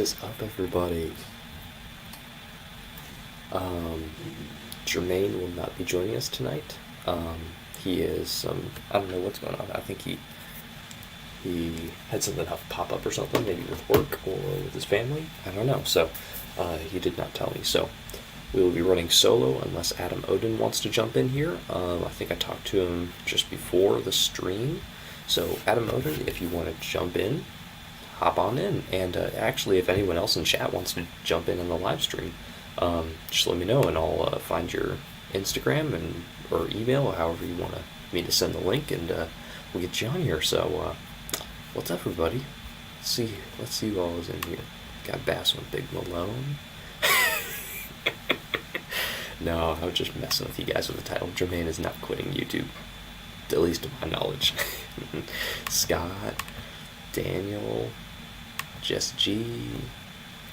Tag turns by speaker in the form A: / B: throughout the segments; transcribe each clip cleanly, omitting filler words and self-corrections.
A: is up, everybody? Um, Jermaine will not be joining us tonight. He is I don't know what's going on. I think he had something pop up or something, maybe with work or with his family. I don't know. So he did not tell me. So we will be running solo unless Adam Odin wants to jump in here. I think I talked to him just before the stream. So Adam Odin, if you want to jump in, hop on in. And actually, if anyone else in chat wants to jump in on the live stream, just let me know, and I'll find your Instagram or email, or however you want me to send the link, and we'll get you on here. So, what's up, everybody? Let's see who all is in here. Got Bass with Big Malone. No, I was just messing with you guys with the title. Jermaine is not quitting YouTube, at least to my knowledge. Scott, Daniel, Jess G,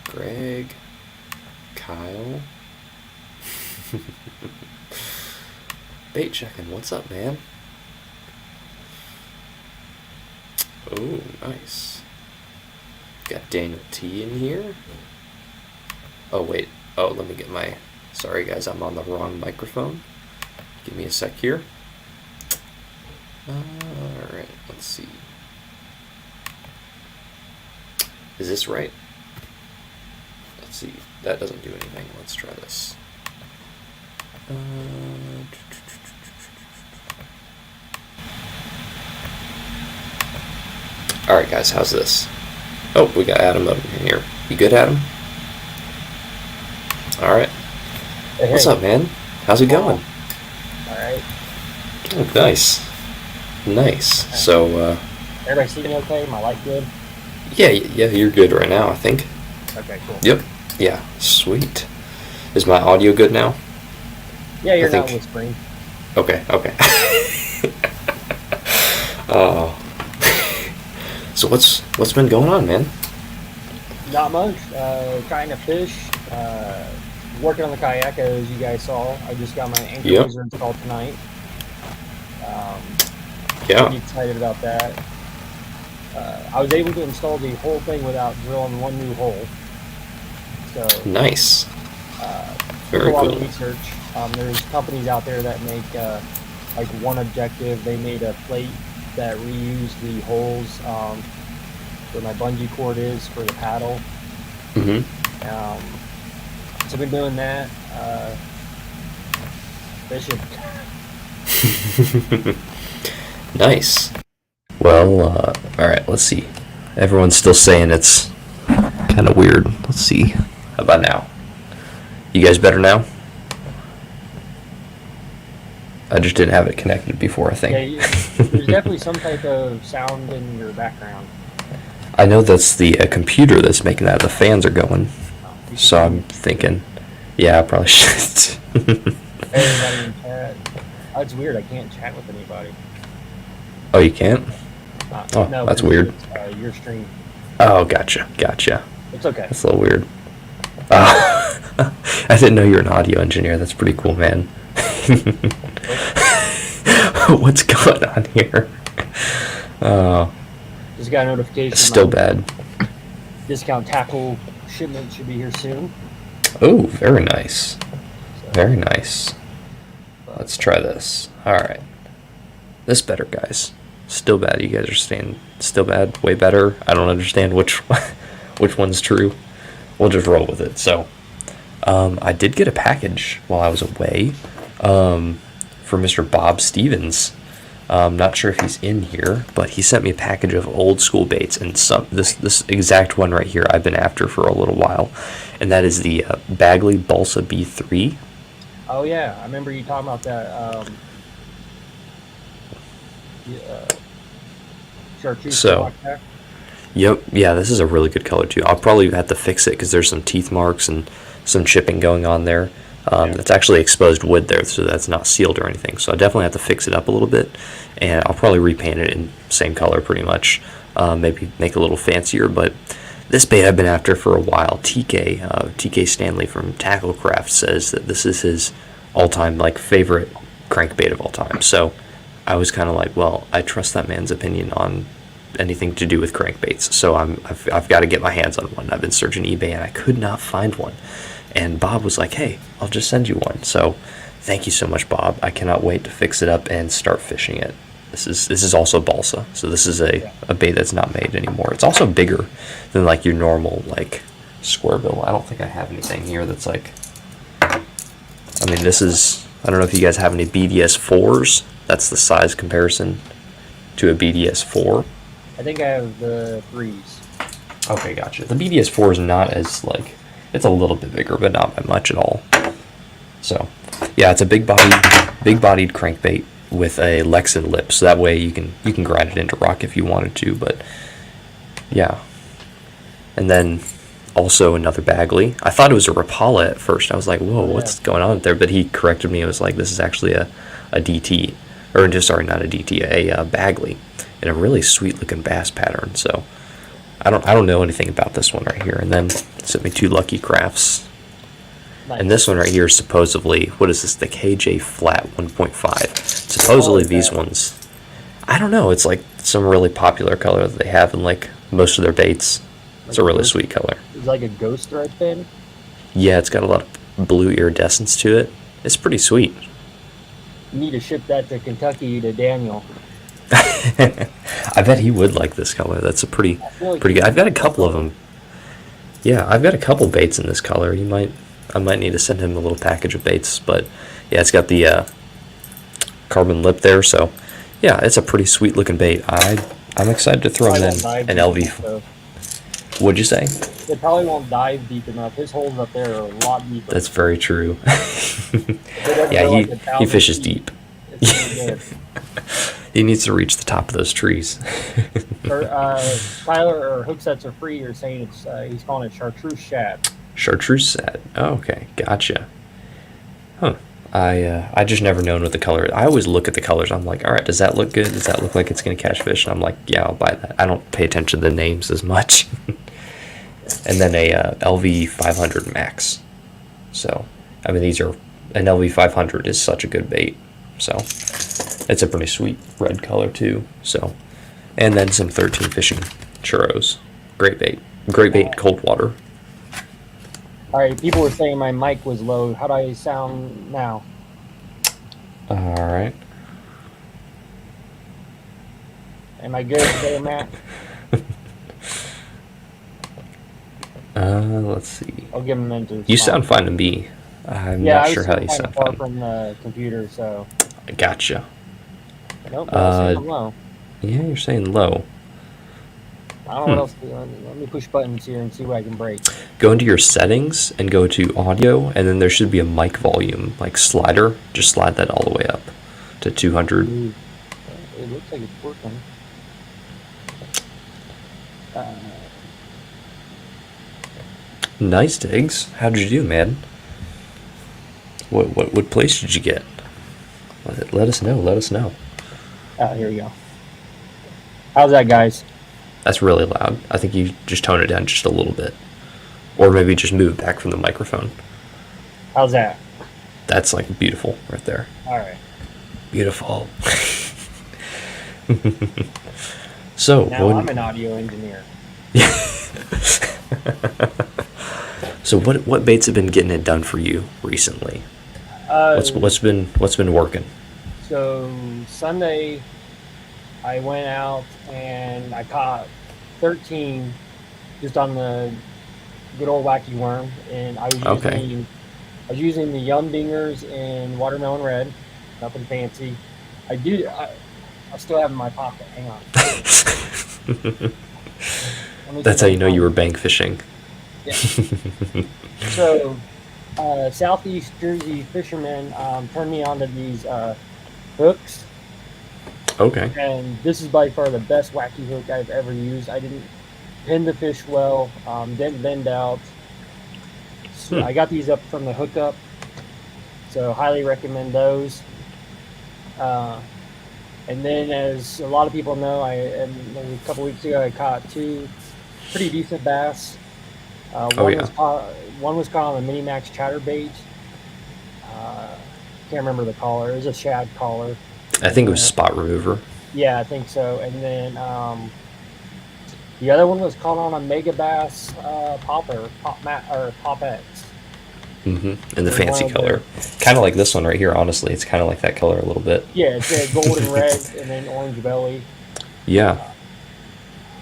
A: Greg, Kyle. Bait checking, what's up, man? Oh, nice. Got Daniel T in here. Oh, wait. Oh, let me get my... Sorry, guys, I'm on the wrong microphone. Give me a sec here. Alright, let's see. Is this right? Let's see. That doesn't do anything. Let's try this. Alright, guys, how's this? Oh, we got Adam over here. You good, Adam? Alright.
B: Hey,
A: what's up, man? How's it going?
B: Alright.
A: Oh, nice. Nice. So,
B: everybody see me okay? My light good?
A: Yeah, you're good right now, I think.
B: Okay, cool.
A: Yep. Yeah, sweet. Is my audio good now?
B: Yeah, you're not whispering.
A: Okay. Oh. So what's been going on, man?
B: Not much. Trying to fish. Working on the kayak, as you guys saw. I just got my anchor laser installed tonight.
A: Yeah.
B: Pretty excited about that. I was able to install the whole thing without drilling one new hole. So
A: nice.
B: Very cool. A lot of research. There's companies out there that make like one objective. They made a plate that reused the holes where my bungee cord is for the paddle.
A: Mm-hmm.
B: So I've been doing that. Fishing.
A: Nice. Well, alright, let's see. Everyone's still saying it's kind of weird. Let's see. How about now? You guys better now? I just didn't have it connected before, I think.
B: Yeah, there's definitely some type of sound in your background.
A: I know that's the computer that's making that. The fans are going. So I'm thinking, yeah, I probably should.
B: Everybody in chat. Oh, it's weird. I can't chat with anybody.
A: Oh, you can't?
B: No,
A: that's weird.
B: Your stream.
A: Oh, gotcha.
B: It's okay.
A: That's a little weird. I didn't know you were an audio engineer. That's pretty cool, man. What's going on here?
B: Just got a notification.
A: It's still bad.
B: Discount tackle shipment should be here soon.
A: Oh, very nice. Very nice. Let's try this. Alright. This better, guys. Still bad. You guys are saying still bad, way better. I don't understand which one's true. We'll just roll with it. So, I did get a package while I was away for Mr. Bob Stevens. I'm not sure if he's in here, but he sent me a package of old school baits, and this exact one right here I've been after for a little while, and that is the Bagley Balsa B3.
B: Oh yeah, I remember you talking about that. Chartreuse.
A: So, yep, yeah, this is a really good color too. I'll probably have to fix it because there's some teeth marks and some chipping going on there. That's actually exposed wood there, so that's not sealed or anything. So I definitely have to fix it up a little bit, and I'll probably repaint it in same color pretty much. Maybe make it a little fancier, but this bait I've been after for a while. TK Stanley from Tacklecraft says that this is his all-time favorite crankbait of all time. So I was kind of like, well, I trust that man's opinion on anything to do with crankbaits. So I've got to get my hands on one. I've been searching eBay and I could not find one. And Bob was like, "Hey, I'll just send you one." So thank you so much, Bob. I cannot wait to fix it up and start fishing it. This is also balsa. So this is a bait that's not made anymore. It's also bigger than like your normal like square bill. I don't think I have anything here that's like, I mean, this is, I don't know if you guys have any BDS 4s. That's the size comparison to a BDS 4.
B: I think I have the 3s.
A: Okay, gotcha. The BDS 4 is not as like, it's a little bit bigger, but not by much at all. So, yeah, it's a big bodied crankbait with a Lexan lip, so that way you can grind it into rock if you wanted to. But yeah, and then also another Bagley. I thought it was a Rapala at first. I was like, whoa, what's going on there? But he corrected me. It was like, this is actually a DT, or just, sorry, not a DT, a Bagley, in a really sweet looking bass pattern. So I don't know anything about this one right here. And then sent me 2 Lucky Crafts.
B: Nice.
A: And this one right here is supposedly, what is this, the KJ Flat 1.5. Supposedly these ones, I don't know, it's like some really popular color that they have in like most of their baits. It's a really sweet color.
B: It's like a ghost thread fin?
A: Yeah, it's got a lot of blue iridescence to it. It's pretty sweet.
B: You need to ship that to Kentucky to Daniel.
A: I bet he would like this color. That's a pretty good. I've got a couple of them. Yeah, I've got a couple baits in this color. I might need to send him a little package of baits, but yeah, it's got the carbon lip there, so yeah, it's a pretty sweet looking bait. I'm excited to throw him in an LV. What'd you say?
B: It probably won't dive deep enough. His holes up there are a lot deeper.
A: That's very true. Yeah, he fishes deep. He needs to reach the top of those trees.
B: Tyler, or hook sets are free. You're saying it's he's calling it chartreuse shad.
A: Chartreuse shad. Oh, okay, gotcha. Huh. I just never known what the color. I always look at the colors. I'm like, all right, does that look good? Does that look like it's gonna catch fish? And I'm like, yeah, I'll buy that. I don't pay attention to the names as much. And then a LV 500 Max. So, I mean, an LV 500 is such a good bait. So, it's a pretty sweet red color too. So, and then some 13 Fishing churros. Great bait. Great bait in cold water.
B: All right, people were saying my mic was low. How do I sound now?
A: All right.
B: Am I good there, Matt?
A: Let's see.
B: I'll give him a minute to
A: You sound fine to me. I'm
B: yeah,
A: not sure how you sound
B: far
A: fine.
B: from the computer, so.
A: Gotcha.
B: Nope, I'm low.
A: Yeah, you're saying low.
B: I don't know what else to do. Let me push buttons here and see what I can break.
A: Go into your settings and go to audio, and then there should be a mic volume like slider. Just slide that all the way up to 200.
B: Ooh, it looks like it's working.
A: Nice digs. How did you do, man? What place did you get? Let us know. Let us know.
B: Here we go. How's that, guys?
A: That's really loud. I think you just tone it down just a little bit, or maybe just move back from the microphone.
B: How's that?
A: That's like beautiful right there.
B: All right.
A: Beautiful. So
B: now I'm an audio engineer.
A: So what baits have been getting it done for you recently? What's been working?
B: So Sunday, I went out and I caught 13 just on the good old wacky worm, and I was using the Yum Dingers in watermelon red, nothing fancy. I still have it in my pocket. Hang on.
A: That's how you know you were bank fishing.
B: Yeah. So, Southeast Jersey fishermen turned me onto these hooks.
A: Okay.
B: And this is by far the best wacky hook I've ever used. I didn't pin the fish well, didn't bend out. So I got these up from the hookup, so highly recommend those. And then, as a lot of people know, a couple weeks ago I caught 2 pretty decent bass. One was caught on a Mini Max chatterbait. Can't remember the collar. It was a shad collar.
A: I think it was spot remover.
B: Yeah, I think so. And then The other one was caught on a Mega Bass popper, Pop X.
A: In the
B: It was one
A: fancy
B: of the
A: color. Kind of like this one right here, honestly. It's kind of like that color a little bit.
B: yeah, it's a golden red and then orange belly.
A: Yeah.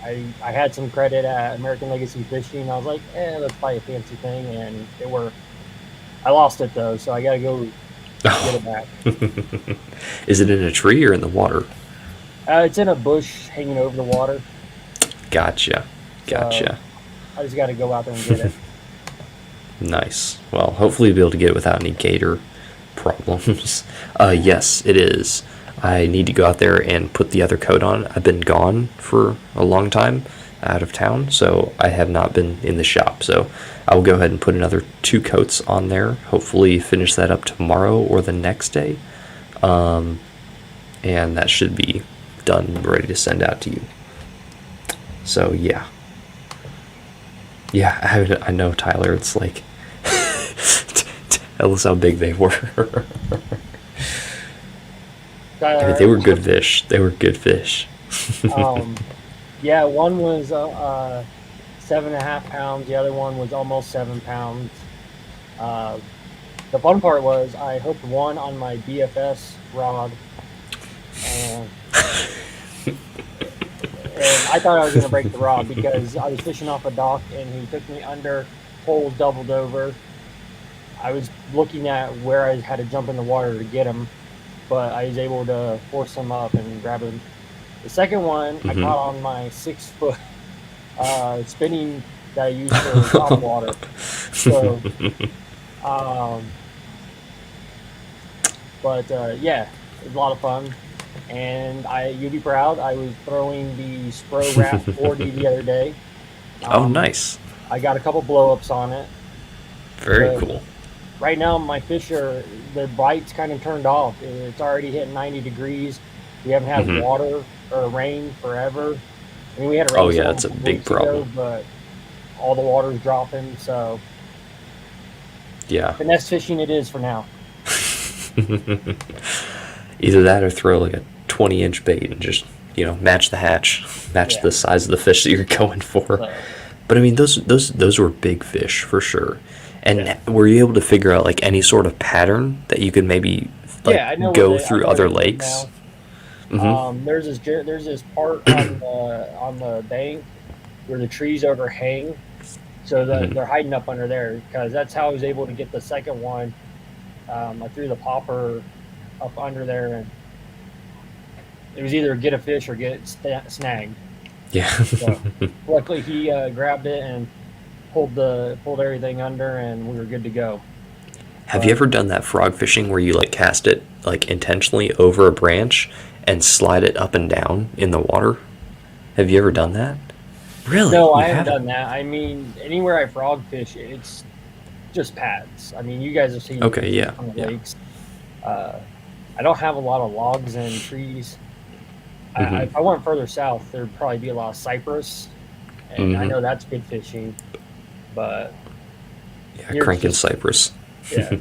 B: I had some credit at American Legacy Fishing. I was like, let's buy a fancy thing, and it worked. I lost it though, so I gotta go get
A: Oh.
B: it back.
A: Is it in a tree or in the water?
B: It's in a bush hanging over the water,
A: Gotcha.
B: so
A: Gotcha.
B: I just gotta go out there and get it.
A: Nice. Well, hopefully you'll be able to get it without any gator problems. Yes, it is. I need to go out there and put the other coat on. I've been gone for a long time, out of town, so I have not been in the shop. So I will go ahead and put another 2 coats on there. Hopefully finish that up tomorrow or the next day. And that should be done, ready to send out to you. So yeah. Yeah, I know, Tyler. It's like, tell us how big they were. They were good fish. They were good fish.
B: Yeah, one was 7.5 pounds. The other one was almost 7 pounds. The fun part was I hooked one on my BFS rod, and I thought I was going to break the rod because I was fishing off a dock and he took me under, poles doubled over. I was looking at where I had to jump in the water to get him, but I was able to force him up and grab him. The second one I caught on my 6-foot spinning that I use for top water. So, yeah, it was a lot of fun. And you'd be proud, I was throwing the Spro Wrap 40 the other day.
A: Oh, nice.
B: I got a couple blow-ups on it.
A: Very cool.
B: Right now, my fish their bite's kind of turned off. It's already hitting 90 degrees. We haven't had water or rain forever. I mean, we had a rainstorm.
A: Oh, yeah, it's a big problem.
B: Ago, but all the water's dropping, so
A: yeah.
B: Finesse fishing it is for now.
A: Either that or throw like a 20-inch bait and just, match the hatch, match the size of the fish that you're going for. But I mean, those were big fish for sure. And were you able to figure out like any sort of pattern that you could maybe go through other lakes?
B: There's this part on the bank where the trees overhang, so they're hiding up under there, because that's how I was able to get the second one. I threw the popper up under there, and it was either get a fish or get snagged.
A: Yeah.
B: So, luckily he grabbed it and pulled everything under, and we were good to go.
A: Have you ever done that frog fishing where you like cast it like intentionally over a branch and slide it up and down in the water? Have you ever done that? Really?
B: No, I haven't done that. I mean, anywhere I frog fish, it's just pads. I mean, you guys have seen
A: on the
B: lakes. I don't have a lot of logs and trees. If I went further south, there'd probably be a lot of cypress, and I know that's good fishing. But
A: cranking cypress.
B: Yeah.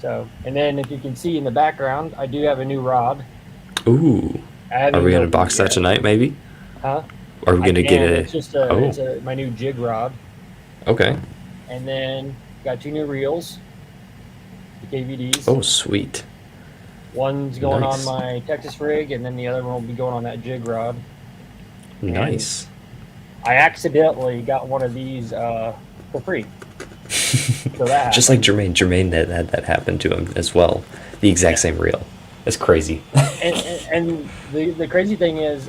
B: So, and then if you can see in the background, I do have a new rod.
A: Ooh. Are we gonna box that tonight, maybe?
B: Huh?
A: Are we gonna get
B: It's just it's my new jig rod.
A: Okay.
B: And then got 2 new reels, the KVDs.
A: Oh, sweet.
B: One's going on my Texas rig, and then the other one will be going on that jig rod.
A: Nice.
B: And I accidentally got one of these for free. So that
A: just like Jermaine. Jermaine had that happen to him as well. The exact same reel. It's crazy.
B: and the crazy thing is,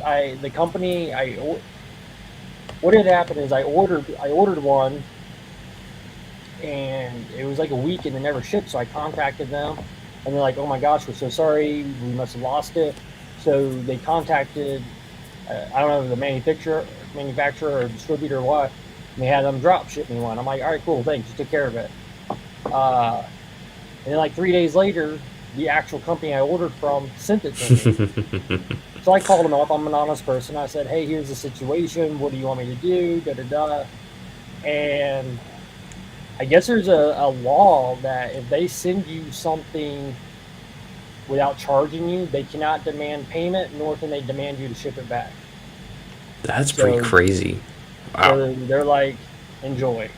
B: what had happened is I ordered one, and it was like a week and it never shipped. So I contacted them, and they're like, "Oh my gosh, we're so sorry. We must have lost it." So they contacted, I don't know, the manufacturer or distributor or what. And they had them drop ship me one. I'm like, all right, cool, thanks. You took care of it. And then like 3 days later, the actual company I ordered from sent it to me. So I called them up. I'm an honest person. I said, hey, here's the situation. What do you want me to do? Da-da-da. And I guess there's a law that if they send you something without charging you, they cannot demand payment, nor can they demand you to ship it back.
A: That's pretty
B: So,
A: crazy. Wow.
B: so they're like, enjoy.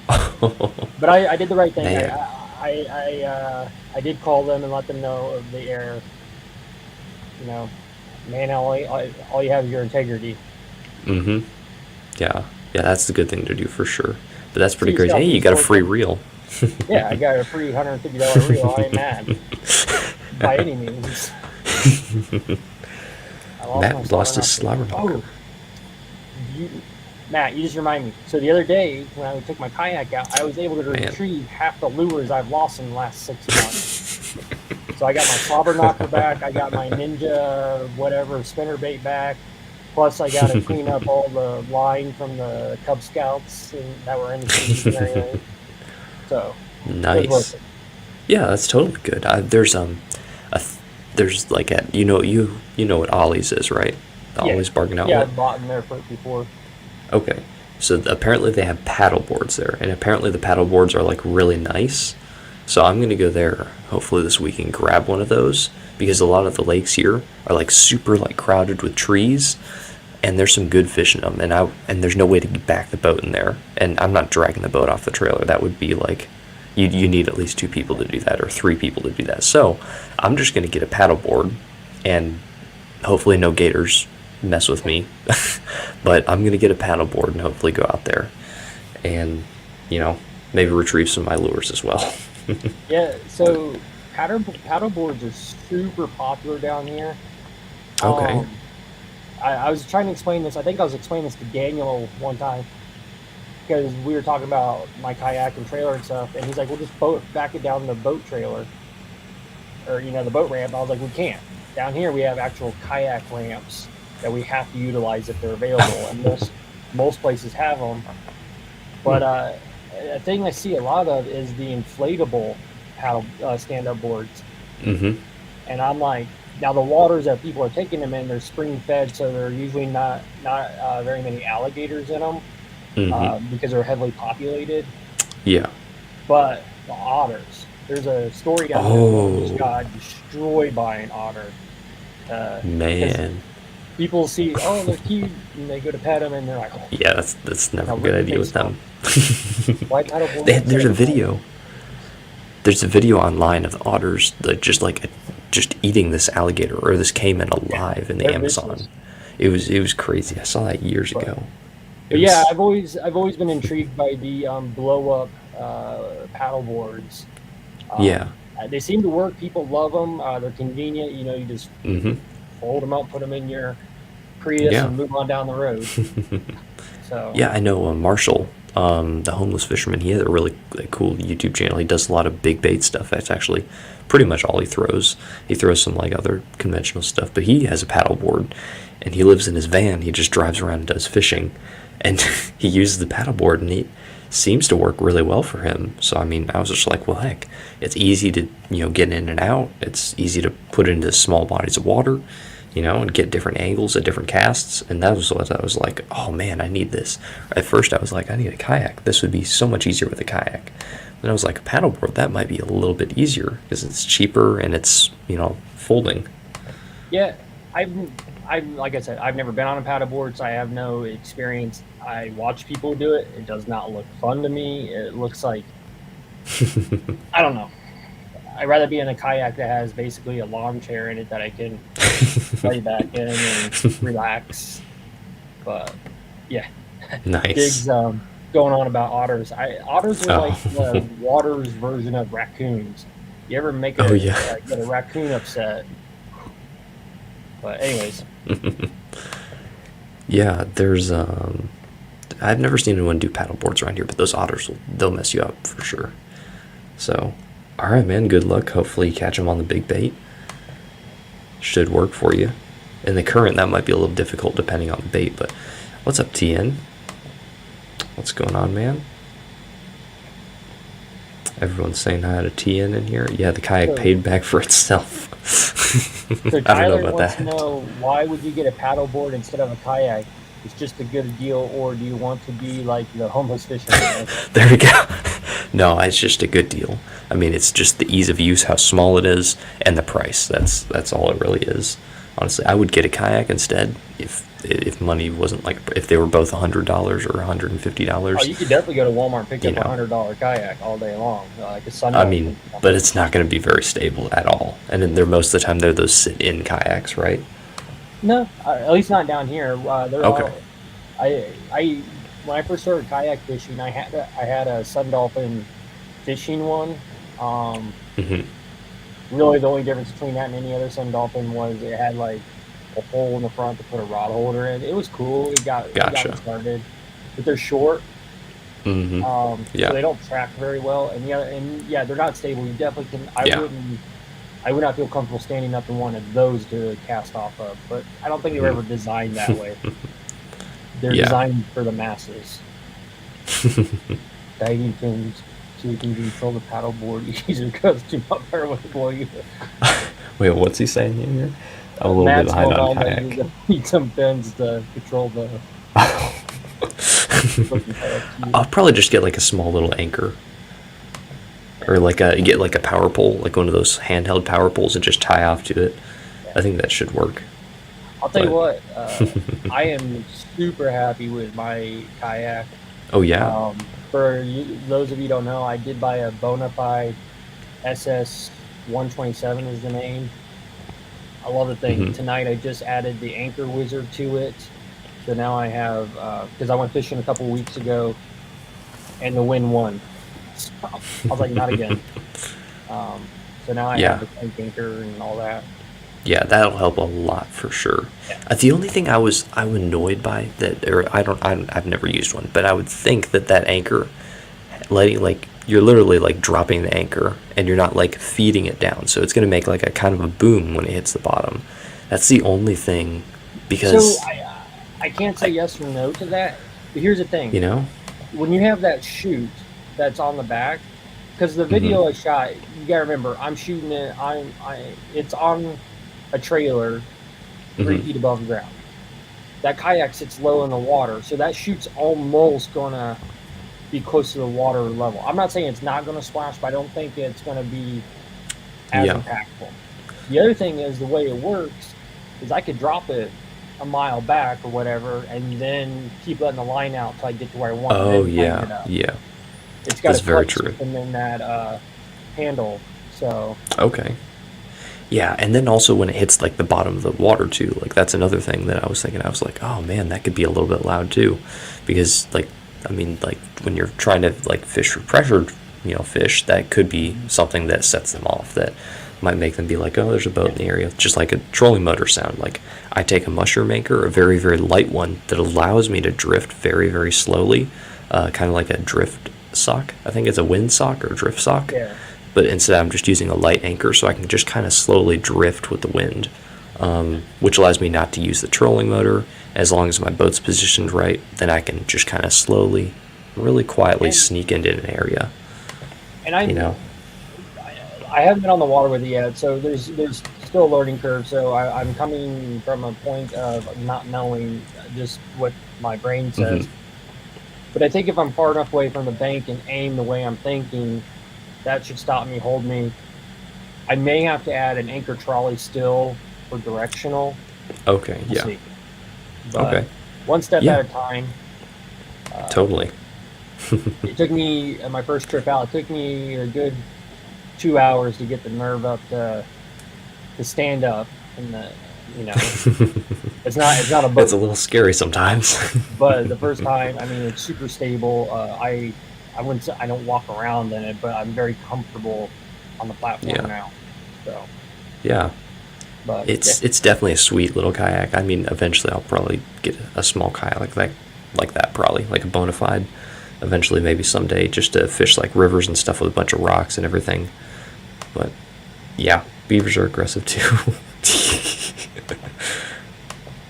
B: But I did the right thing.
A: Man.
B: I did call them and let them know of the error. You know, man, all you have is your integrity.
A: Mm-hmm. Yeah. Yeah, that's the good thing to do for sure. But that's
B: See
A: pretty crazy.
B: yourself
A: Hey,
B: in
A: you got a
B: sport.
A: free reel.
B: Yeah, I got a free $150 reel. I ain't mad by any means. I lost my
A: Matt
B: slobber
A: lost his
B: knocker.
A: slobber knocker.
B: Oh, Matt, you just remind me. So the other day when I took my kayak out, I was able to
A: Man.
B: retrieve half the lures I've lost in the last 6 months. So I got my slobber knocker back. I got my ninja whatever spinner bait back. Plus, I got to clean up all the line from the Cub Scouts that were in the trees and everything. So it was worth
A: Nice.
B: it.
A: Yeah, that's totally good. A there's like a you know what Ollie's is, right? The
B: Yeah,
A: Ollie's Bargain
B: yeah,
A: Outlet.
B: I've bought in there before.
A: Okay, so apparently they have paddle boards there, and apparently the paddle boards are like really nice. So I'm gonna go there hopefully this week and grab one of those because a lot of the lakes here are like super like crowded with trees, and there's some good fish in them, and there's no way to back the boat in there, and I'm not dragging the boat off the trailer. That would be like you need at least two people to do that or three people to do that. So I'm just gonna get a paddle board, and hopefully no gators mess with me. But I'm gonna get a paddle board and hopefully go out there and maybe retrieve some of my lures as well.
B: Yeah, so paddle boards are super popular down here.
A: Okay.
B: Um, I was trying to explain this. I think I was explaining this to Daniel one time because we were talking about my kayak and trailer and stuff, and he's like, "We'll just back it down the boat trailer, or the boat ramp." I was like, "We can't. Down here, we have actual kayak ramps that we have to utilize if they're available, and most places have them." But a thing I see a lot of is the inflatable paddle stand-up boards,
A: Mm-hmm.
B: and I'm like, now the waters that people are taking them in, they're spring fed, so there are usually not very many alligators in them
A: Mm-hmm.
B: because they're heavily populated.
A: Yeah.
B: But the otters, there's a story down here where one just
A: Oh
B: got destroyed by an otter because
A: man.
B: people see, oh, they're cute, and they go to pet them, and they're like, oh,
A: Yeah, that's never
B: now
A: a
B: rip
A: good
B: your
A: idea with
B: face
A: them.
B: off. Why paddleboard instead
A: There's a
B: of a kayak?
A: video. There's a video online of the otters just eating this alligator or this caiman alive in the
B: They're
A: Amazon.
B: vicious.
A: It was crazy. I saw that years
B: But,
A: ago. It
B: but yeah,
A: was
B: I've always been intrigued by the blow up paddle boards.
A: yeah.
B: They seem to work. People love them. They're convenient. You just
A: Mm-hmm.
B: fold them up, put them in your Prius,
A: Yeah.
B: and move on down the road. So
A: Yeah, I know Marshall, the homeless fisherman. He has a really cool YouTube channel. He does a lot of big bait stuff. That's actually pretty much all he throws. He throws some like other conventional stuff, but he has a paddle board, and he lives in his van. He just drives around and does fishing, and he uses the paddle board, and he seems to work really well for him. So I mean, I was just like, well, heck, it's easy to get in and out. It's easy to put into small bodies of water. And get different angles at different casts. And that was what I was like, oh man, I need this. At first I was like, I need a kayak. This would be so much easier with a kayak. Then I was like, a paddleboard, that might be a little bit easier because it's cheaper and it's, folding.
B: yeah, I've like I said, I've never been on a paddleboard, so I have no experience. I watch people do it. It does not look fun to me. It looks like I don't know. I'd rather be in a kayak that has basically a lawn chair in it that I can lay back in and relax. But yeah,
A: Nice.
B: Diggs going on about otters. Otters are like the
A: Oh.
B: water's version of raccoons. You ever make
A: Oh, yeah.
B: get a raccoon upset? But anyways,
A: Yeah, there's, I've never seen anyone do paddleboards around here, but those otters, they'll mess you up for sure. So, all right, man, good luck. Hopefully you catch them on the big bait. Should work for you. In the current, that might be a little difficult depending on the bait, but what's up, TN? What's going on, man? Everyone's saying hi to TN in here. Yeah, the kayak
B: So-
A: paid back for itself.
B: so
A: I don't know
B: Tyler
A: about
B: wants
A: that.
B: to know, why would you get a paddleboard instead of a kayak? It's just a good deal, or do you want to be like the homeless fisherman?
A: There we go. No, it's just a good deal. I mean, it's just the ease of use, how small it is, and the price. That's all it really is. Honestly, I would get a kayak instead if money wasn't like, if they were both $100 or $150.
B: Oh, you could definitely go to Walmart and pick
A: You
B: up
A: know,
B: $100 kayak all day long, like a
A: I
B: Sunbelt.
A: mean, but it's not going to be very stable at all. And then they're most of the time they're those sit-in kayaks, right?
B: No, at least not down here. They're
A: Okay.
B: all. I when I first started kayak fishing, I had a Sun Dolphin fishing one. Um,
A: Hmm.
B: Really, the only difference between that and any other Sun Dolphin was it had like a hole in the front to put a rod holder in. It was cool. It got me
A: Gotcha.
B: started, but they're short,
A: Hmm.
B: so
A: Yeah.
B: they don't track very well. And yeah, they're not stable. You definitely can.
A: Yeah.
B: I would not feel comfortable standing up in one of those to cast off of. But I don't think they were
A: Hmm.
B: ever designed that way. They're
A: Yeah.
B: designed for the masses. Diving fins, so you can control the paddleboard user goes to not better way to blow you.
A: Wait, what's he saying here? I'm a little bit
B: Matt's
A: behind on
B: mobile
A: kayak.
B: need some fins to control the fucking kayak to you.
A: I'll probably just get like a small little anchor, or like get like a power pole, like one of those handheld power poles, and just tie off to it. I think that should work.
B: I'll tell you
A: But
B: what, I am super happy with my kayak.
A: oh yeah.
B: For you, those of you who don't know, I did buy a Bonafide SS 127 is the name. I love the thing.
A: Hmm.
B: Tonight I just added the anchor wizard to it. So now I have, because I went fishing a couple weeks ago and the wind won. So I was like, not again. So now I have
A: Yeah.
B: the tank anchor and all that.
A: Yeah, that'll help a lot for sure.
B: Yeah.
A: The only thing I'm annoyed by that, or I've never used one, but I would think that that anchor, letting like you're literally like dropping the anchor and you're not like feeding it down, so it's gonna make like a kind of a boom when it hits the bottom. That's the only thing,
B: So
A: because
B: I can't say
A: I,
B: yes or no to that. But here's the thing.
A: you know.
B: When you have that chute that's on the back, because the
A: Hmm.
B: video I shot, you gotta remember, I'm shooting it. It's on a trailer, three
A: Hmm.
B: feet above the ground. That kayak sits low in the water, so that chute's almost gonna be close to the water level. I'm not saying it's not gonna splash, but I don't think it's gonna be as
A: Yeah.
B: impactful. The other thing is the way it works is I could drop it a mile back or whatever, and then keep letting the line out till I get to where I want, and
A: Oh
B: then tighten
A: yeah.
B: it up.
A: Yeah.
B: It's got
A: That's
B: a
A: very
B: clutch
A: true.
B: system in that handle, so
A: Okay. Yeah, and then also when it hits like the bottom of the water too, like that's another thing that I was thinking. I was like, oh man, that could be a little bit loud too, because like, I mean, like when you're trying to like fish for pressured, fish, that could be something that sets them off. That might make them be like, oh, there's a boat in the area. Just like a trolling motor sound. Like I take a mushroom anchor, a very very light one that allows me to drift very very slowly, kind of like a drift sock. I think it's a wind sock or drift sock,
B: yeah.
A: but instead I'm just using a light anchor so I can just kind of slowly drift with the wind, which allows me not to use the trolling motor. As long as my boat's positioned right, then I can just kind of slowly, really quietly
B: And
A: sneak into an area,
B: and
A: you know?
B: I haven't been on the water with it yet, so there's still a learning curve. So I'm coming from a point of not knowing just what my brain
A: Hmm.
B: says. But I think if I'm far enough away from the bank and aim the way I'm thinking, that should stop me, hold me. I may have to add an anchor trolley still for directional.
A: Okay,
B: We'll
A: yeah.
B: see. But
A: Okay.
B: one step
A: Yeah,
B: at a time. Uh,
A: totally.
B: it took me my first trip out. It took me a good 2 hours to get the nerve up to stand up, and you know it's not a
A: It's a
B: boat,
A: little scary sometimes.
B: but the first time, I mean, it's super stable. I wouldn't say I don't walk around in it, but I'm very comfortable on the platform
A: Yeah,
B: now. So,
A: yeah.
B: but yeah,
A: It's definitely a sweet little kayak. I mean, eventually I'll probably get a small kayak like that probably, like a bona fide. Eventually, maybe someday, just to fish like rivers and stuff with a bunch of rocks and everything. But yeah, beavers are aggressive too.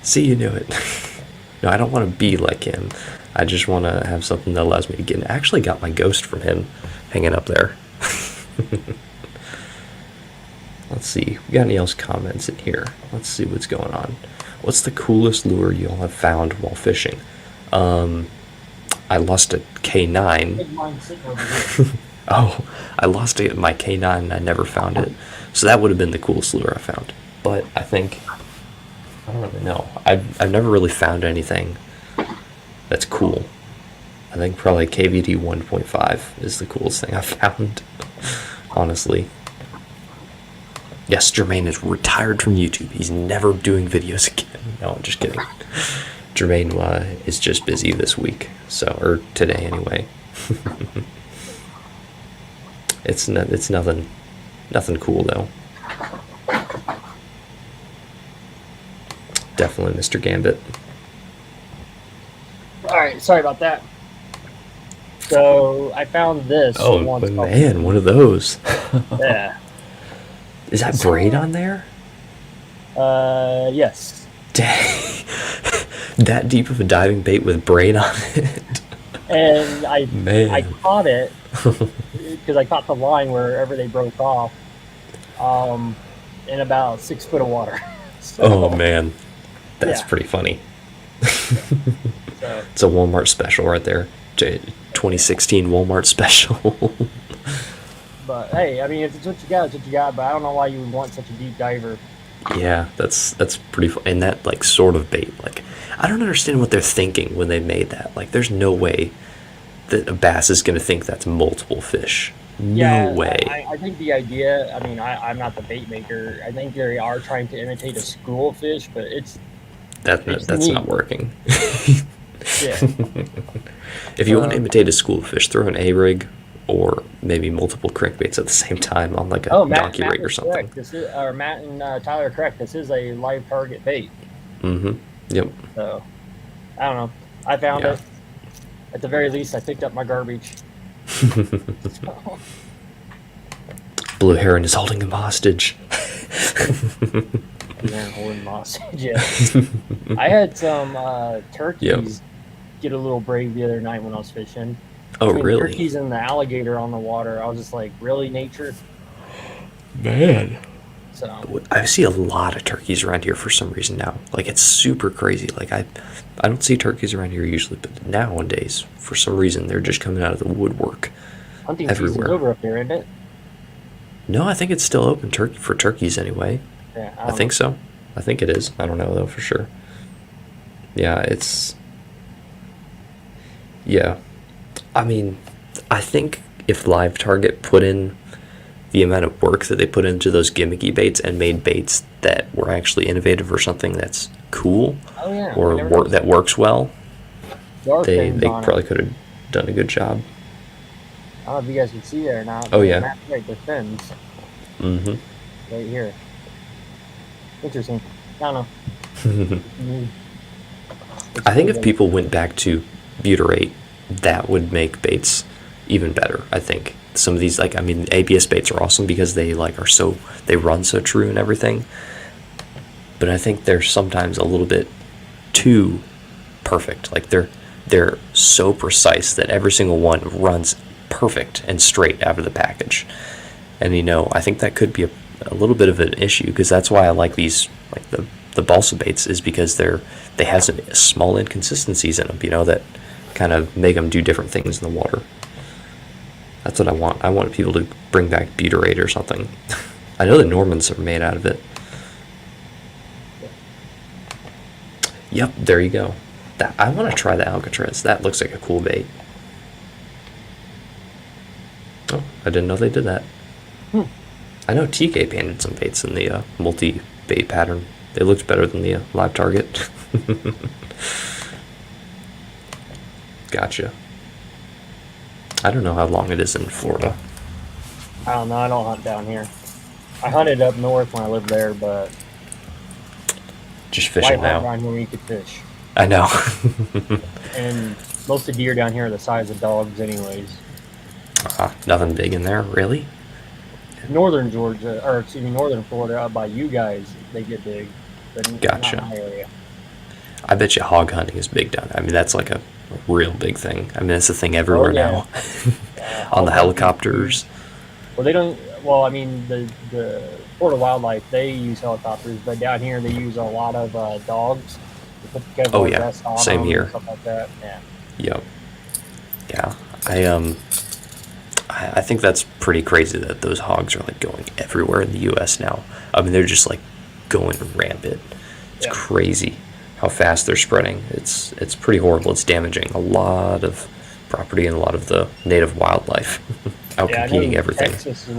A: See, you knew it. No, I don't want to be like him. I just want to have something that allows me to get. I actually got my ghost from him, hanging up there. Let's see. We got any else comments in here? Let's see what's going on. What's the coolest lure you all have found while fishing? I lost a K9.
B: big mine sitting over here.
A: Oh, I lost it my K9 and I never found it. So that would have been the coolest lure I found. But I think I don't really know. I've never really found anything that's cool. I think probably KVD 1.5 is the coolest thing I've found, honestly. Yes, Jermaine is retired from YouTube. He's never doing videos again. No, I'm just kidding. Jermaine is just busy this week, or today anyway. It's nothing cool though. Definitely Mr. Gambit.
B: All right, sorry about that. So I found this.
A: Oh man, one of those.
B: Yeah.
A: Is that braid on there?
B: Yes.
A: Dang. That deep of a diving bait with braid on it.
B: And I caught it because I caught the line wherever they broke off, in about 6 foot of water. So,
A: oh man, that's pretty funny. It's a Walmart special right there. 2016 Walmart special.
B: But hey, I mean, if it's what you got, it's what you got. But I don't know why you would want such a deep diver.
A: Yeah, that's pretty fun. And that like sort of bait, like I don't understand what they're thinking when they made that. Like, there's no way that a bass is going to think that's multiple fish. No way.
B: I think the idea. I mean, I'm not the bait maker. I think they are trying to imitate a school fish, but
A: that's not working.
B: Yeah.
A: If you want to imitate a school fish, throw an A-rig or maybe multiple crankbaits at the same time on like a donkey rig or something.
B: Matt and Tyler are correct. This is a live target bait.
A: Mm-hmm. Yep.
B: So, I don't know. I found it. At the very least, I picked up my garbage.
A: Blue Heron is holding him hostage.
B: Yeah, holding him hostage. Yeah. I had some turkeys get a little brave the other night when I was fishing.
A: Oh, really?
B: Turkeys and the alligator on the water. I was just like, really, nature?
A: Man.
B: So
A: I see a lot of turkeys around here for some reason now. Like, it's super crazy. Like, I don't see turkeys around here usually, but nowadays, for some reason, they're just coming out of the woodwork.
B: Hunting
A: everywhere.
B: Season's over up there, isn't it?
A: No, I think it's still open for turkeys anyway.
B: Yeah,
A: I think so. I think it is. I don't know though for sure. Yeah, yeah. I mean, I think if Live Target put in the amount of work that they put into those gimmicky baits and made baits that were actually innovative or something that's cool, or that works well, they probably could have done a good job.
B: I don't know if you guys can see there or not.
A: Oh yeah.
B: Right, the fins.
A: Mm-hmm.
B: Right here. Interesting. I don't know.
A: I think if people went back to butyrate, that would make baits even better. I think some of these, like, I mean, ABS baits are awesome because they they run so true and everything. But I think they're sometimes a little bit too perfect. Like they're so precise that every single one runs perfect and straight out of the package. And I think that could be a little bit of an issue, because that's why I like these, like the balsa baits, is because they have some small inconsistencies in them, that kind of make them do different things in the water. That's what I want. I want people to bring back butyrate or something. I know the Normans are made out of it. Yep, there you go. I want to try the Alcatraz. That looks like a cool bait. Oh, I didn't know they did that. I know TK painted some baits in the multi-bait pattern. They looked better than the Live Target. Gotcha. I don't know how long it is in Florida.
B: I don't know. I don't hunt down here. I hunted up north when I lived there, but
A: just fishing now.
B: Around here you could fish.
A: I know.
B: And most of the deer down here are the size of dogs, anyways.
A: Nothing big in there, really?
B: Northern Georgia, or excuse me, northern Florida, out by you guys, they get big. But
A: Gotcha.
B: Not in my area.
A: I bet you hog hunting is big down there. I mean, that's like a real big thing. I mean, it's a thing everywhere now. On the helicopters.
B: Well, they don't. Well, I mean, the Florida Wildlife, they use helicopters, but down here they use a lot of dogs. They put the
A: Oh yeah,
B: vests on
A: same
B: them
A: here.
B: And stuff like that. Yeah.
A: Yep. Yeah, I think that's pretty crazy that those hogs are like going everywhere in the U.S. now. I mean, they're just like going rampant. It's crazy how fast they're spreading. It's pretty horrible. It's damaging a lot of property and a lot of the native wildlife, out competing everything.
B: Texas is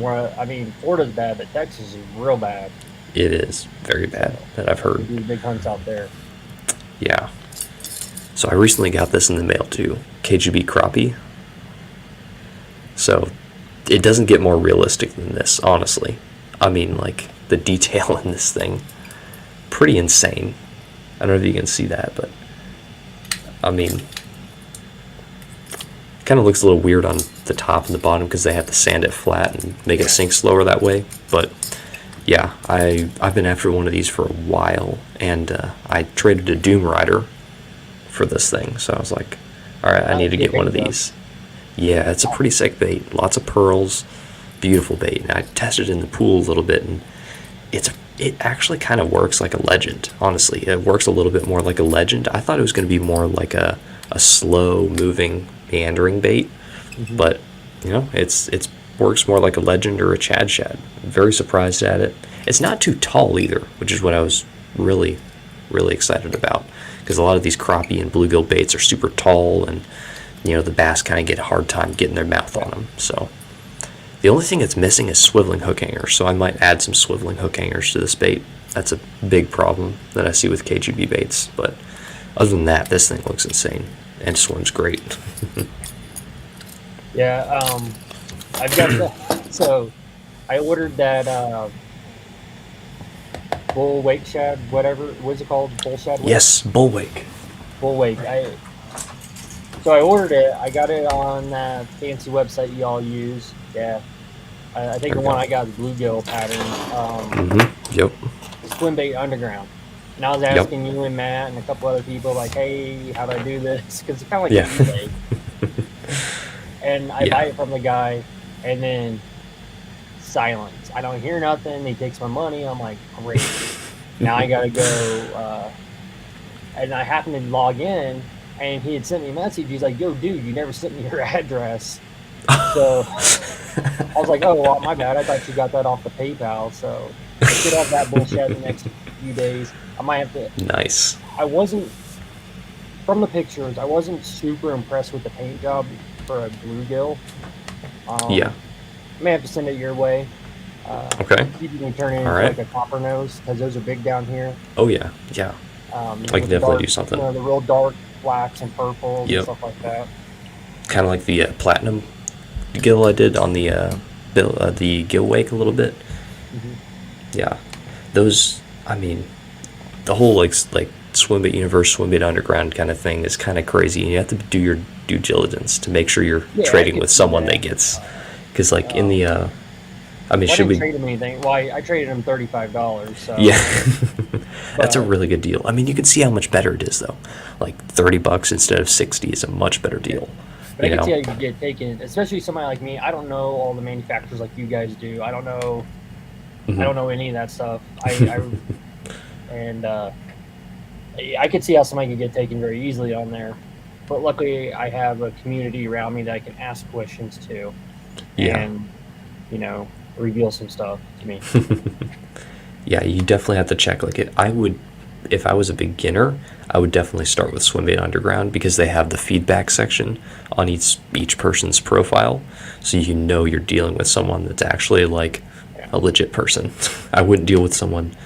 B: Florida's bad, but Texas is real bad.
A: It is very bad, that I've heard.
B: They do big hunts out there.
A: Yeah. So I recently got this in the mail too, KGB crappie. So it doesn't get more realistic than this, honestly. I mean, like, the detail in this thing, pretty insane. I don't know if you can see that, but I mean, kind of looks a little weird on the top and the bottom because they have to sand it flat and make it sink slower that way. But yeah, I've been after one of these for a while, and I traded a Doom Rider for this thing, so I was like, all right, I need to get one of these. Yeah, it's a pretty sick bait. Lots of pearls, beautiful bait. And I tested it in the pool a little bit, and it actually kind of works like a legend, honestly. It works a little bit more like a legend. I thought it was going to be more like a slow-moving, meandering bait, but, you know, it's works more like a legend or a Chad Shad. I'm very surprised at it. It's not too tall either, which is what I was really, really excited about, because a lot of these crappie and bluegill baits are super tall, and, you know, the bass kind of get a hard time getting their mouth on them. So the only thing that's missing is swiveling hook hangers, so I might add some swiveling hook hangers to this bait. That's a big problem that I see with KGB baits, but other than that, this thing looks insane and swims great.
B: Yeah, I've got that. So I ordered that bull wake shad, whatever. What's it called? Bull shad?
A: Yes, bull wake.
B: Bull wake. So I ordered it. I got it on that fancy website y'all use. Yeah. I think the one I got is bluegill pattern.
A: Yep.
B: Swim bait underground. And I was asking you and Matt and a couple other people, like, hey, how do I do this? Because it's kind of like an eBay. And I buy it from the guy, and then silence. I don't hear nothing. He takes my money. I'm like, great. Now I got to go. And I happened to log in, and he had sent me a message. He's like, yo, dude, you never sent me your address. So I was like, oh, well, my bad. I thought you got that off the PayPal. So I should have that bullshit the next few days. I might have to.
A: Nice.
B: From the pictures, I wasn't super impressed with the paint job for a bluegill. I may have to send it your way.
A: Okay.
B: See if you can turn it into like a copper nose, because those are big down here.
A: Oh, yeah. Yeah. I can definitely do something.
B: You know, the real dark blacks and purples and stuff like that.
A: Kind of like the platinum gill I did on the gill wake a little bit. Yeah. Those, I mean, the whole like swim bait universe, swim bait underground kind of thing is kind of crazy, and you have to do your due diligence to make sure you're trading with someone that gets, because like in the I mean, should we
B: trade him anything? Well, I traded him $35, so
A: yeah. That's a really good deal. I mean, you can see how much better it is though. Like $30 instead of 60 is a much better deal.
B: But I can see how you can get taken, especially somebody like me. I don't know all the manufacturers like you guys do. I don't know any of that stuff. I could see how somebody could get taken very easily on there. But luckily, I have a community around me that I can ask questions to, and reveal some stuff to me.
A: Yeah, you definitely have to check. Like I would, if I was a beginner, I would definitely start with Swim Bait Underground, because they have the feedback section on each person's profile, so you know you're dealing with someone that's actually like a legit person. I wouldn't deal with someone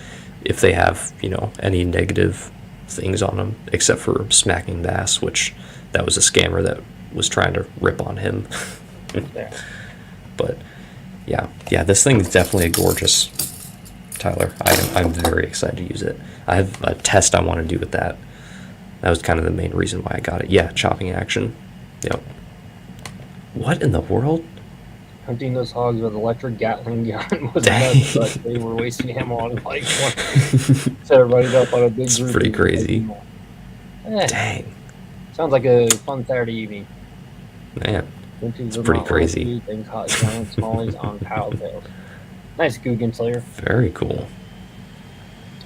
A: if they have any negative things on them, except for smacking bass, which that was a scammer that was trying to rip on him. But yeah, this thing is definitely a gorgeous, Tyler. I'm very excited to use it. I have a test I want to do with that. That was kind of the main reason why I got it. Yeah, chopping action. Yep. What in the world?
B: Hunting those hogs with electric Gatling gun was nuts, but they were wasting ammo on like one. So running up on a big group.
A: It's pretty crazy. Dang.
B: Sounds like a fun Saturday evening.
A: Man, it's pretty crazy.
B: And caught giant smallies on paddle tails. Nice Guggen Slayer.
A: Very cool.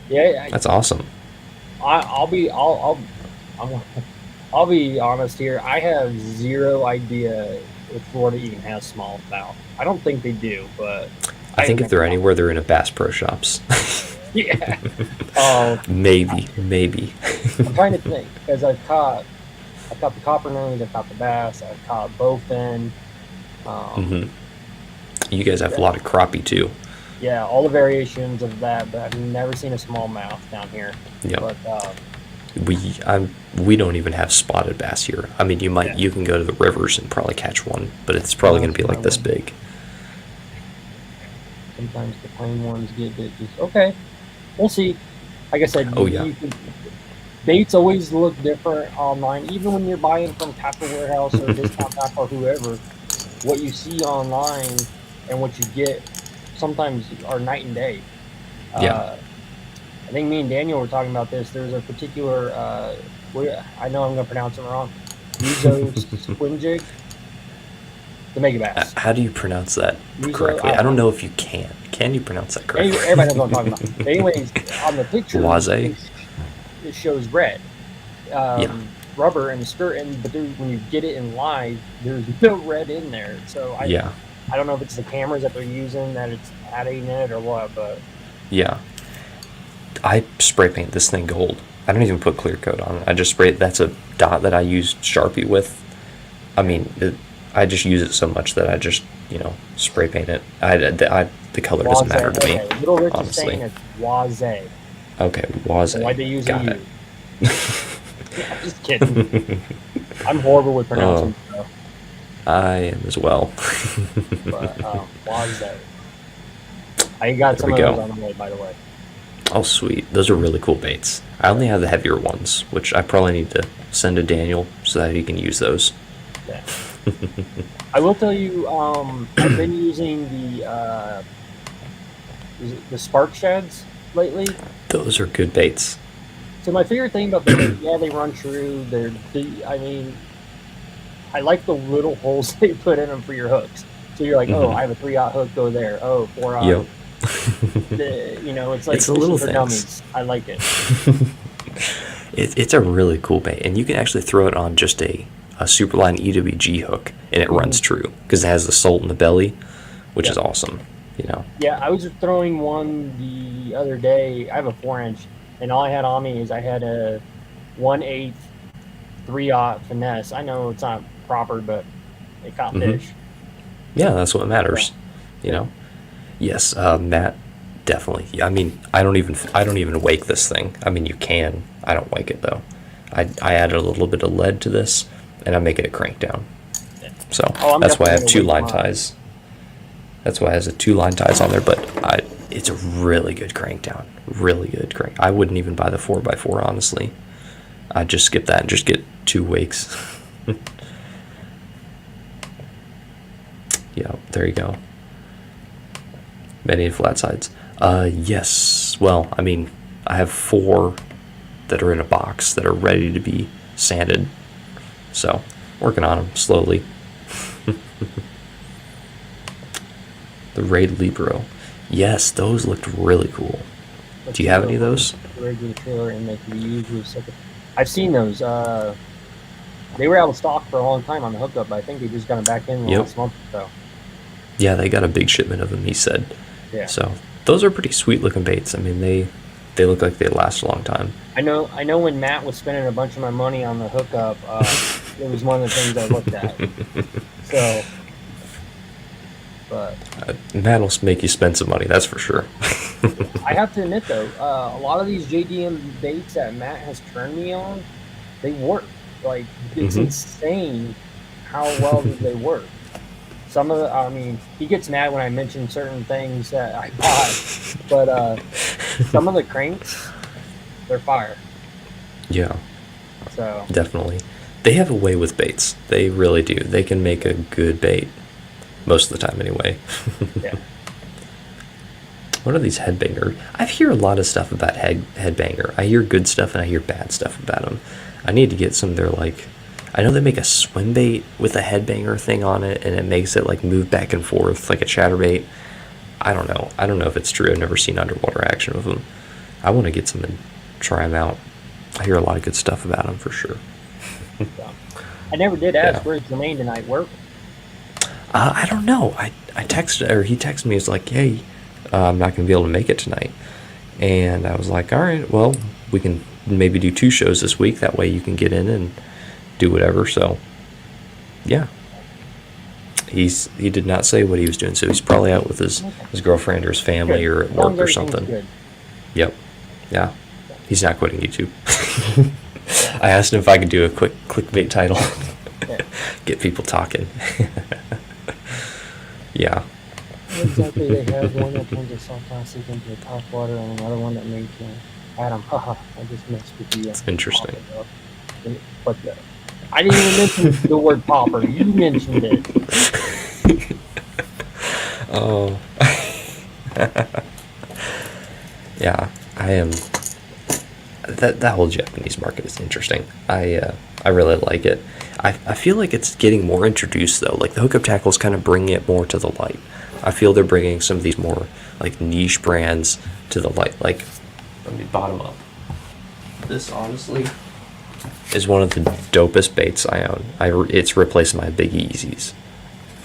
B: Yeah,
A: that's awesome.
B: I'll be honest here. I have zero idea if Florida even has smallmouth. I don't think they do, but
A: I think if they're anywhere, they're in a Bass Pro Shops.
B: Yeah. Um,
A: Maybe, maybe.
B: I'm trying to think because I caught the copperhead, I caught the bass, I caught bowfin. Um,
A: Hmm. You guys have a
B: yeah,
A: lot of crappie too.
B: yeah, all the variations of that, but I've never seen a smallmouth down here.
A: Yep.
B: But
A: We don't even have spotted bass here. I mean,
B: yeah,
A: you can go to the rivers and probably catch one, but it's probably
B: no,
A: going to be like this big.
B: sometimes the plain ones get bit. Just okay, we'll see. Like I said,
A: Oh yeah.
B: baits always look different online, even when you're buying from Tackle Warehouse or Discount Tackle or whoever. What you see online and what you get sometimes are night and day.
A: Yeah.
B: Uh, I think me and Daniel were talking about this. There's a particular, I know I'm going to pronounce it wrong, Yuzo Squinjig, the Mega Bass.
A: How do you pronounce that
B: Yuzo,
A: correctly?
B: I
A: I
B: don't
A: don't
B: know.
A: know if you can. Can you pronounce that correctly?
B: Everybody knows what I'm talking about. But anyways, on the pictures,
A: Waze?
B: it shows red.
A: Yeah.
B: Rubber and the skirt, but when you get it in live, there's no red in there. So
A: Yeah.
B: I don't know if it's the cameras that they're using that it's adding it or what, but
A: Yeah. I spray paint this thing gold. I don't even put clear coat on it. I just spray it. That's a dot that I use Sharpie with. I mean, I just use it so much that I just, spray paint it. The color doesn't matter to me,
B: okay. Little Rich is
A: honestly.
B: saying it's Waze.
A: Okay, was
B: So
A: it?
B: why'd they use
A: Got
B: a
A: it.
B: U? Yeah, just kidding. I'm horrible with pronouncing stuff,
A: I am as well.
B: but Waze. I got
A: There
B: some
A: we
B: of
A: go.
B: those on the way, by the way.
A: Oh, sweet. Those are really cool baits. I only have the heavier ones, which I probably need to send to Daniel so that he can use those.
B: Yeah. I will tell you, I've been using the spark sheds lately.
A: Those are good baits.
B: So my favorite thing about them, yeah, they run true. I mean, I like the little holes they put in them for your hooks. So you're like, oh,
A: Mhm.
B: I have a 3/0 hook, go there. Oh, 4/0.
A: Yep.
B: It's like
A: It's the little
B: fishing for
A: things.
B: dummies. I like it.
A: It's a really cool bait, and you can actually throw it on just a Superline EWG hook, and it runs true because it has the salt in the belly, which is awesome.
B: Yeah, I was throwing one the other day. I have a 4-inch, and all I had on me is I had a 1/8 3/0 finesse. I know it's not proper, but it caught
A: Hmm.
B: fish.
A: Yeah, that's what matters.
B: Yeah.
A: You know. Yes, Matt, definitely. Yeah, I mean, I don't even wake this thing. I mean, you can. I don't wake it though. I added a little bit of lead to this, and I'm making it crank down. So
B: Oh, I'm
A: that's why I have
B: definitely
A: two
B: gonna wake
A: line
B: mine.
A: ties. That's why it has the two line ties on there. But it's a really good crank down. Really good crank. I wouldn't even buy the 4x4 honestly. I'd just skip that and just get 2 wakes. Yeah, there you go. Many flat sides. Yes. Well, I mean, I have 4 that are in a box that are ready to be sanded. So, working on them slowly. The Raid Libro. Yes, those looked really cool. Do you have any of those?
B: Regular trailer and make the usual second. I've seen those. They were out of stock for a long time on the hookup, but I think they just got them back in the
A: Yep.
B: last month or so.
A: Yeah, they got a big shipment of them, he said.
B: Yeah.
A: So, those are pretty sweet looking baits. I mean, they look like they last a long time.
B: I know when Matt was spending a bunch of my money on the hookup, it was one of the things I looked at. So, but
A: Matt will make you spend some money, that's for sure.
B: I have to admit though, a lot of these JDM baits that Matt has turned me on, they work. Like it's insane how well they work. Some of I mean, he gets mad when I mention certain things that I bought, but some of the cranks, they're fire.
A: Yeah.
B: So
A: Definitely. They have a way with baits. They really do. They can make a good bait. Most of the time, anyway.
B: yeah,
A: What are these headbanger? I hear a lot of stuff about headbanger. I hear good stuff and I hear bad stuff about them. I need to get some of their, like... I know they make a swim bait with a headbanger thing on it, and it makes it, like, move back and forth like a chatterbait. I don't know. I don't know if it's true. I've never seen underwater action with them. I want to get some and try them out. I hear a lot of good stuff about them, for sure.
B: so. I never did ask
A: Yeah.
B: where's Jermaine tonight work.
A: I don't know. I texted, or he texted me. He's like, hey, I'm not going to be able to make it tonight. And I was like, all right, well, we can maybe do 2 shows this week. That way you can get in and do whatever. So, yeah. He did not say what he was doing, so he's probably out with his girlfriend or his family
B: Good.
A: or at
B: As long
A: work
B: as
A: or
B: everything's
A: something.
B: good.
A: Yep. Yeah. He's not quitting YouTube. I asked him if I could do a quick clickbait title.
B: Yeah.
A: Get people talking. Yeah.
B: Exactly. They have one that turns a salt plastic into top water, and another one that makes Adam. Haha, I just messed with you.
A: It's interesting.
B: But I didn't even mention the word popper. You mentioned it.
A: Oh. Yeah, I am. That whole Japanese market is interesting. I really like it. I feel like it's getting more introduced though. Like the hookup tackles kind of bring it more to the light. I feel they're bringing some of these more like niche brands to the light. Like, let me bottom up. This honestly is one of the dopest baits I own. It's replaced my Big Easies.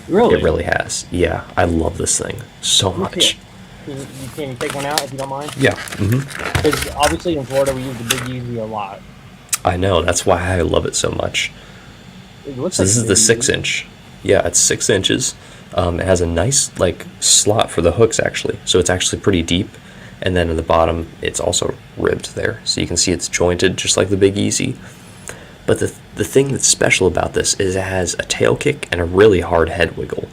B: Really?
A: It really has. Yeah, I love this thing so much.
B: Can you take one out if you don't mind?
A: Yeah.
B: Because obviously in Florida we use the Big Easy a lot.
A: I know. That's why I love it so much.
B: It looks
A: So
B: like
A: this is the 6-inch. Yeah, it's 6 inches. It has a nice like slot for the hooks actually, so it's actually pretty deep. And then in the bottom, it's also ribbed there, so you can see it's jointed just like the Big Easy. But the thing that's special about this is it has a tail kick and a really hard head wiggle,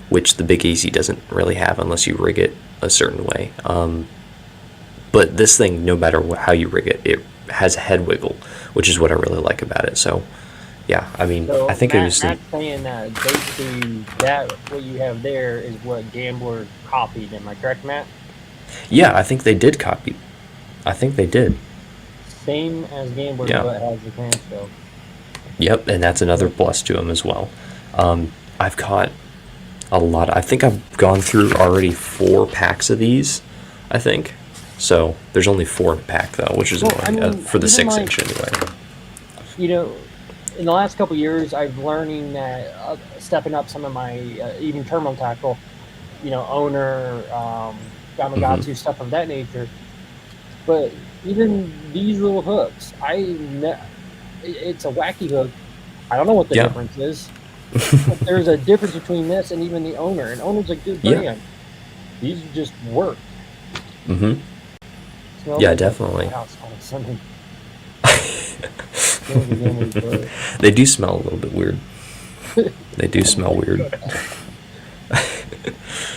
A: which the Big Easy doesn't really have unless you rig it a certain way. But this thing, no matter how you rig it, it has a head wiggle, which is what I really like about it. So, yeah, I mean,
B: So
A: I think
B: Matt,
A: it was.
B: Matt's saying that basically that what you have there is what Gambler copied. Am I correct, Matt?
A: Yeah, I think they did copy. I think they did.
B: Same as Gambler,
A: Yeah.
B: but has the clamshell.
A: Yep, and that's another plus to them as well. I've caught a lot. I think I've gone through already 4 packs of these, I think. So there's only 4 in a pack though, which is
B: Well,
A: annoying,
B: I mean,
A: for the
B: even
A: 6-inch anyway.
B: You know, in the last couple of years, I've learning that stepping up some of my even terminal tackle, owner, Gamakatsu, stuff of that nature. But even these little hooks, it's a wacky hook. I don't know what the
A: Yeah.
B: difference is. But there's a difference between this and even the owner. And owner's a good
A: Yeah.
B: brand. These just work.
A: Mm-hmm.
B: Smells
A: Yeah,
B: like
A: definitely.
B: a house on a Sunday. Smells like Gambler's butt.
A: They do smell a little bit weird. They do smell weird.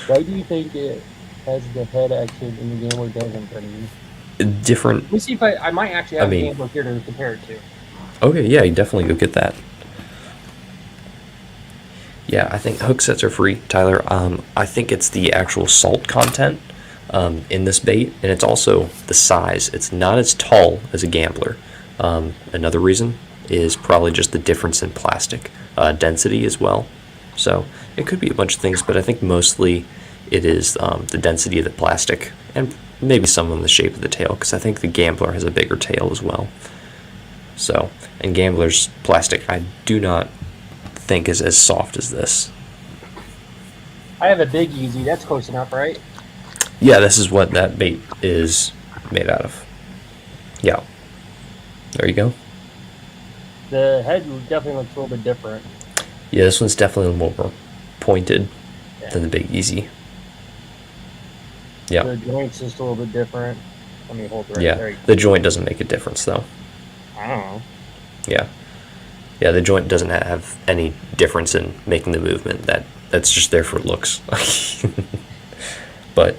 B: Why do you think it has the head action and the Gambler doesn't for you?
A: Different.
B: Let me see if I might actually have
A: I mean-
B: a Gambler here to compare it to.
A: Okay, yeah, you definitely go get that. Yeah, I think hook sets are free, Tyler. I think it's the actual salt content in this bait, and it's also the size. It's not as tall as a Gambler. Another reason is probably just the difference in plastic density as well. So it could be a bunch of things, but I think mostly it is the density of the plastic and maybe some of the shape of the tail, because I think the Gambler has a bigger tail as well. So, and Gambler's plastic I do not think is as soft as this.
B: I have a Big Easy. That's close enough, right?
A: Yeah, this is what that bait is made out of. Yeah. There you go.
B: The head definitely looks a little bit different.
A: Yeah, this one's definitely more pointed
B: Yeah.
A: than the Big Easy. Yeah.
B: The joint's just a little bit different. Let me hold it right
A: Yeah.
B: there.
A: The joint doesn't make a difference though.
B: I don't know.
A: Yeah. Yeah, the joint doesn't have any difference in making the movement. That's just there for looks. But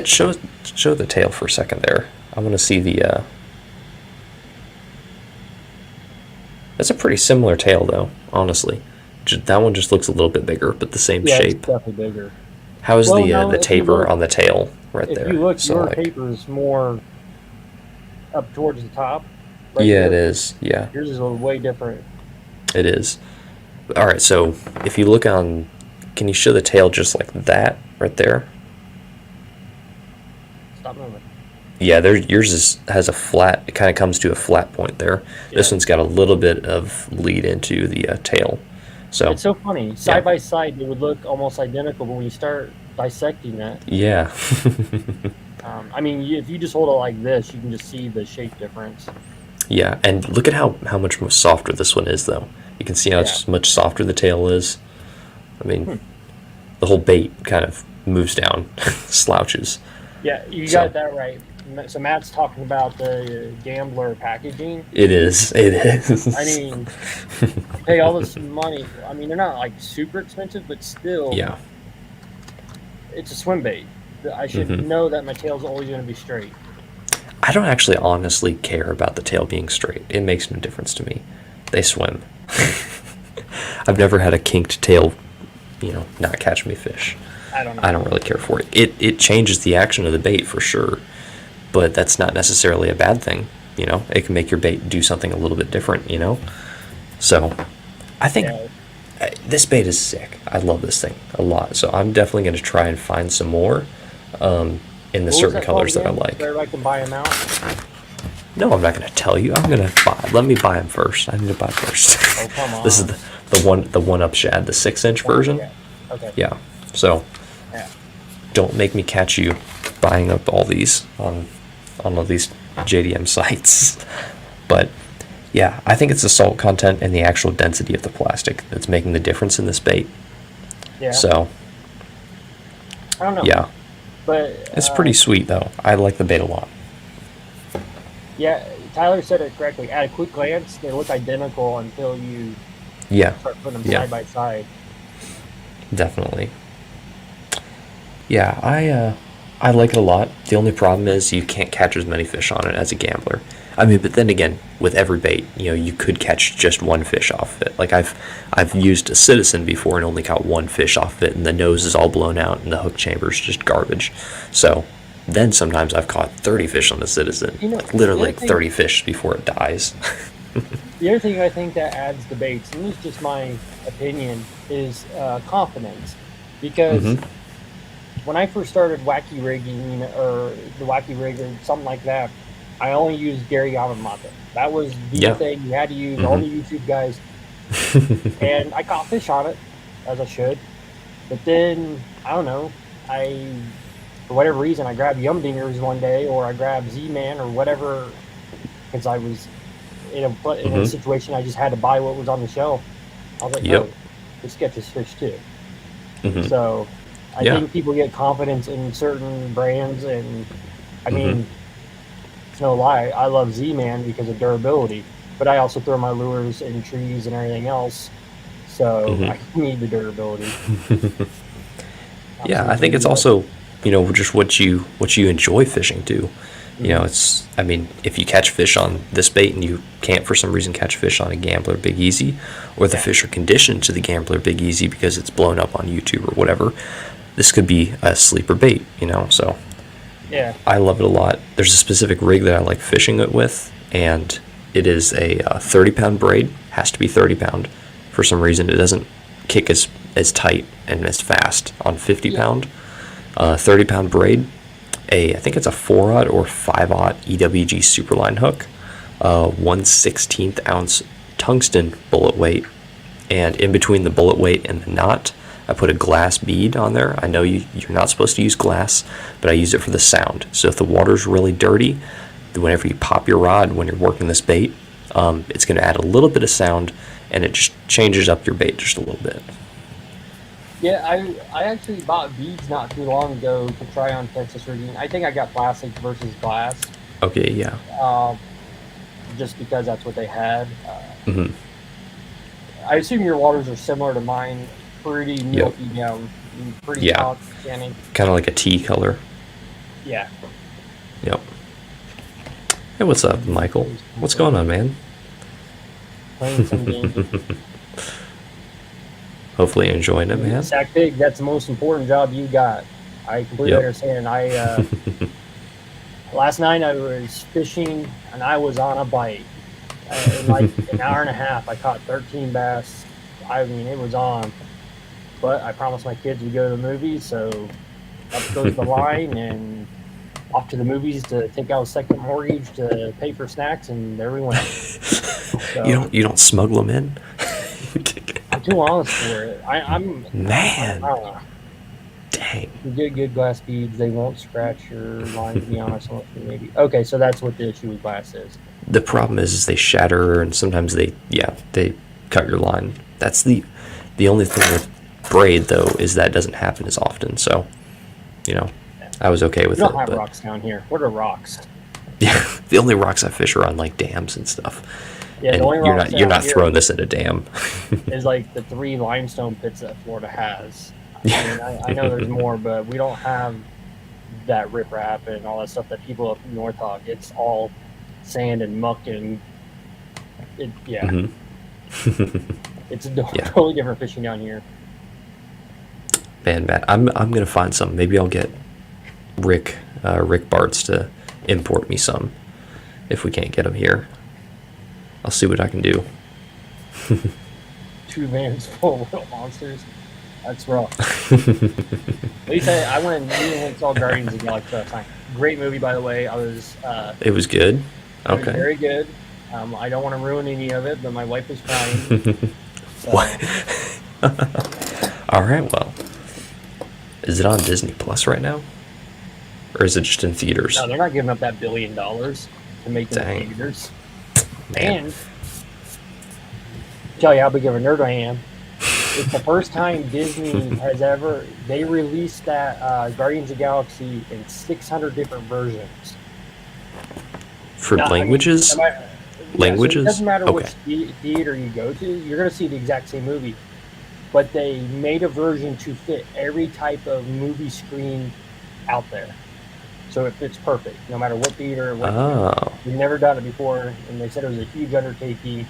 A: show the tail for a second there. I want to see the. That's a pretty similar tail though, honestly. That one just looks a little bit bigger, but the same
B: Yeah,
A: shape.
B: it's definitely bigger.
A: How is
B: Well,
A: the
B: no, if you
A: taper
B: look-
A: on the tail right
B: If
A: there?
B: you look,
A: So,
B: your
A: like,
B: taper is more up towards the top. right
A: yeah,
B: here.
A: it is. Yeah,
B: Yours is a way different.
A: it is. All right, so if you look on, can you show the tail just like that right there?
B: Stop moving.
A: Yeah, yours has a flat. It kind of comes to a flat point there. This
B: Yeah.
A: one's got a little bit of lead into the tail. So
B: It's so funny. Side by side, they would look almost identical, but when you start dissecting that,
A: yeah,
B: I mean, if you just hold it like this, you can just see the shape difference.
A: Yeah, and look at how much more softer this one is, though. You can see how
B: Yeah.
A: much softer the tail is. I mean,
B: Hmm.
A: the whole bait kind of moves down, slouches.
B: Yeah, you
A: So
B: got that right. So Matt's talking about the gambler packaging.
A: it is. It
B: I
A: is.
B: mean, you pay all this money. I mean, they're not like super expensive, but still,
A: Yeah.
B: it's a swim bait. I should
A: Hmm.
B: know that my tail's always going to be straight.
A: I don't actually honestly care about the tail being straight. It makes no difference to me. They swim. I've never had a kinked tail, not catch me fish.
B: I don't know.
A: I don't really care for it. It changes the action of the bait for sure, but that's not necessarily a bad thing. It can make your bait do something a little bit different. So I think
B: Yeah,
A: this bait is sick. I love this thing a lot. So I'm definitely going to try and find some more in the
B: what was
A: certain
B: that called
A: colors that I
B: again?
A: like.
B: So everybody can buy them out.
A: No, I'm not going to tell you. I'm going to buy. Let me buy them first. I need to buy first.
B: Oh, come on.
A: This is the one up shad, the 6-inch version.
B: Okay. Okay.
A: Yeah. So
B: Yeah.
A: don't make me catch you buying up all these on all these JDM sites. But yeah, I think it's the salt content and the actual density of the plastic that's making the difference in this bait.
B: Yeah.
A: So
B: I don't know.
A: yeah,
B: But
A: it's pretty sweet though. I like the bait a lot.
B: yeah, Tyler said it correctly. At a quick glance, they look identical until you
A: Yeah,
B: start putting them
A: yeah,
B: side by side.
A: definitely. Yeah, I like it a lot. The only problem is you can't catch as many fish on it as a gambler. I mean, but then again, with every bait, you could catch just one fish off of it. Like I've used a Citizen before and only caught one fish off of it, and the nose is all blown out and the hook chamber is just garbage. So then sometimes I've caught 30 fish on the Citizen, like literally
B: the
A: like
B: other
A: 30 fish before it dies.
B: the other thing I think that adds to baits, and this is just my opinion, is confidence. Because
A: Hmm.
B: when I first started wacky rigging or the wacky rig or something like that, I only used Gary Yamamata. That was the
A: Yeah.
B: thing you had to use. All
A: Hmm.
B: the YouTube guys, and I caught fish on it, as I should. But then I don't know. For whatever reason, I grabbed Yumdingers one day, or I grabbed Z-Man or whatever, because I was in a
A: Hmm.
B: situation I just had to buy what was on the shelf. I was like,
A: Yep.
B: oh, let's get this fish too.
A: Hmm.
B: So I
A: Yeah.
B: think people get confidence in certain brands, and I
A: Hmm.
B: mean, it's no lie, I love Z-Man because of durability, but I also throw my lures in trees and everything else, so
A: Hmm.
B: I need the durability.
A: Yeah, I think
B: Absolutely.
A: it's also, just what you enjoy fishing too.
B: Mhm.
A: I mean, if you catch fish on this bait and you can't for some reason catch fish on a Gambler Big Easy, or the
B: Yeah.
A: fish are conditioned to the Gambler Big Easy because it's blown up on YouTube or whatever, this could be a sleeper bait. So
B: Yeah.
A: I love it a lot. There's a specific rig that I like fishing it with, and it is a 30-pound braid. Has to be 30-pound. For some reason, it doesn't kick as tight and as fast on 50-pound. 30-pound braid. I think it's a 4/0 or 5/0 EWG Superline hook. 1/16 ounce tungsten bullet weight, and in between the bullet weight and the knot, I put a glass bead on there. I know you're not supposed to use glass, but I use it for the sound. So if the water's really dirty, whenever you pop your rod when you're working this bait, it's going to add a little bit of sound, and it just changes up your bait just a little bit.
B: Yeah, I actually bought beads not too long ago to try on Texas rigging. I think I got plastic versus glass,
A: Okay, yeah.
B: um, just because that's what they had.
A: Hmm.
B: I assume your waters are similar to mine, pretty milky down, pretty
A: Yeah.
B: dark scanning.
A: Kind of like a tea color.
B: Yeah.
A: Yep. Hey, what's up, Michael? What's going on, man?
B: Playing some games.
A: Hopefully you're enjoying it, man.
B: Sack pig, that's the most important job you got. I completely
A: Yep.
B: understand. Last night I was fishing and I was on a bite. In like an hour and a half, I caught 13 bass. I mean, it was on. But I promised my kids we'd go to the movies, so up goes the line and off to the movies to take out a second mortgage to pay for snacks, and there we went. So,
A: You don't smuggle them in?
B: I'm too honest for it. I'm
A: Man.
B: I don't know.
A: Dang. Dang.
B: You get good glass beads, they won't scratch your line, to be honest. Maybe. Okay, so that's what the issue with glass is.
A: The problem is they shatter, and sometimes they cut your line. That's the only thing with braid, though, is that doesn't happen as often. So, you know, I was okay with
B: We don't
A: it.
B: have
A: But
B: rocks down here. What are rocks?
A: yeah, the only rocks I fish are on like dams and stuff.
B: Yeah, the
A: And
B: only rocks
A: you're
B: out
A: not
B: here
A: throwing this in a dam.
B: is like the 3 limestone pits that Florida has. I mean,
A: Yeah.
B: I know there's more, but we don't have that riprap and all that stuff that people up north hog. It's all sand and muck and yeah, it's a
A: Yeah.
B: totally different fishing down here.
A: Man, Matt, I'm gonna find some. Maybe I'll get Rick Bartz to import me some if we can't get them here. I'll see what I can do.
B: 2 vans full of little monsters. That's rough. At least I went and saw Guardians of the Galaxy last night. Great movie, by the way.
A: It was good.
B: It was
A: Okay.
B: very good. I don't want to ruin any of it, but my wife was crying. So,
A: What? All right. Well, is it on Disney Plus right now, or is it just in theaters?
B: no, they're not giving up that $1 billion to make them
A: Dang.
B: theaters.
A: Man.
B: And tell you how big of a nerd I am. It's the first time Disney has ever released that Guardians of the Galaxy in 600 different versions.
A: For
B: Now, I mean,
A: languages?
B: no matter-
A: Languages?
B: so it doesn't matter
A: Okay.
B: which theater you go to, you're going to see the exact same movie. But they made a version to fit every type of movie screen out there. So it fits perfect, no matter what theater.
A: Oh.
B: We've never done it before, and they said it was a huge undertaking.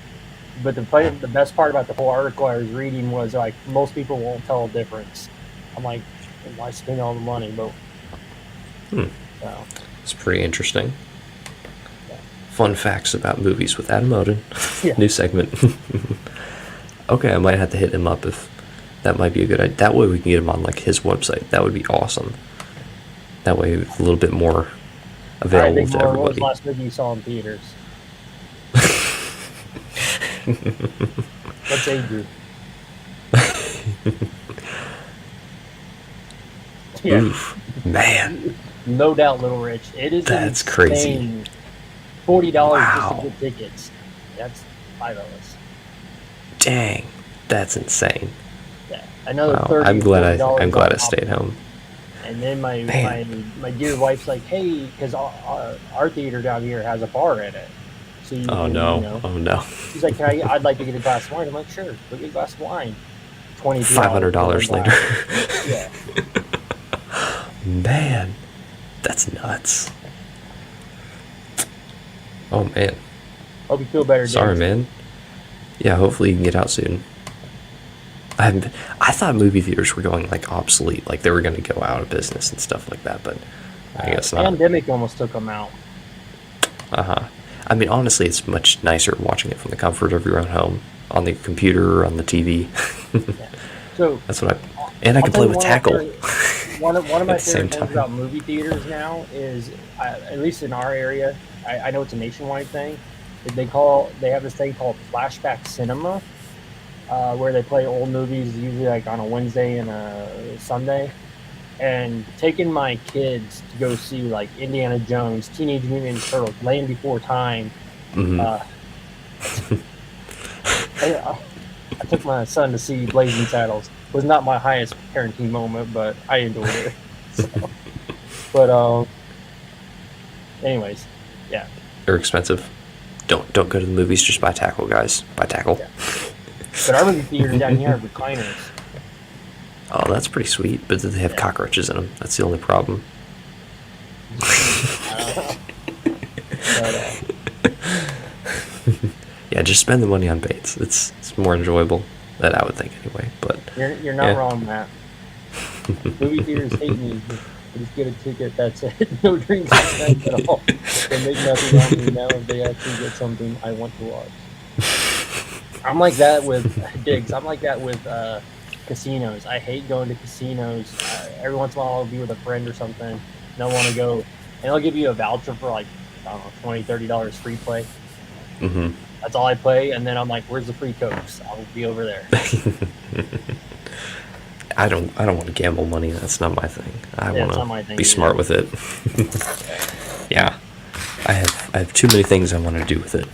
B: But the best part about the whole article I was reading was like most people won't tell a difference. I'm like, why spend all the money? But so,
A: It's pretty interesting.
B: Yeah.
A: Fun facts about movies with Adam Odin.
B: Yeah.
A: New segment. Okay, I might have to hit him up if that might be a good idea. That way we can get him on like his website. That would be awesome. That way a little bit more
B: all right,
A: available
B: Big
A: to
B: Boy, what was
A: everybody.
B: the last movie you saw in theaters? Let's age you. Yeah,
A: Oof, man,
B: no doubt, Little Rich. It is
A: That's
B: insane.
A: crazy.
B: $40 just
A: Wow.
B: to get tickets. That's $5.
A: dang, that's insane.
B: Yeah, another
A: Wow,
B: $30.
A: I'm glad
B: $40
A: I'm glad I
B: on top
A: stayed
B: of it.
A: home.
B: And then my
A: Man.
B: dear wife's like, hey, because our theater down here has a bar in it. So you
A: Oh
B: can,
A: no,
B: you know.
A: oh no.
B: She's like, I'd like to get a glass of wine. I'm like, sure, we'll get a glass of wine.
A: $500 later.
B: Yeah.
A: Man, that's nuts. Oh man,
B: Hope you feel better.
A: sorry,
B: Dennis.
A: man. Yeah, hopefully you can get out soon. I thought movie theaters were going like obsolete, like they were going to go out of business and stuff like that, but I guess not.
B: Pandemic almost took them out.
A: I mean, honestly, it's much nicer watching it from the comfort of your own home, on the computer or on the TV.
B: Yeah. So
A: That's what and I
B: I'll
A: can
B: tell
A: play
B: you
A: with
B: one of my
A: tackle.
B: favorite- One of my
A: At the same
B: favorite things
A: time.
B: about movie theaters now is, at least in our area, I know it's a nationwide thing. They have this thing called flashback cinema, where they play old movies, usually like on a Wednesday and a Sunday. And taking my kids to go see like Indiana Jones, Teenage Mutant Ninja Turtles, Land Before Time.
A: Mhm.
B: I took my son to see Blazing Saddles. It was not my highest parenting moment, but I enjoyed it. So, but anyways, yeah.
A: They're expensive. Don't go to the movies. Just buy tackle, guys. Buy tackle.
B: Yeah. But our movie theaters down here have recliners.
A: Oh, that's pretty sweet. But they have
B: Yeah.
A: cockroaches in them. That's the only problem.
B: But,
A: Yeah, just spend the money on baits. It's more enjoyable. That I would think anyway. But
B: you're not
A: Yeah.
B: wrong, Matt. Movie theaters hate me. I just get a ticket, that's it. No drinks or snacks at all. They make nothing on me now if they actually get something I want to watch. I'm like that with gigs. I'm like that with casinos. I hate going to casinos. Every once in a while I'll be with a friend or something, and I want to go, and they'll give you a voucher for like, I don't know, $20, $30 free play.
A: hmm
B: That's all I play, and then I'm like, where's the free Cokes? I'll be over there.
A: I don't want to gamble money. That's not my thing. I
B: Yeah,
A: want
B: it's not my
A: to
B: thing
A: be
B: either.
A: smart with it. Yeah, I have too many things I want to do with it,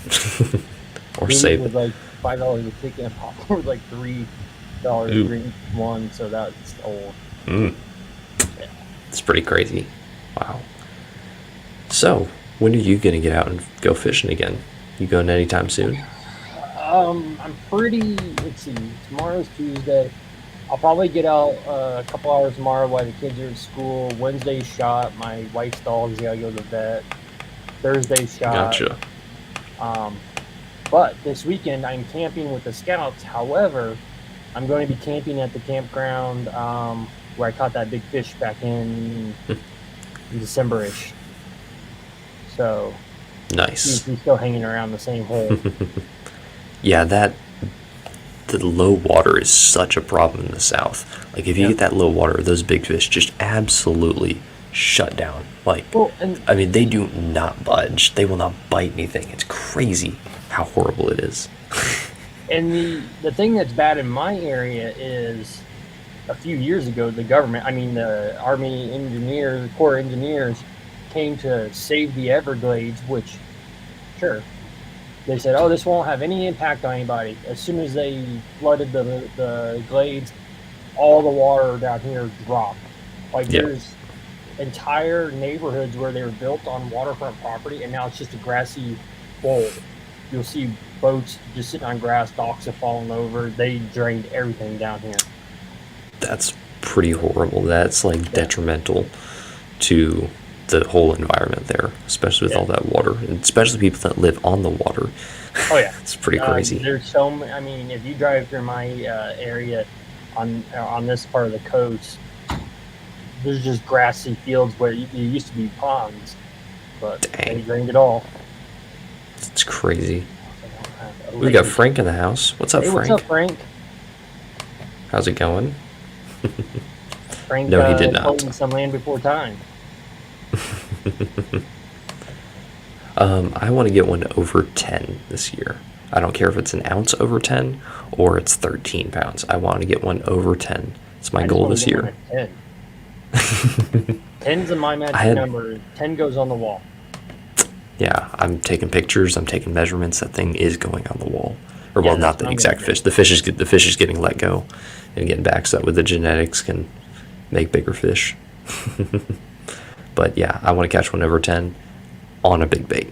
A: or
B: Movies
A: save
B: was
A: it.
B: like $5 a ticket, and popcorn was like $3
A: Ooh,
B: for each one. So that's old.
A: mm,
B: Yeah.
A: it's pretty crazy. Wow. So, when are you gonna get out and go fishing again? You going anytime soon?
B: I'm pretty. Let's see. Tomorrow's Tuesday. I'll probably get out a couple hours tomorrow while the kids are at school. Wednesday shot. My wife's dog's gotta go to the vet. Thursday shot.
A: Gotcha.
B: Um, but this weekend I'm camping with the scouts. However, I'm going to be camping at the campground where I caught that big fish back in December-ish. So he's
A: Nice.
B: still hanging around the same hole.
A: Yeah, the low water is such a problem in the south. Like if you
B: Yeah.
A: get that low water, those big fish just absolutely shut down. Like,
B: Well, and
A: I mean, they do not budge. They will not bite anything. It's crazy how horrible it is.
B: and the thing that's bad in my area is a few years ago the government, I mean the Army engineers, Corps engineers, came to save the Everglades, which sure they said, oh, this won't have any impact on anybody. As soon as they flooded the glades, all the water down here dropped. Like
A: Yep.
B: there's entire neighborhoods where they were built on waterfront property, and now it's just a grassy bowl. You'll see boats just sitting on grass, docks have fallen over. They drained everything down here.
A: That's pretty horrible. That's like
B: Yeah.
A: detrimental to the whole environment there, especially with
B: Yeah.
A: all that water, and especially people that live on the water.
B: Oh yeah.
A: It's pretty crazy.
B: There's so many. I mean, if you drive through my area on this part of the coast, there's just grassy fields where it used to be ponds, but they
A: Dang,
B: drained it all.
A: it's crazy.
B: Oh,
A: We got Frank in the house. What's up,
B: Hey, what's
A: Frank?
B: up, Frank?
A: How's it going?
B: Frank
A: No, he did not.
B: told me some land before time.
A: I want to get one over 10 this year. I don't care if it's an ounce over 10 or it's 13 pounds. I want to get one over 10. It's my
B: I just
A: goal
B: wanna
A: this
B: get
A: year.
B: one at 10. 10's my magic number. 10 goes on the wall.
A: Yeah, I'm taking pictures. I'm taking measurements. That thing is going on the wall, or
B: Yeah,
A: well, not
B: that's
A: the
B: what I'm
A: exact
B: gonna
A: fish.
B: do.
A: The fish is getting let go and getting back, so that with the genetics can make bigger fish. But yeah, I want to catch one over 10 on a big bait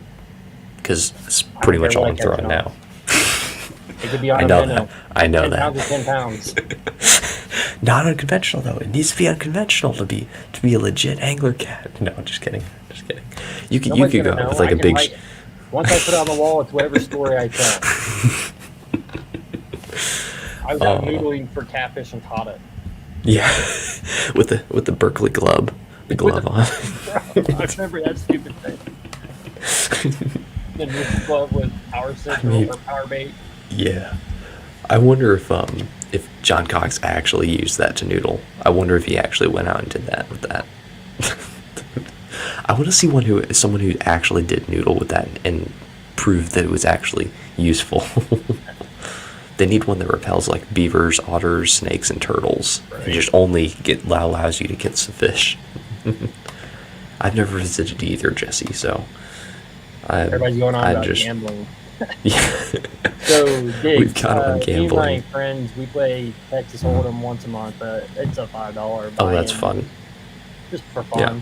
A: because it's pretty much all I'm throwing now.
B: It could be on
A: I
B: a
A: know
B: minnow.
A: that. I know
B: 10
A: that.
B: pounds is 10 pounds.
A: Not unconventional though. It needs to be unconventional to be a legit angler cat. No, just kidding. Just kidding. You could
B: Nobody's
A: go
B: gonna
A: out with
B: know.
A: like
B: I
A: a
B: can
A: big.
B: write- Once I put it on the wall, it's whatever story I tell. I was out noodling for catfish and caught it.
A: Yeah, with the Berkeley glove, the glove on.
B: I remember that stupid thing. The noodle glove with power signal
A: mean-
B: or power bait.
A: Yeah, I wonder if John Cox actually used that to noodle. I wonder if he actually went out and did that with that. I want to see someone who actually did noodle with that and prove that it was actually useful. They need one that repels like beavers, otters, snakes, and turtles, and just only allows you to get some fish. I've never visited either, Jesse, so
B: Everybody's going on
A: I'm
B: about
A: just
B: gambling.
A: yeah.
B: So, Diggs,
A: We've got on
B: me and my
A: gambling.
B: friends, we play Texas Hold'em once a month. It's a $5
A: Oh, that's
B: buy-in,
A: fun.
B: just for fun.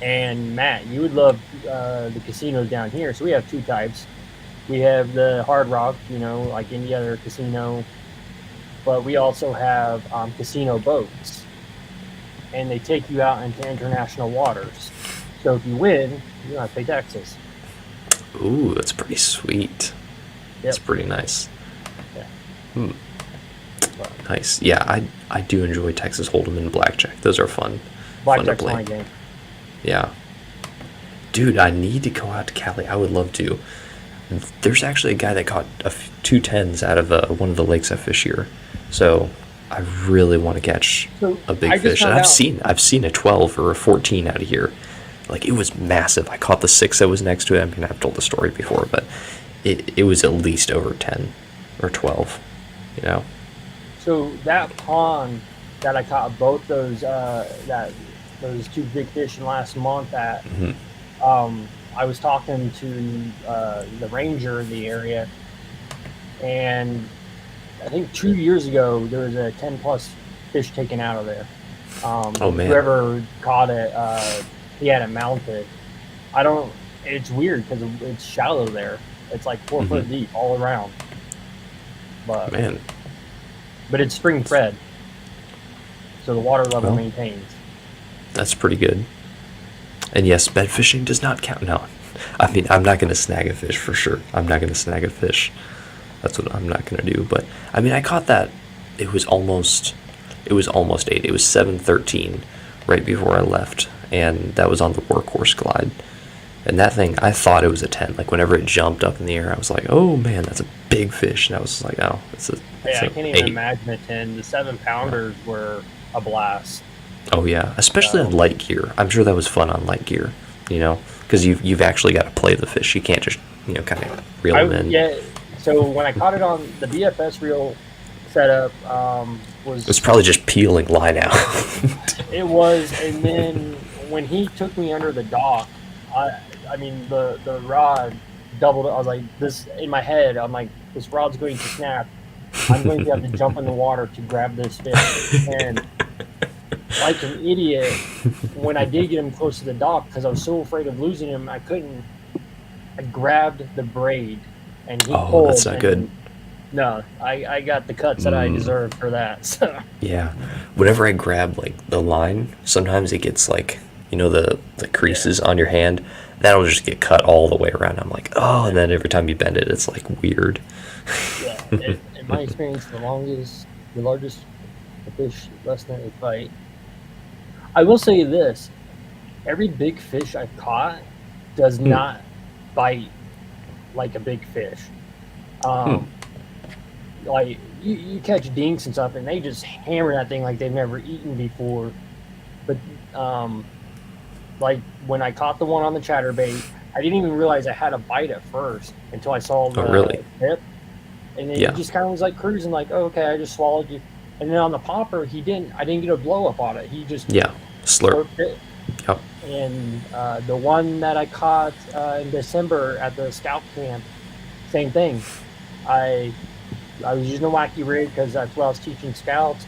B: And Matt, you would love the casinos down here. So we have two types. We have the Hard Rock, like any other casino, but we also have casino boats, and they take you out into international waters. So if you win, you don't have to pay taxes.
A: Ooh, that's pretty sweet. That's
B: Yep.
A: pretty nice.
B: Yeah.
A: Nice. Yeah, I do enjoy Texas Hold'em and Blackjack. Those are fun.
B: Blackjack's
A: play.
B: my game.
A: Yeah. Dude, I need to go out to Cali. I would love to. There's actually a guy that caught two tens out of one of the lakes I fish here. So I really want to catch
B: So,
A: a
B: I
A: big
B: just
A: fish. And
B: found
A: I've seen a 12 or a 14 out of here. Like, it was massive. I caught the 6 that was next to it. I mean, I've told the story before, but it was at least over 10 or 12,
B: So that pond that I caught both those two big fish in last month at.
A: Hmm.
B: I was talking to the ranger in the area, and I think 2 years ago there was a 10+ fish taken out of there.
A: Oh man.
B: Whoever caught it, he had it mounted. I don't. It's weird because it's shallow there. It's like 4 foot
A: Hmm.
B: deep all around, but
A: Man.
B: it's spring fed, so the water level
A: Well,
B: maintains.
A: that's pretty good. And yes, bed fishing does not count. No, I mean I'm not gonna snag a fish for sure. I'm not gonna snag a fish. That's what I'm not gonna do. But I mean, I caught that. It was almost. It was almost 8. It was 7:13, right before I left, and that was on the workhorse glide. And that thing, I thought it was a 10. Like whenever it jumped up in the air, I was like, "Oh man, that's a big fish." And I was like, "Oh, it's
B: Yeah, I
A: a
B: can't even
A: 8."
B: imagine a 10. The 7 pounders were a blast.
A: Oh yeah, especially on
B: So,
A: light gear. I'm sure that was fun on light gear. Because you've actually got to play the fish. You can't just kind of reel them in.
B: yeah. So when I caught it on the BFS reel setup,
A: It's
B: was
A: probably just peeling line out.
B: it was, and then when he took me under the dock, I mean the rod doubled. I was like, this in my head. I'm like, this rod's going to snap. I'm going to have to jump in the water to grab this fish, and like an idiot, when I did get him close to the dock, because I was so afraid of losing him, I couldn't. I grabbed the braid, and he
A: Oh, that's
B: pulled,
A: not good.
B: and no, I got the cuts that I
A: Mm,
B: deserved for that. So
A: yeah. Whenever I grab like the line, sometimes it gets like the
B: yeah,
A: creases on your hand. That'll just get cut all the way around. I'm like, oh, and
B: yeah,
A: then every time you bend it, it's like weird.
B: yeah. In my experience, the largest fish less than a fight. I will say this: every big fish I've caught does
A: Hmm.
B: not bite like a big fish.
A: Hmm.
B: Um, like you catch dinks and stuff, and they just hammer that thing like they've never eaten before. But um, like when I caught the one on the chatterbait, I didn't even realize I had a bite at first until I saw
A: Oh, really?
B: the tip, and then he
A: Yeah.
B: just kind of was like cruising, like, oh, okay, I just swallowed you. And then on the popper, he didn't. I didn't get a blow up on it. He just
A: Yeah. Slurp.
B: slurped it.
A: Yep.
B: And the one that I caught in December at the scout camp, same thing. I I was using a wacky rig because that's what I was teaching scouts.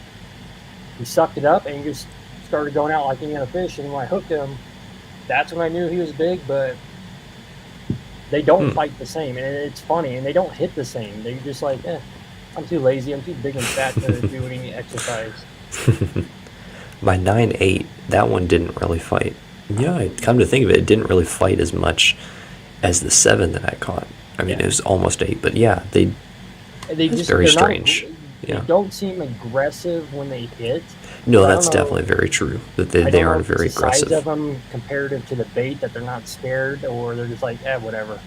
B: He sucked it up and he just started going out like any other fish. And when I hooked him, that's when I knew he was big. But they don't
A: Hmm.
B: fight the same, and it's funny. And they don't hit the same. They're just like, I'm too lazy. I'm too big and fat to do any exercise.
A: My 9.8, that one didn't really fight. Yeah, come to think of it, it didn't really fight as much as the 7 that I caught. I mean,
B: Yeah,
A: it was almost 8, but yeah, that's very
B: they're not
A: strange.
B: they
A: Yeah.
B: don't seem aggressive when they hit.
A: No,
B: But I don't
A: that's
B: know.
A: definitely very true. That they,
B: I
A: they
B: don't know
A: aren't
B: if it's
A: very
B: the size
A: aggressive.
B: of them comparative to the bait that they're not scared, or they're just like, whatever.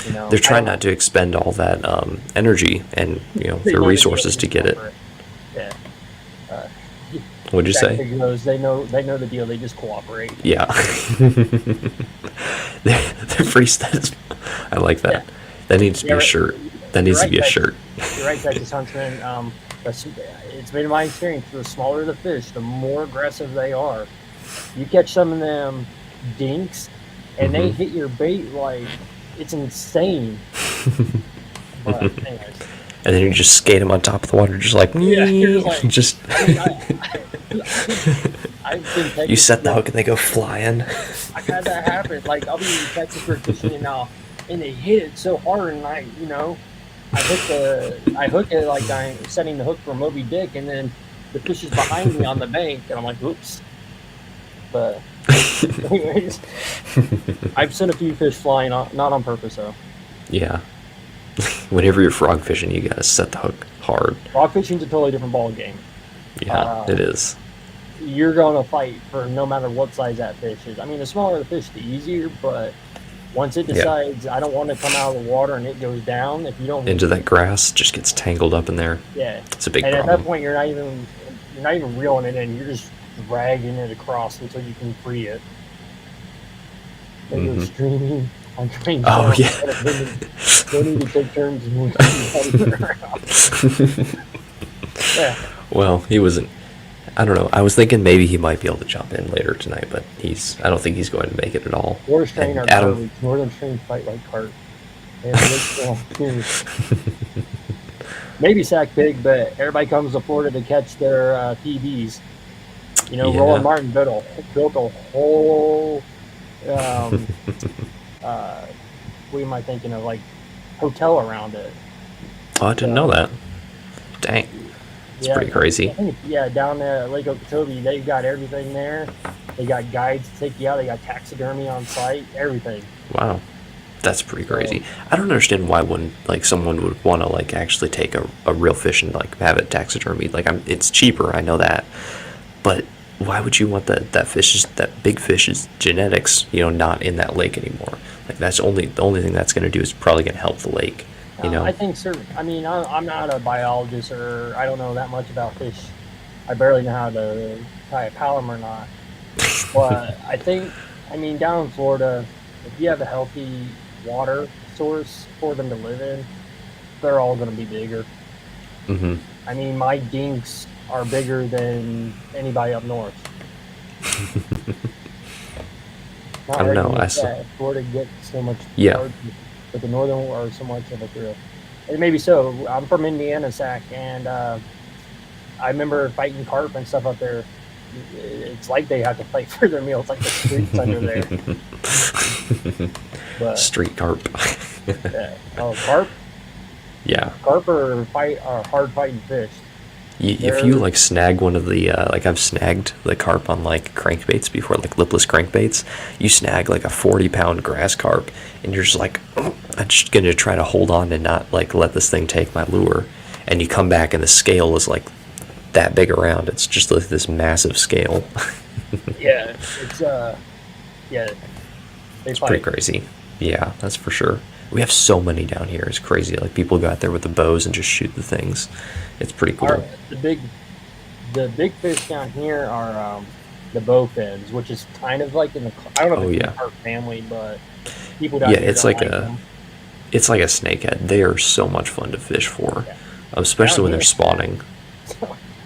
A: They're
B: I
A: trying
B: don't
A: not
B: know.
A: to expend all that energy and
B: They
A: their
B: know the deal. They
A: resources to
B: just
A: get it.
B: cooperate. Yeah. Uh,
A: What'd you
B: Jack
A: say?
B: Figure knows they know the deal. They just cooperate.
A: Yeah. They're pretty steady. I like
B: Yeah.
A: that. That needs to
B: Yeah.
A: be a
B: Right.
A: shirt. That
B: You're
A: needs to
B: right,
A: be a
B: Texas.
A: shirt.
B: You're right, Texas Huntsman. It's been my experience. The smaller the fish, the more aggressive they are. You catch some of them dinks, and they
A: Hmm.
B: hit your bait like it's insane. But anyways,
A: And then you just skate them on top of the water, just like,
B: yeah, you're just like,
A: just.
B: I mean, I've I've been
A: You
B: Texas.
A: set the
B: Like,
A: hook and they go flying.
B: I've had that happen. Like I'll be in Texas for fishing and and they hit it so hard, and I hook it like I'm setting the hook for Moby Dick, and then the fish is behind me on the bank, and I'm like, oops. But anyways, I've sent a few fish flying, not on purpose though.
A: Yeah. Whenever you're frog fishing, you gotta set the hook hard.
B: Rock fishing's a totally different ball game.
A: Yeah,
B: Uh,
A: it is.
B: you're going to fight for no matter what size that fish is. I mean, the smaller the fish, the easier. But once it
A: Yeah.
B: decides I don't want to come out of the water and it goes down, if you don't,
A: Into that grass, just gets tangled up in there.
B: yeah.
A: It's a big
B: And at that
A: problem.
B: point, you're not even reeling it in. You're just dragging it across until you can free it. They go
A: Hmm.
B: streaming on train
A: Oh,
B: channel.
A: yeah.
B: They need to take turns moving around. Yeah.
A: Well, he wasn't. I don't know. I was thinking maybe he might be able to jump in later tonight, but I don't think he's going to make it at all.
B: Florida strain
A: And
B: are
A: Adam,
B: garbage. Northern strain fight like carp. And maybe Sac Pig, but everybody comes to Florida to catch their PBs. You know, Roland
A: yeah.
B: Martin built a whole um, what am I thinking of? Like hotel around it.
A: Oh, I didn't know
B: So
A: that. Dang. It's
B: yeah,
A: pretty crazy.
B: yeah, down there at Lake Okeechobee, they got everything there. They got guides to take you out. They got taxidermy on site, everything.
A: Wow. That's pretty
B: So
A: crazy. I don't understand why someone would want to like actually take a real fish and like have it taxidermied. Like it's cheaper, I know that. But why would you want that big fish's genetics, not in that lake anymore? Like that's the only thing that's going to do is probably going to help the lake,
B: I think certain. I mean, I'm not a biologist, or I don't know that much about fish. I barely know how to tie a palom or not. But I mean, down in Florida, if you have a healthy water source for them to live in, they're all going to be bigger.
A: Mm-hmm.
B: I mean, my dinks are bigger than anybody up north.
A: I
B: Not
A: don't know.
B: arguing with that. Florida gets so much
A: Yeah.
B: larger, but the northern are so much of a thrill. And maybe so. I'm from Indiana, Sac, and I remember fighting carp and stuff up there. It's like they have to fight for their meals, like the streets under there. But
A: Street carp.
B: carp,
A: Yeah.
B: carp are hard fighting fish.
A: If you like snag one of the like I've snagged the carp on like crankbaits before, like lipless crankbaits. You snag like a 40-pound grass carp, and you're just like, oh, I'm just gonna try to hold on and not like let this thing take my lure. And you come back and the scale is like that big around. It's just like this massive scale.
B: Yeah, yeah, they
A: It's
B: fight.
A: pretty crazy. Yeah, that's for sure. We have so many down here. It's crazy. Like people go out there with the bows and just shoot the things. It's pretty cool.
B: The big fish down here are the bowfins, which is kind of like I don't know
A: Oh
B: if it's in
A: yeah.
B: the carp family, but people down
A: Yeah,
B: here don't like them.
A: it's like a snakehead. They are so much fun to fish for,
B: Yeah.
A: especially
B: Down
A: when they're
B: here,
A: spawning.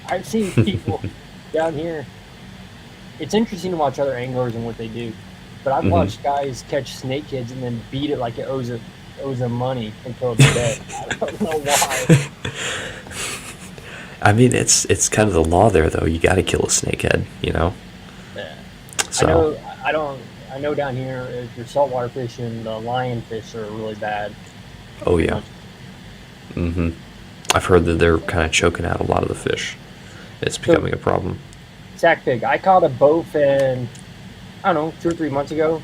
B: I've seen people down here. It's interesting to watch other anglers and what they do, but I've
A: Mhm.
B: watched guys catch snakeheads and then beat it like it owes them money until it's dead. I don't know why.
A: I mean, it's kind of the law there, though. You got to kill a snakehead.
B: Yeah. I
A: So,
B: know. I don't. I know down here, if you're saltwater fishing, the lionfish are really bad.
A: oh yeah. hmm I've heard that they're kind of choking out a lot of the fish. It's becoming a problem.
B: Sac pig. I caught a bowfin, I don't know, 2 or 3 months ago.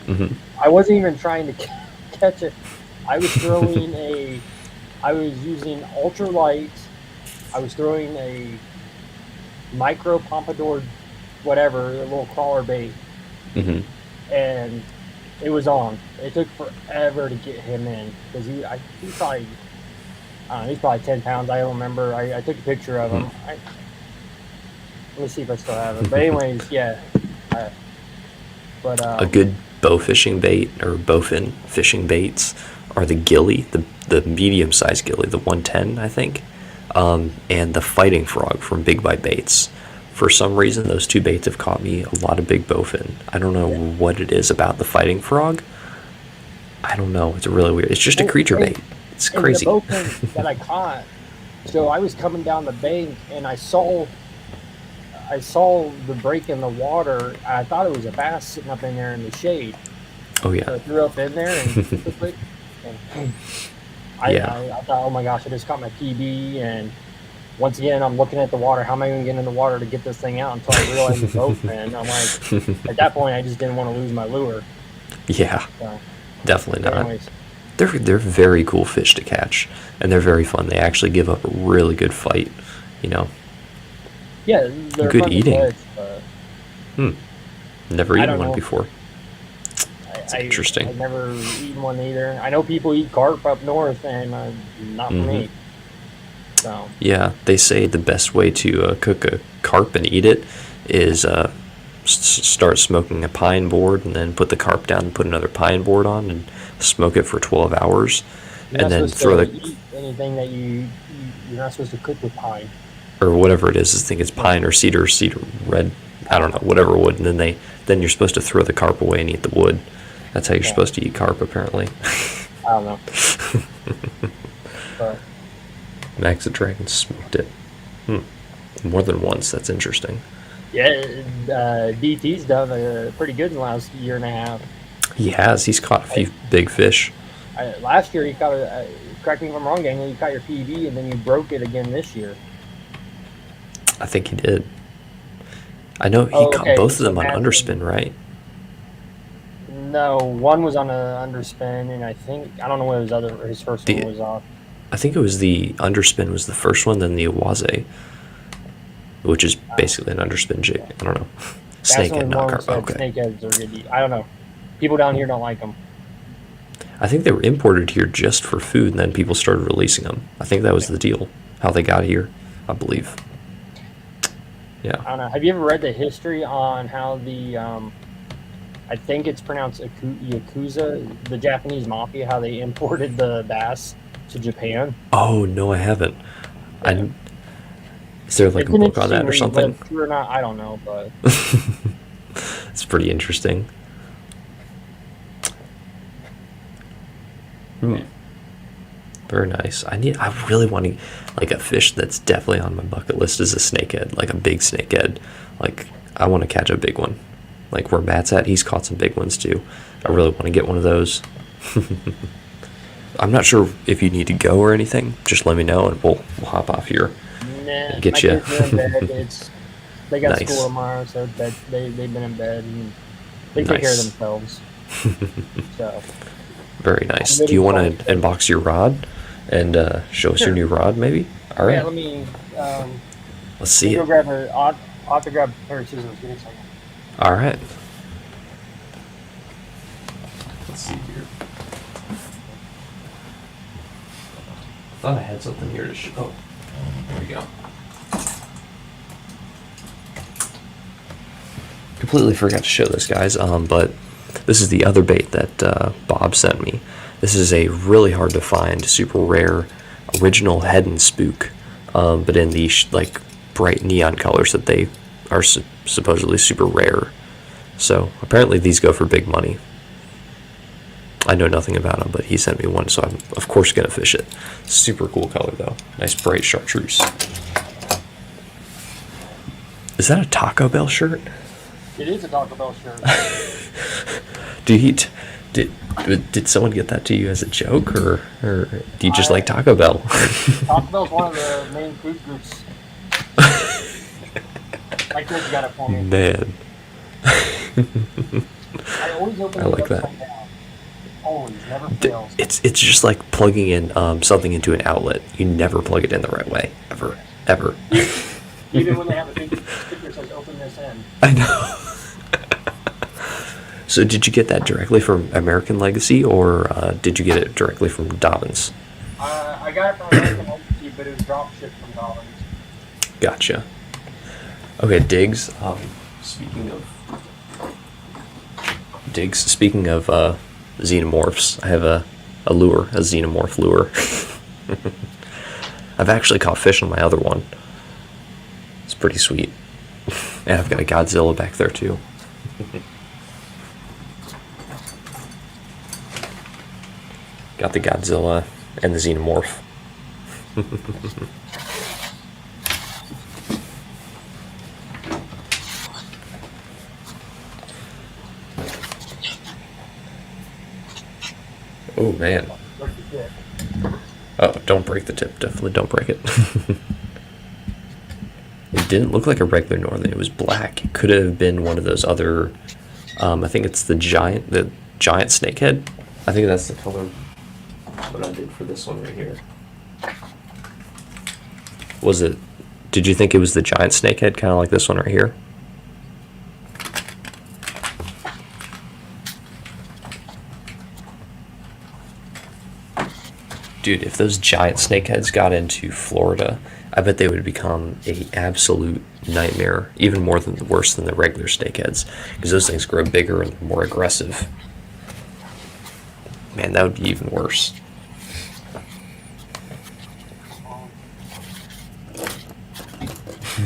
A: hmm
B: I wasn't even trying to catch it. I was I was using ultralight. I was throwing a micro pompadour, whatever, a little crawler bait,
A: hmm
B: and it was on. It took forever to get him in because he's probably, I don't know, he's probably 10 pounds. I don't remember. I took a picture of him. Let me see if I still have it. But anyways, yeah. But
A: A good bow fishing bait or bowfin fishing baits are the gilly, the medium-sized gilly, the 110, I think, and the fighting frog from Big Bite Baits. For some reason, those two baits have caught me a lot of big bowfin. I don't know what it is about the fighting frog. I don't know. It's really weird. It's just a creature bait. It's crazy.
B: And the bowfin that I caught, so I was coming down the bank and I saw the break in the water. I thought it was a bass sitting up in there in the shade.
A: Oh
B: So
A: yeah.
B: I threw up in there and quick, and I thought, oh my gosh, I just caught my PB. And once again, I'm looking at the water. How am I going to get in the water to get this thing out until I realize it's bowfin? I'm like, at that point, I just didn't want to lose my lure.
A: Yeah.
B: So,
A: Definitely not.
B: anyways,
A: They're very cool fish to catch, and they're very fun. They actually give up a really good fight.
B: yeah, they're
A: Good
B: fun to
A: eating.
B: catch, but
A: Never
B: I
A: eaten
B: don't
A: one
B: know.
A: before. It's interesting.
B: I've never eaten one either. I know people eat carp up north, and not for me. So
A: Yeah, they say the best way to cook a carp and eat it is start smoking a pine board and then put the carp down and put another pine board on and smoke it for 12 hours
B: you're
A: and
B: not
A: then
B: supposed
A: throw
B: to
A: the
B: eat anything that you're not supposed to cook with pine.
A: or whatever it is. I think it's pine or cedar red. I don't know, whatever wood. And then you're supposed to throw the carp away and eat the wood. That's how you're supposed to eat carp, apparently.
B: I don't know. But
A: Max the Dragon smoked it. More than once. That's interesting.
B: yeah, DT's done pretty good in the last year and a half.
A: He has. He's caught a few big fish.
B: Last year he caught correct me if I'm wrong, Daniel, you caught your PB and then you broke it again this year.
A: I think he did. I know he caught both of them on underspin, right?
B: No, one was on an underspin, and I don't know what his first one was off.
A: I think it was the underspin was the first one, then the Awaze, which is basically an underspin jig. I don't know. Snakehead, not carp. Okay.
B: Snakeheads are really, I don't know. People down here don't like them.
A: I think they were imported here just for food, and then people started releasing them. I think that was the deal, how they got here, I believe. Yeah.
B: I don't know. Have you ever read the history on how the, I think it's pronounced Yakuza, the Japanese mafia, how they imported the bass to Japan?
A: Oh, no, I haven't. Is there like a book on that or something?
B: True or not, I don't know, but
A: it's pretty interesting. Very nice. I really want to, like, a fish that's definitely on my bucket list is a snakehead, like a big snakehead. Like, I want to catch a big one. Like where Matt's at, he's caught some big ones too. I really want to get one of those. I'm not sure if you need to go or anything. Just let me know and we'll hop off here and get you.
B: They got school tomorrow, so they've been in bed and they take care of themselves. So
A: very nice. Do you want to unbox your rod and show us your new rod, maybe? All right.
B: Yeah, let me.
A: Let's see it.
B: I'll have to grab a pair of scissors. Give me a second.
A: All right. Let's see here. I thought I had something here to show. Oh, there we go. Completely forgot to show this, guys. But this is the other bait that Bob sent me. This is a really hard to find, super rare, original head and spook, but in these like bright neon colors that they are supposedly super rare. So apparently these go for big money. I know nothing about them, but he sent me one, so I'm of course gonna fish it. Super cool color though. Nice bright chartreuse. Is that a Taco Bell shirt?
B: It is a Taco Bell shirt.
A: Did someone get that to you as a joke, or do you just like Taco Bell?
B: Taco Bell's one of the main food groups. My kids got it for me.
A: Man.
B: I always open
A: I like that.
B: Always, never fails.
A: It's just like plugging in something into an outlet. You never plug it in the right way, ever.
B: Even when they have a big sticker that says "Open this end."
A: I know. So did you get that directly from American Legacy, or did you get it directly from Dobbins?
B: I got it from American Legacy, but it was drop shipped from Dobbins.
A: Gotcha. Okay, Diggs. Speaking of xenomorphs, I have a xenomorph lure. I've actually caught fish on my other one. It's pretty sweet. And I've got a Godzilla back there too. Got the Godzilla and the xenomorph. Oh man. Oh, don't break the tip. Definitely don't break it. It didn't look like a regular northern. It was black. It could have been one of those other. I think it's the giant snakehead. I think that's the color. What I did for this one right here. Was it? Did you think it was the giant snakehead, kind of like this one right here? Dude, if those giant snakeheads got into Florida, I bet they would become a absolute nightmare, even worse than the regular snakeheads, because those things grow bigger and more aggressive. Man, that would be even worse.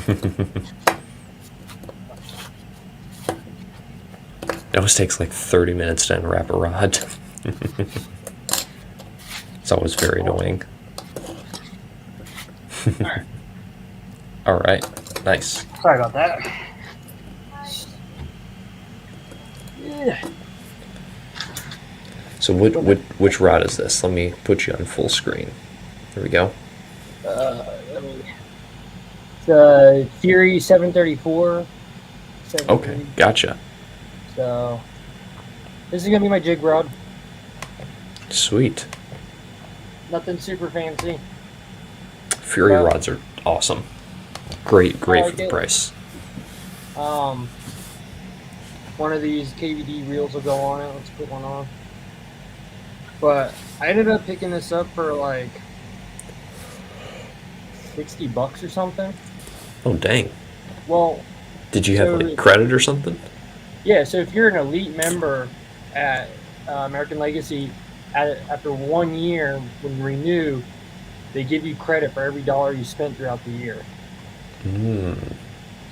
A: It always takes like 30 minutes to unwrap a rod. It's always very annoying.
B: Alright.
A: All right, nice.
B: Sorry about that. Yeah.
A: So which rod is this? Let me put you on full screen. There we go.
B: Let me. The Fury 734.
A: Okay, gotcha.
B: So this is gonna be my jig rod.
A: Sweet.
B: Nothing super fancy.
A: Fury rods are awesome. Great
B: I
A: for
B: like
A: the
B: it.
A: price.
B: One of these KVD reels will go on it. Let's put one on. But I ended up picking this up for like $60 or something.
A: Oh dang.
B: Well,
A: Did you have like credit or something?
B: yeah. So if you're an elite member at American Legacy, after 1 year when you renew, they give you credit for every dollar you spent throughout the year.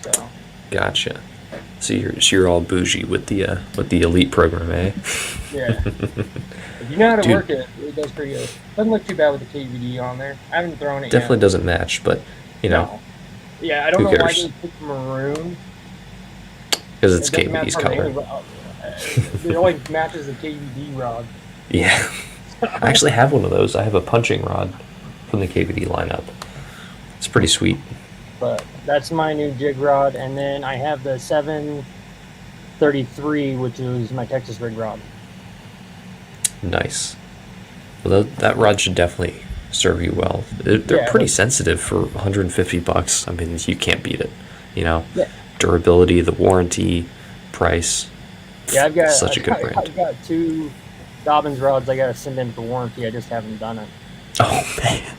B: So
A: Gotcha. So you're all bougie with the elite program, eh?
B: yeah. If you know how to work it, it does pretty good. Doesn't look too bad with the KVD on there. I haven't thrown it
A: Definitely
B: yet.
A: doesn't match, but you know.
B: No. Yeah, I don't know why they picked maroon.
A: Because it's KVD's color.
B: It only matches the KVD rod.
A: Yeah. I actually have one of those. I have a punching rod from the KVD lineup. It's pretty sweet.
B: But that's my new jig rod, and then I have the 733, which is my Texas rig rod.
A: Nice. Well, that rod should definitely serve you well. They're pretty sensitive for $150. I mean, you can't beat it. You know, durability, the warranty, price.
B: Yeah, I've got
A: such a good brand.
B: I've got 2 Dobbins rods I gotta send in for warranty. I just haven't done it.
A: Oh man.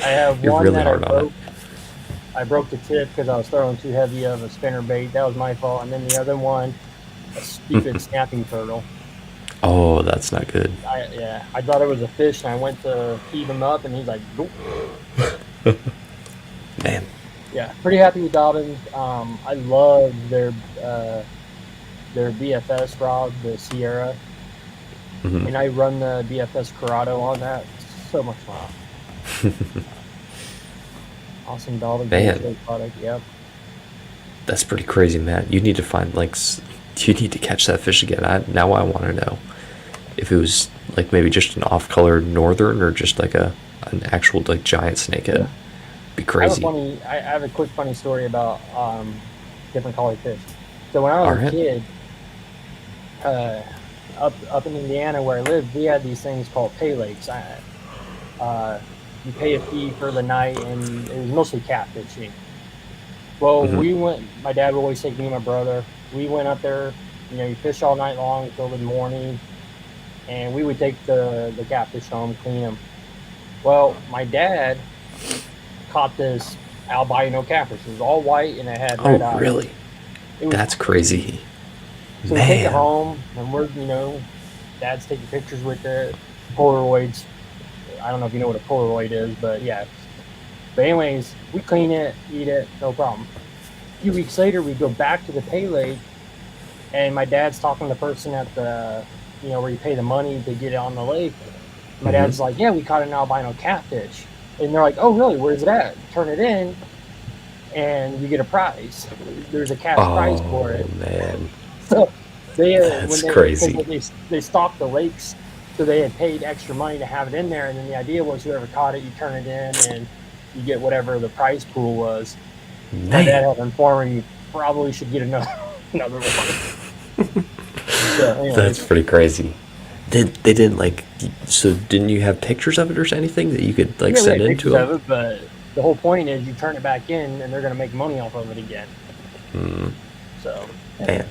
B: I have
A: You're
B: one
A: really
B: that
A: hard on it.
B: I broke the tip because I was throwing too heavy of a spinner bait. That was my fault. And then the other one, a stupid snapping turtle.
A: Oh, that's not good.
B: I thought it was a fish, and I went to heave him up, and he's like, "Nope."
A: Man.
B: Yeah, pretty happy with Dobbins. I love their BFS rod, the Sierra, and I run the BFS Corrado on that. So much fun. Awesome Dobbins product. Yep.
A: That's pretty crazy, man. You need to find you need to catch that fish again. Now I want to know if it was like maybe just an off-colored northern or just like an actual like giant snakehead.
B: Yeah.
A: Be crazy.
B: I have a quick funny story about different colored fish. So when I was a kid, up in Indiana where I lived, we had these things called pay lakes. You pay a fee for the night, and it was mostly catfishing. Well, we went. My dad would always take me and my brother. We went up there. You fish all night long until the morning, and we would take the catfish home, clean them. Well, my dad caught this albino catfish. It was all white and it had red eyes.
A: Oh, really? That's crazy.
B: So we take it home, and we're Dad's taking pictures with it, Polaroids. I don't know if you know what a Polaroid is, but yeah. But anyways, we clean it, eat it, no problem. A few weeks later, we go back to the pay lake, and my dad's talking to the person at the, where you pay the money to get it on the lake. My dad's like, yeah, we caught an albino catfish. And they're like, oh, really? Where's it at? Turn it in, and you get a prize. There's a cash prize for it.
A: Oh, man.
B: So
A: That's crazy.
B: They stocked the lakes, so they had paid extra money to have it in there, and then the idea was whoever caught it, you turn it in, and you get whatever the prize pool was.
A: Man.
B: My dad had informed me you probably should get another one. So, anyways.
A: That's pretty crazy. They didn't so didn't you have pictures of it or anything that you could send in to them?
B: But the whole point is you turn it back in, and they're going to make money off of it again. So,
A: man,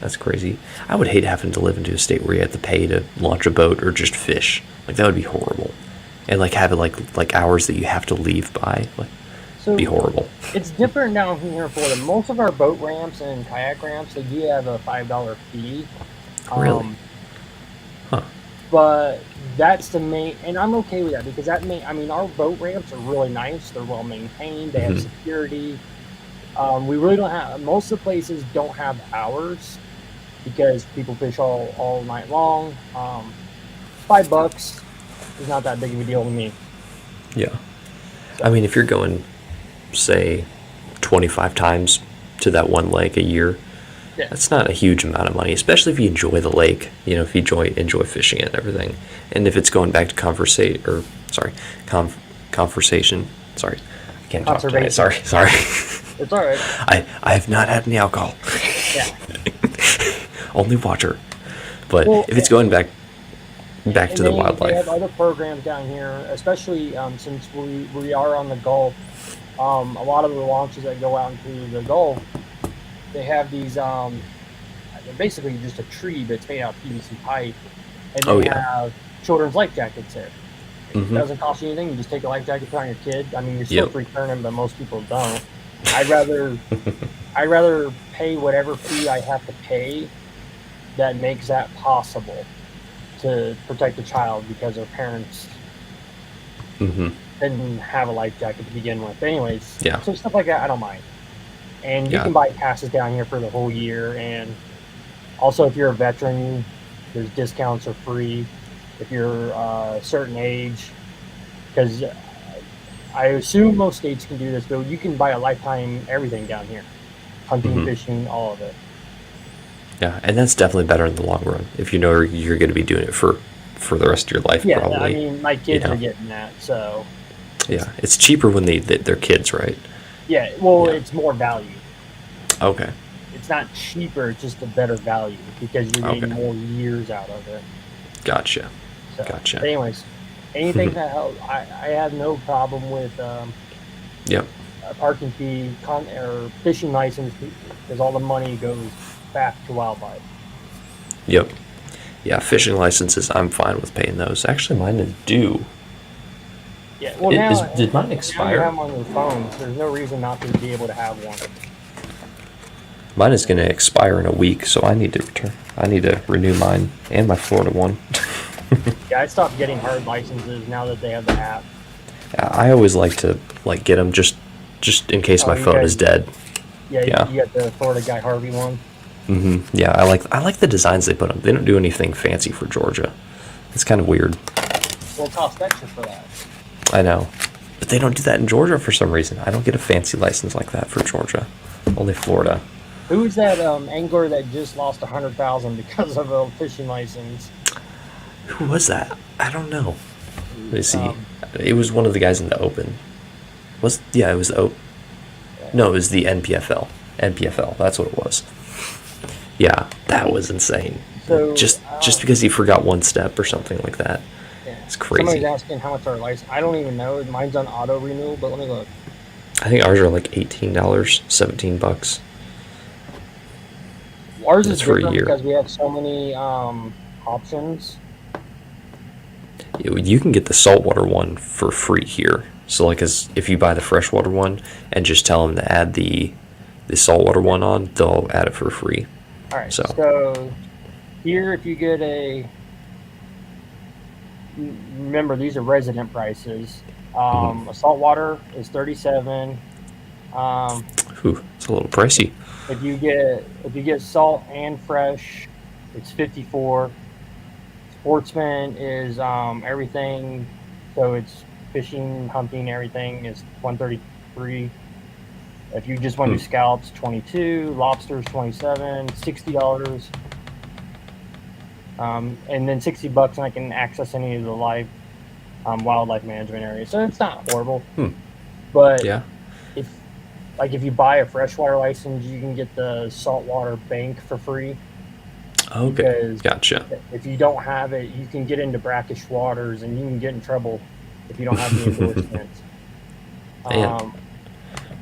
A: that's crazy. I would hate having to live into a state where you have to pay to launch a boat or just fish. That would be horrible. And have it hours that you have to leave by. So be horrible.
B: It's different down here in Florida. Most of our boat ramps and kayak ramps, they do have a $5 fee.
A: Really? Huh.
B: But that's the main, and I'm okay with that because our boat ramps are really nice. They're well maintained. They have security. We really don't have, most of the places don't have hours because people fish all night long. $5 is not that big of a deal to me.
A: Yeah.
B: So,
A: I mean, if you're going, say, 25 times to that one lake a year,
B: yeah.
A: that's not a huge amount of money, especially if you enjoy the lake, you know, if you enjoy fishing it and everything. And if it's going back to conversation, sorry, I can't talk tonight, sorry.
B: It's all right.
A: I have not had any alcohol.
B: Yeah.
A: Only water. But
B: Well,
A: if it's going back to the wildlife.
B: They have other programs down here, especially since we are on the Gulf. A lot of the launches that go out into the Gulf, they have these. They're basically just a tree, but it's made out of PVC pipe, and they have children's life jackets there. It doesn't cost you anything. You just take a life jacket, put on your kid. I mean, you're supposed to return them, but most people don't. I'd rather pay whatever fee I have to pay that makes that possible to protect the child because their parents didn't have a life jacket to begin with. Anyways, so stuff like that, I don't mind. And you can buy passes down here for the whole year. And also, if you're a veteran, there's discounts are free if you're a certain age. Because I assume most states can do this, but you can buy a lifetime everything down here. Hunting, fishing, all of it.
A: Yeah, and that's definitely better in the long run if you know you're going to be doing it for the rest of your life.
B: Yeah,
A: probably.
B: I mean, my kids are getting that, so.
A: Yeah, it's cheaper when they're kids, right?
B: Yeah, well, it's more value.
A: Okay.
B: It's not cheaper; it's just a better value because you're getting more years out of it.
A: Gotcha.
B: So,
A: gotcha.
B: But anyways, anything that helps, I have no problem with.
A: Yep.
B: A parking fee or fishing license because all the money goes back to wildlife.
A: Yep. Yeah, fishing licenses, I'm fine with paying those. Actually, mine is due.
B: Yeah, well
A: did mine expire?
B: Now you have them on your phones. There's no reason not to be able to have one.
A: Mine is going to expire in a week, so I need to renew mine and my Florida one.
B: Yeah, I stopped getting hard licenses now that they have the app.
A: I always like to get them just in case my phone is dead.
B: Yeah, you got the Florida Guy Harvey one.
A: Yeah, I like the designs they put on. They don't do anything fancy for Georgia. It's kind of weird.
B: Well, it costs extra for that.
A: I know, but they don't do that in Georgia for some reason. I don't get a fancy license like that for Georgia. Only Florida.
B: Who's that angler that just lost $100,000 because of a fishing license?
A: Who was that? I don't know. Let me see. It was one of the guys in the Open. It was the No, it was the NPFL. NPFL. That's what it was. Yeah, that was insane.
B: So,
A: just because he forgot one step or something like that.
B: Yeah.
A: It's crazy.
B: Somebody's asking how much our license. I don't even know. Mine's on auto renewal, but let me look.
A: I think ours are like $18, $17.
B: Ours is different because we have so many options.
A: You can get the saltwater one for free here. So like if you buy the freshwater one and just tell them to add the saltwater one on, they'll add it for free.
B: All right. So here, if you get remember these are resident prices. A saltwater is $37.
A: It's a little pricey.
B: If you get salt and fresh, it's $54. Sportsman is everything, so it's fishing, hunting, everything is $133. If you just want to do scallops, $22. Lobsters, $27. $60. And then $60, and I can access any of the live wildlife management areas. So it's not horrible. But
A: yeah,
B: if you buy a freshwater license, you can get the saltwater bank for free.
A: Okay, gotcha.
B: If you don't have it, you can get into brackish waters, and you can get in trouble if you don't have the endorsements.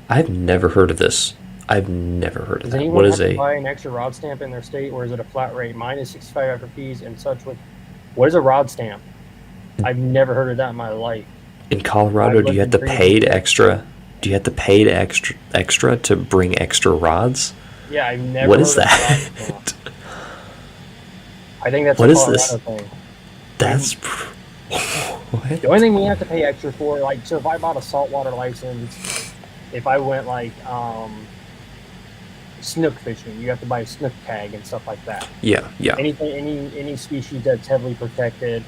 A: I've never heard of this. I've never heard of that.
B: What is it? Buy an extra rod stamp in their state, or is it a flat rate? Mine is $65 after fees and such. What is a rod stamp? I've never heard of that in my life.
A: In Colorado, do you have to pay extra? Do you have to pay extra to bring extra rods?
B: Yeah, I've never.
A: What is that?
B: I think that's
A: what
B: a
A: is
B: Colorado
A: this?
B: thing.
A: That's
B: what? The only thing we have to pay extra for, so if I bought a saltwater license, if I went snook fishing. You have to buy a snook tag and stuff like that.
A: Yeah, yeah.
B: Anything, any species that's heavily protected,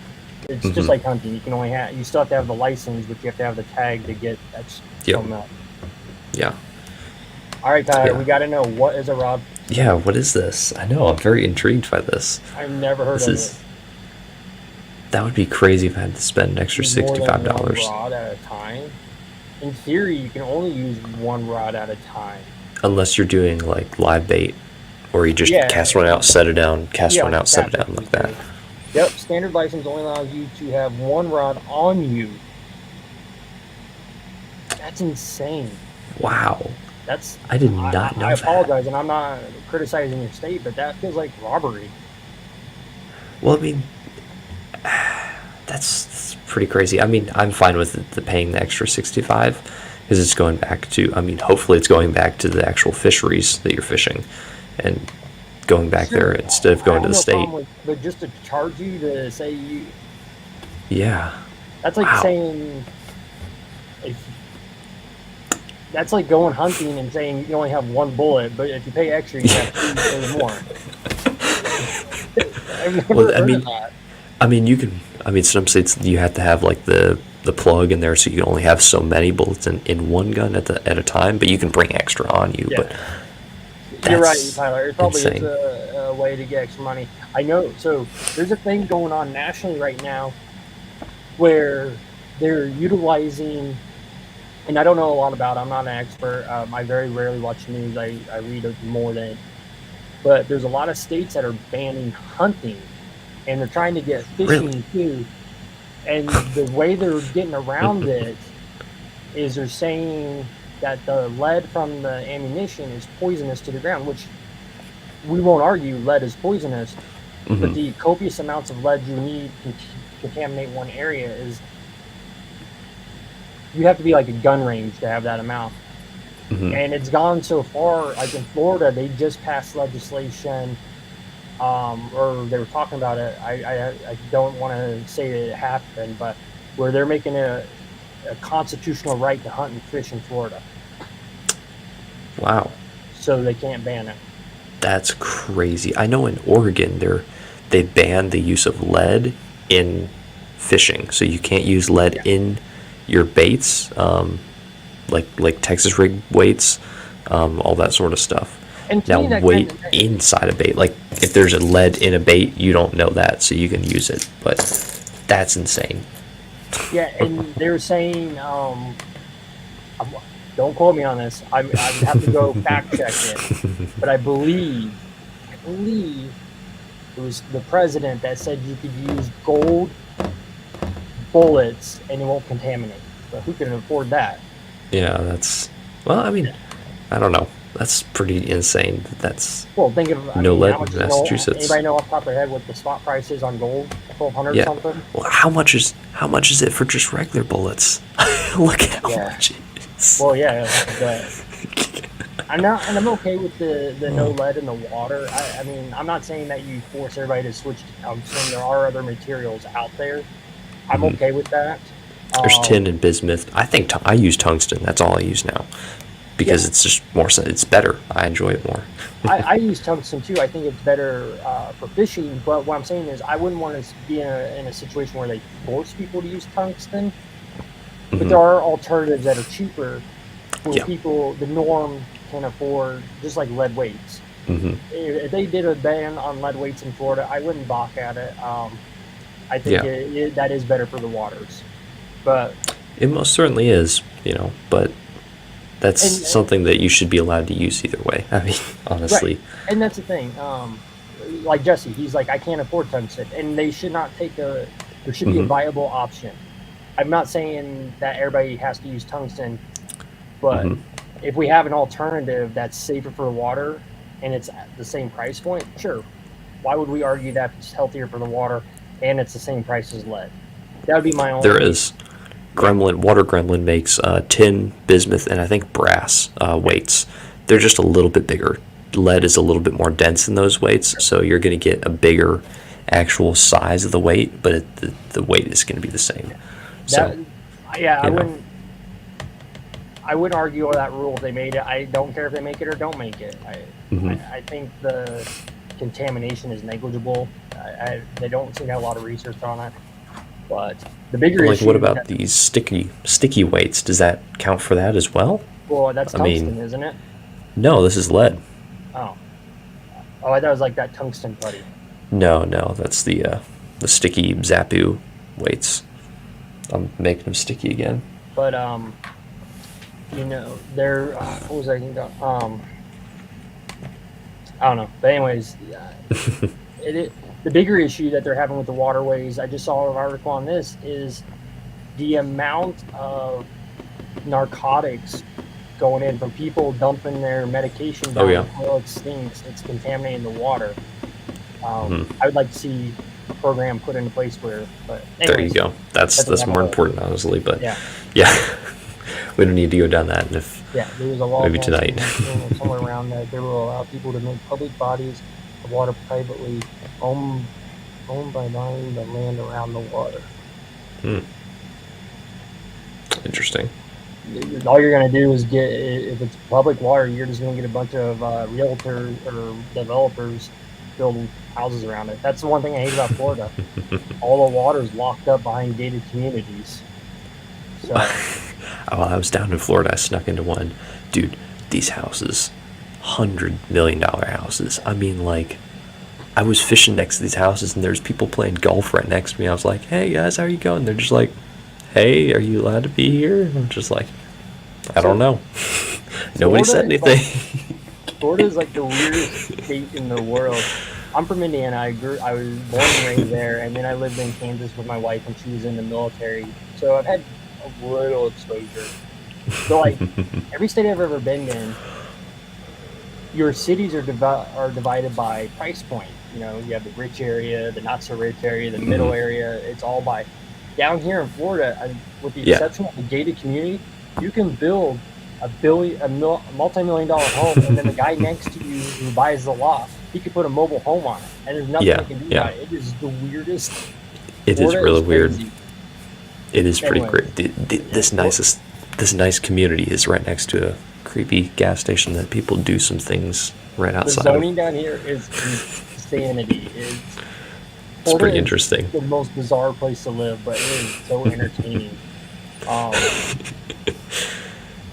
B: it's just
A: Mm-hmm.
B: like hunting. You can only have, you still have to have the license, but you have to have the tag to get that
A: Yep.
B: something else.
A: Yeah.
B: All right, Tyler,
A: Yeah.
B: we got to know, what is a rod?
A: Yeah, what is this? I know, I'm very intrigued by this.
B: I've never heard
A: This
B: of it.
A: is that would be crazy if I had to spend an extra
B: Use more than one
A: $65.
B: rod at a time. In theory, you can only use one rod at a time.
A: Unless you're doing like live bait, or you just
B: Yeah,
A: cast one out, set it down, cast
B: yeah,
A: one
B: like
A: out, set it
B: catfish
A: down like
B: do.
A: that.
B: Yep, standard license only allows you to have one rod on you. That's insane.
A: Wow.
B: That's
A: I did not know
B: I
A: that.
B: apologize, and I'm not criticizing your state, but that feels like robbery.
A: Well, I mean, that's pretty crazy. I mean, I'm fine with the paying the extra 65 because it's going back to. I mean, hopefully, it's going back to the actual fisheries that you're fishing, and going back there instead of going to the state.
B: But just to charge you to say you,
A: Yeah.
B: that's like
A: Wow.
B: saying, if, that's like going hunting and saying you only have one bullet, but if you pay extra, you have three more. I've never
A: Well,
B: heard of that.
A: I mean, you can. I mean, some states you have to have like the plug in there, so you can only have so many bullets in one gun at a time. But you can bring extra on you.
B: Yeah.
A: But
B: You're right,
A: that's
B: Tyler. It probably
A: insane.
B: is a way to get extra money. I know. So there's a thing going on nationally right now where they're utilizing, and I don't know a lot about it. I'm not an expert. I very rarely watch news. I read it more than, but there's a lot of states that are banning hunting, and they're trying to get
A: Really?
B: fishing too. And the way they're getting around it is they're saying that the lead from the ammunition is poisonous to the ground, which we won't argue lead is poisonous, but the copious amounts of lead you need to contaminate one area is, you have to be like a gun range to have that amount. And it's gone so far, like in Florida, they just passed legislation, or they were talking about it. I don't want to say that it happened, but where they're making a constitutional right to hunt and fish in Florida.
A: Wow.
B: So they can't ban it.
A: That's crazy. I know in Oregon they banned the use of lead in fishing, so you can't use lead in your baits, like Texas rig weights, all that sort of stuff.
B: And to
A: Now
B: me, that
A: weight
B: kind of,
A: inside a bait, like if there's a lead in a bait, you don't know that, so you can use it. But that's insane.
B: yeah, and they were saying, don't quote me on this. I would have to go fact check it, but I believe it was the president that said you could use gold bullets and it won't contaminate. But who can afford that?
A: Yeah, that's well. I mean, I don't know. That's pretty insane. That's
B: Well, think of,
A: no lead
B: how much
A: in Massachusetts.
B: Anybody know off the top of their head what the spot price is on gold? 1,200
A: Yeah.
B: something.
A: Well, how much is it for just regular bullets? Look at how much it is.
B: Well, yeah, but I'm okay with the no lead in the water. I mean, I'm not saying that you force everybody to switch to tungsten. There are other materials out there. I'm okay with that.
A: There's tin and bismuth. I think I use tungsten. That's all I use now because it's just more. It's better. I enjoy it more.
B: I use tungsten too. I think it's better for fishing. But what I'm saying is, I wouldn't want to be in a situation where they force people to use tungsten. But there are alternatives that are cheaper where people, the norm, can afford, just like lead weights. If they did a ban on lead weights in Florida, I wouldn't balk at it. I think that is better for the waters. But
A: it most certainly is, but that's something that you should be allowed to use either way. I mean, honestly.
B: Right. And that's the thing. Like Jesse, he's like, I can't afford tungsten. And they should not there should be a viable option. I'm not saying that everybody has to use tungsten, but if we have an alternative that's safer for the water and it's at the same price point, sure. Why would we argue that it's healthier for the water and it's the same price as lead? That would be my only.
A: There is. Water Gremlin makes tin, bismuth, and I think brass weights. They're just a little bit bigger. Lead is a little bit more dense in those weights, so you're going to get a bigger actual size of the weight, but the weight is going to be the same.
B: I wouldn't argue with that rule if they made it. I don't care if they make it or don't make it.
A: Hmm.
B: I think the contamination is negligible. They don't seem to have a lot of research on it. But the bigger
A: Like, what
B: issue
A: about
B: that,
A: these sticky weights? Does that count for that as well?
B: well, that's
A: I mean,
B: tungsten, isn't it?
A: no, this is lead.
B: Oh, oh, I thought it was like that tungsten putty.
A: No, no, that's the sticky Zapu weights. I'm making them sticky again.
B: But they're what was I thinking of? I don't know. But anyways, the bigger issue that they're having with the waterways. I just saw an article on this is the amount of narcotics going in from people dumping their medication
A: Oh
B: down
A: yeah.
B: the toilet. It stinks. It's contaminating the water.
A: Hmm.
B: I would like to see a program put into place where, but
A: There you
B: anyways,
A: go. That's
B: that's
A: more
B: another.
A: important, honestly. But
B: Yeah,
A: yeah, we don't need to go down that. And if
B: yeah. There was a law
A: maybe
B: passed
A: tonight.
B: in 19 or somewhere around that they will allow people to make public bodies of water privately owned by buying the land around the water.
A: Hmm. Interesting.
B: All you're gonna do is get, if it's public water, you're just gonna get a bunch of realtors or developers build houses around it. That's the one thing I hate about Florida. All the water's locked up behind gated communities. So
A: While I was down in Florida, I snuck into one. Dude, these houses, $100 million houses. I mean, like, I was fishing next to these houses, and there's people playing golf right next to me. I was like, "Hey guys, how are you going?" They're just like, "Hey, are you allowed to be here?" And I'm just like, "I don't know." Nobody said anything.
B: Florida is like the weirdest state in the world. I'm from Indiana. I was born and raised there, and then I lived in Kansas with my wife when she was in the military. So I've had a little exposure. So like every state I've ever been in, your cities are divided by price point. You know, you have the rich area, the not so rich area, the middle area. It's all by. Down here in Florida, with the
A: Yeah.
B: exception of the gated community, you can build a multi-million-dollar home, and then the guy next to you who buys the lot, he could put a mobile home on it, and there's nothing
A: Yeah,
B: he can do
A: yeah.
B: about it. It is the weirdest.
A: It is
B: Florida
A: really
B: is
A: weird.
B: crazy.
A: It is pretty
B: Anyways,
A: great. This nice community is right next to a creepy gas station that people do some things right
B: the
A: outside
B: zoning
A: of.
B: down here is insanity.
A: It's pretty
B: Florida is
A: interesting.
B: the most bizarre place to live, but it is so entertaining. Um,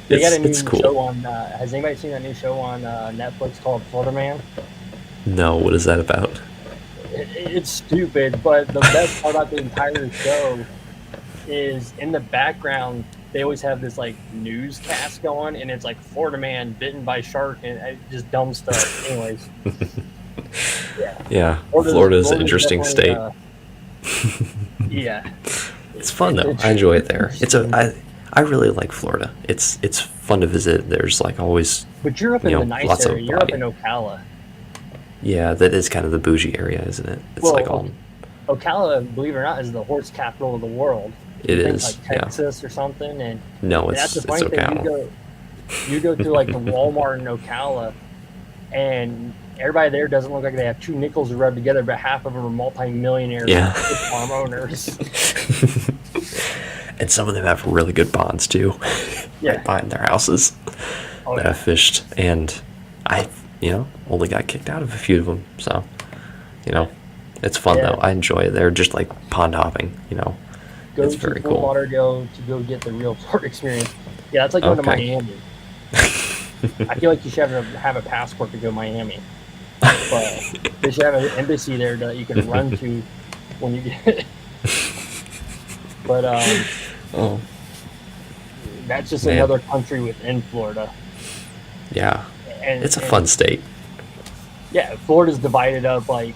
B: they got a new
A: It's
B: show
A: cool.
B: on. Has anybody seen that new show on Netflix called Florida Man?
A: No, what is that about?
B: It's stupid, but the best part about the entire show is in the background they always have this like newscast going, and it's like Florida Man bitten by shark and just dumb stuff. Anyways, yeah,
A: Yeah, Florida's an interesting
B: definitely,
A: state.
B: yeah,
A: It's fun though.
B: it's
A: I enjoy it there.
B: interesting.
A: I really like Florida. It's fun to visit. There's like always,
B: But you're up in the nice
A: lots
B: area.
A: of
B: You're up
A: body.
B: in Ocala.
A: Yeah, that is kind of the bougie area, isn't it? It's
B: Well,
A: like all.
B: Ocala, believe it or not, is the horse capital of the world.
A: It
B: You think
A: is.
B: like
A: Yeah.
B: Texas or something, and
A: No,
B: that's the
A: it's
B: funny thing.
A: Ocala.
B: You go to like the Walmart in Ocala, and everybody there doesn't look like they have two nickels to rub together, but half of them are multi-millionaires,
A: Yeah.
B: farm owners.
A: And some of them have really good bonds too,
B: Yeah.
A: right behind their houses
B: Oh,
A: that
B: yeah.
A: I've fished, and I, only got kicked out of a few of them. So, it's fun
B: Yeah.
A: though. I enjoy it. They're just like pond hopping.
B: Go
A: It's
B: to
A: very
B: Fort
A: cool.
B: Lauderdale to go get the real Florida experience. Yeah, that's like going to
A: Okay.
B: Miami. I feel like you should have a passport to go to Miami, but they should have an embassy there that you can run to when you get. But
A: Oh,
B: that's just
A: Man.
B: another country within Florida,
A: yeah.
B: and
A: It's a fun state.
B: Yeah, Florida's divided up like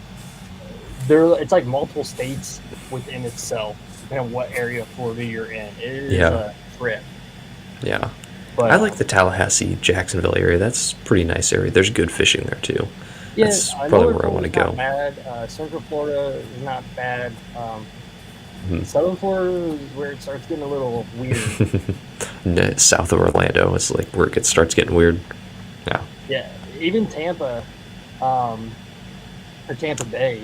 B: it's like multiple states within itself, depending on what area of Florida you're in. It is
A: Yeah.
B: a trip.
A: Yeah.
B: But
A: I like the Tallahassee, Jacksonville area. That's a pretty nice area. There's good fishing there too.
B: yeah,
A: That's probably
B: Northern
A: where I want to
B: Florida's
A: go.
B: not bad. Central Florida is not bad.
A: Mhm.
B: Southern Florida is where it starts getting a little weird.
A: South of Orlando is like where it starts getting weird. Yeah.
B: Yeah, even Tampa, or Tampa Bay,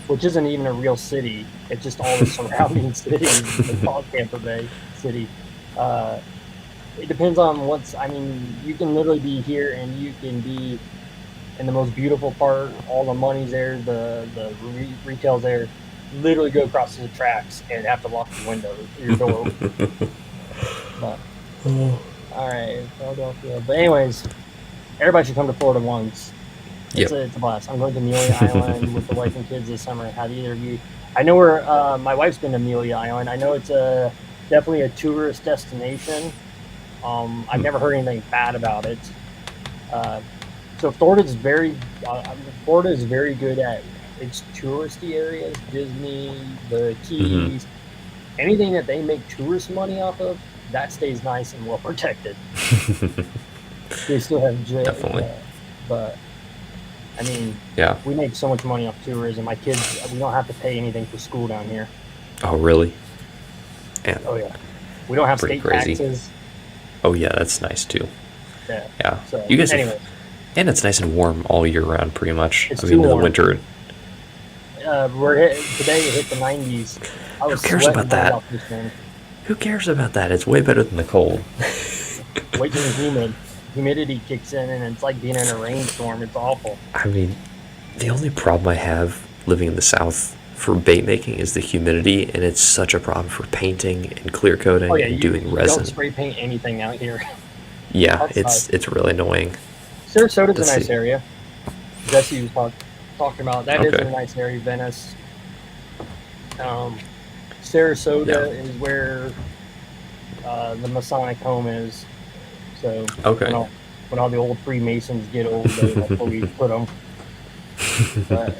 B: which isn't even a real city. It's just all the surrounding cities. They call it Tampa Bay City. It depends on you can literally be here and you can be and the most beautiful part, all the money's there, retail's there. Literally go across the tracks and have to lock your door. But all right, Philadelphia. But anyways, everybody should come to Florida once. It's
A: Yep.
B: a blast. I'm going to Amelia Island with the wife and kids this summer. Have either of you? I know where my wife's been to Amelia Island. I know it's definitely a tourist destination. I've never heard anything bad about it. So Florida is very good at its touristy areas. Disney, the
A: Hmm.
B: Keys, anything that they make tourist money off of, that stays nice and well protected. They still have
A: Definitely.
B: but I mean,
A: Yeah.
B: we make so much money off tourism. My kids, we don't have to pay anything for school down here.
A: Oh, really? And
B: Oh yeah, we don't have
A: pretty
B: state
A: crazy.
B: taxes.
A: Oh, yeah, that's nice too.
B: Yeah.
A: Yeah.
B: So
A: You guys have,
B: anyway,
A: and it's nice and warm all year round, pretty much.
B: it's
A: I
B: too
A: mean, in the
B: warm.
A: winter,
B: Today it hit the 90s. I
A: who
B: was
A: cares
B: sweating
A: about
B: going
A: that?
B: out this thing.
A: Who cares about that? It's way better than the cold.
B: Wait till the humidity kicks in, and it's like being in a rainstorm. It's awful.
A: I mean, the only problem I have living in the South for bait making is the humidity, and it's such a problem for painting and clear coating
B: Oh yeah,
A: and
B: you
A: doing
B: don't
A: resin.
B: spray paint anything out here.
A: Yeah,
B: Outside.
A: it's really annoying.
B: Sarasota's a
A: Let's
B: nice
A: see.
B: area. Jesse was talking about that is
A: Okay.
B: a nice area. Venice. Um, Sarasota
A: Yeah.
B: is where the Masonic home is. So
A: Okay.
B: when all the old Freemasons get old, that's where we put them. But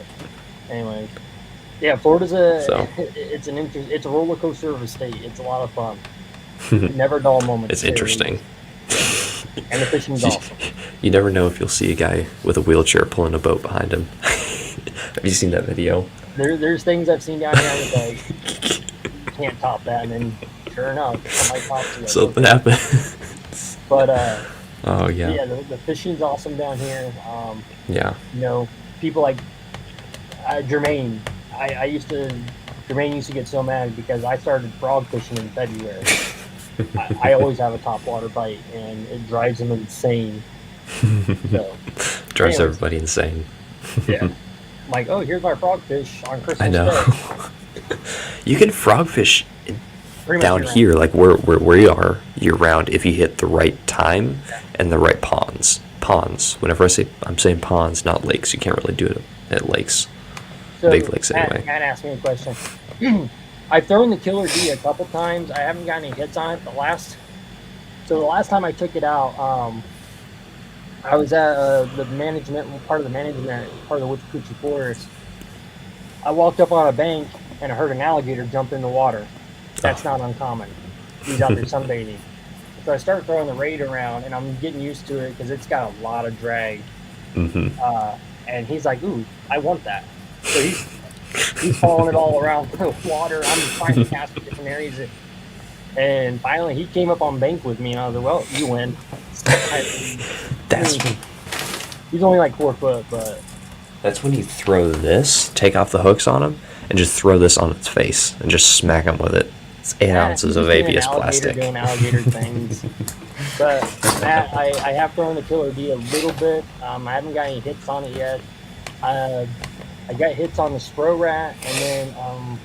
B: anyway, yeah, Florida's
A: So
B: it's a roller coaster of a state. It's a lot of fun. Never a dull moment.
A: it's interesting.
B: And the fishing's awesome.
A: You never know if you'll see a guy with a wheelchair pulling a boat behind him. Have you seen that video?
B: There's things I've seen down here that like you can't top that, and then sure enough, somebody tops it.
A: Something happened.
B: But
A: Oh yeah.
B: yeah, the fishing's awesome down here.
A: Yeah.
B: People like Jermaine. Jermaine used to get so mad because I started frog fishing in February. I always have a topwater bite, and it drives him insane. So,
A: Drives
B: anyways,
A: everybody insane.
B: yeah. I'm like, oh, here's my frogfish on Christmas
A: I know.
B: Day.
A: You can frogfish
B: Pretty
A: down
B: much year-round.
A: here, like where you are, year round, if you hit the right time and the right ponds. Ponds. Whenever I'm saying ponds, not lakes. You can't really do it at lakes.
B: So
A: Big lakes anyway.
B: Matt asked me a question. I've thrown the Killer D a couple times. I haven't got any hits on it. The last time I took it out, I was at part of the management part of the Withlacoochee Forest. I walked up on a bank and I heard an alligator jump in the water. That's not uncommon. He's out there sunbathing. So I start throwing the raid around, and I'm getting used to it because it's got a lot of drag.
A: Mm-hmm.
B: And he's like, "Ooh, I want that." So he's following it all around the water. I'm trying to cast in different areas. And finally, he came up on bank with me, and I was like, "Well, you win."
A: That's
B: He's only like 4 foot, but
A: that's when you throw this, take off the hooks on him, and just throw this on its face and just smack him with it. It's 8 ounces of ABS plastic.
B: Doing alligator things. But Matt, I have thrown the Killer D a little bit. I haven't got any hits on it yet. I got hits on the Spro Rat, and then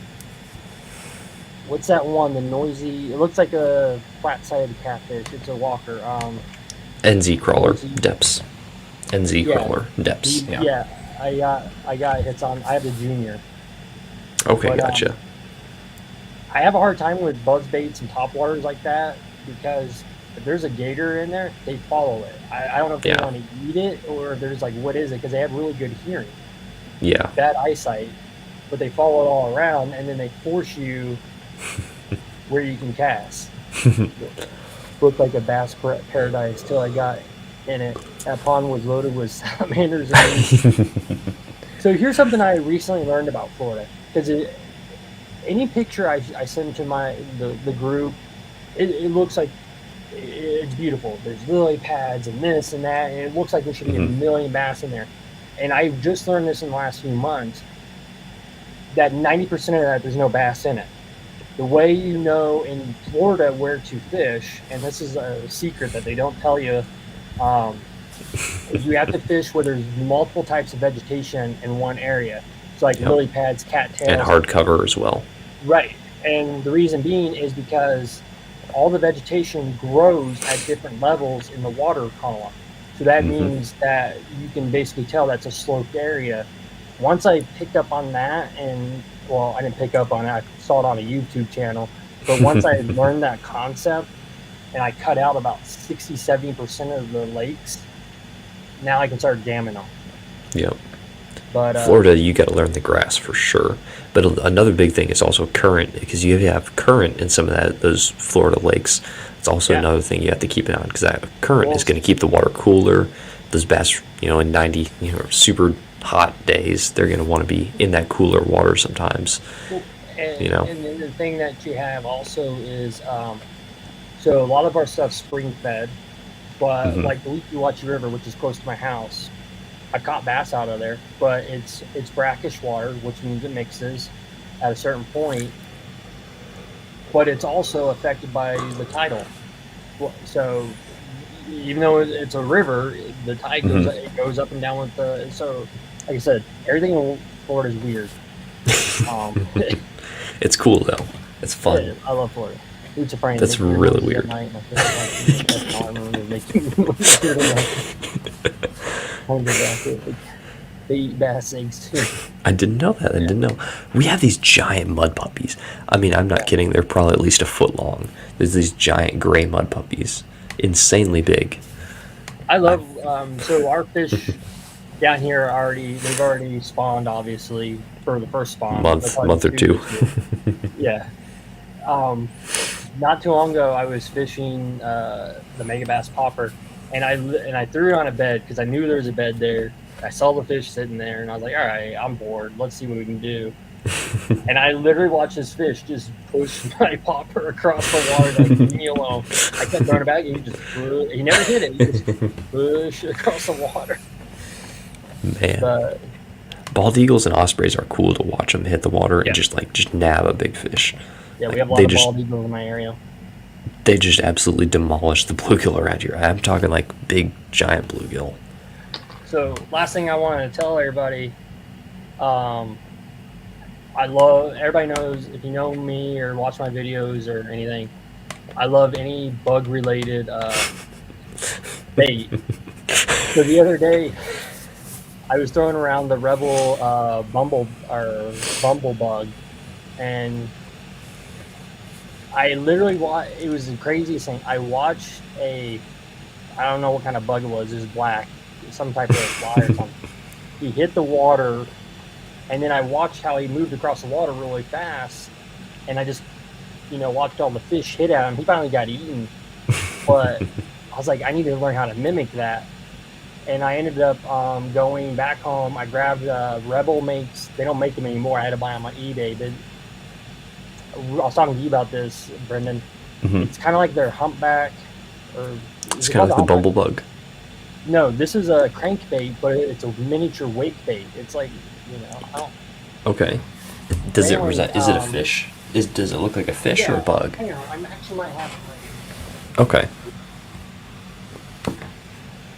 B: what's that one? The noisy. It looks like a flat-sided catfish. It's a walker.
A: NZ crawler
B: NZ.
A: depths. NZ
B: Yeah.
A: crawler depths. Yeah.
B: I got hits on. I have the junior.
A: Okay,
B: But,
A: gotcha.
B: I have a hard time with buzz baits and topwaters like that because if there's a gator in there, they follow it. I don't know if they
A: Yeah.
B: want to eat it or if there's like, what is it? Because they have really good hearing,
A: Yeah.
B: bad eyesight, but they follow it all around and then they force you where you can cast. Looked like a bass paradise till I got in it. That pond was loaded with salamanders. So here's something I recently learned about Florida because any picture I send to the group, it looks like it's beautiful. There's lily pads and this and that, and it looks like there should be a million bass in there. And I just learned this in the last few months that 90% of that there's no bass in it. The way you know in Florida where to fish, and this is a secret that they don't tell you is you have to fish where there's multiple types of vegetation in one area. So like
A: Yep.
B: lily pads,
A: And
B: cattails.
A: hard cover as well.
B: Right. And the reason being is because all the vegetation grows at different levels in the water column. So that means that you can basically tell that's a sloped area. Once I picked up on that, and well, I didn't pick up on it, I saw it on a YouTube channel. But once I learned that concept and I cut out about 60-70% of the lakes, now I can start damming them.
A: Yep.
B: But
A: Florida, you got to learn the grass for sure. But another big thing is also current, because you have current in some of those Florida lakes. It's also
B: Yeah.
A: another thing you have to keep an eye on, because that current
B: Well,
A: is going to keep the water cooler. Those bass, in 90, super hot days, they're going to want to be in that cooler water sometimes.
B: and then the thing that you have also is, so a lot of our stuff's spring fed, but like the Leaky Watchy River, which is close to my house, I caught bass out of there, but it's brackish water, which means it mixes at a certain point, but it's also affected by the tidal. So even though it's a river, the tide goes up and down with the. So, like I said, everything in Florida is weird.
A: It's cool though. It's fun.
B: Yeah, I love Florida. Boots are praying.
A: That's really weird.
B: They eat bass eggs too.
A: I didn't know that. I didn't know. We have these giant mud puppies. I mean, I'm not kidding. They're probably at least a foot long. There's these giant gray mud puppies. Insanely big.
B: I love, so our fish down here they've already spawned, obviously, for the first spawn.
A: Month or two.
B: Yeah. Not too long ago, I was fishing the mega bass popper, and I threw it on a bed because I knew there was a bed there. I saw the fish sitting there, and I was like, all right, I'm bored. Let's see what we can do. And I literally watched this fish just push my popper across the water, like, leave me alone. I kept throwing it back, and he never hit it. He just pushed across the water.
A: Man.
B: But
A: bald eagles and ospreys are cool to watch them hit the water and just nab a big fish.
B: yeah, we have a lot of bald eagles in my area.
A: They just absolutely demolish the bluegill around here. I'm talking like big, giant bluegill.
B: So, last thing I wanted to tell everybody, everybody knows, if you know me or watch my videos or anything, I love any bug related bait. So the other day, I was throwing around the Rebel Bumblebug, and I literally it was the craziest thing. I watched I don't know what kind of bug it was black, some type of fly or something. He hit the water, and then I watched how he moved across the water really fast, and I just, watched all the fish hit at him. He finally got eaten, but I was like, I need to learn how to mimic that. And I ended up going back home. I grabbed Rebel makes. They don't make them anymore. I had to buy them on eBay. I was talking to you about this, Brendan. It's kind of like their humpback, or
A: it's kind of like the bumblebug.
B: No, this is a crankbait, but it's a miniature wake bait. It's like, I don't.
A: Okay. Does it is it a fish? Does it look like a fish or a bug?
B: Hang on, I actually might have it right
A: here. Okay.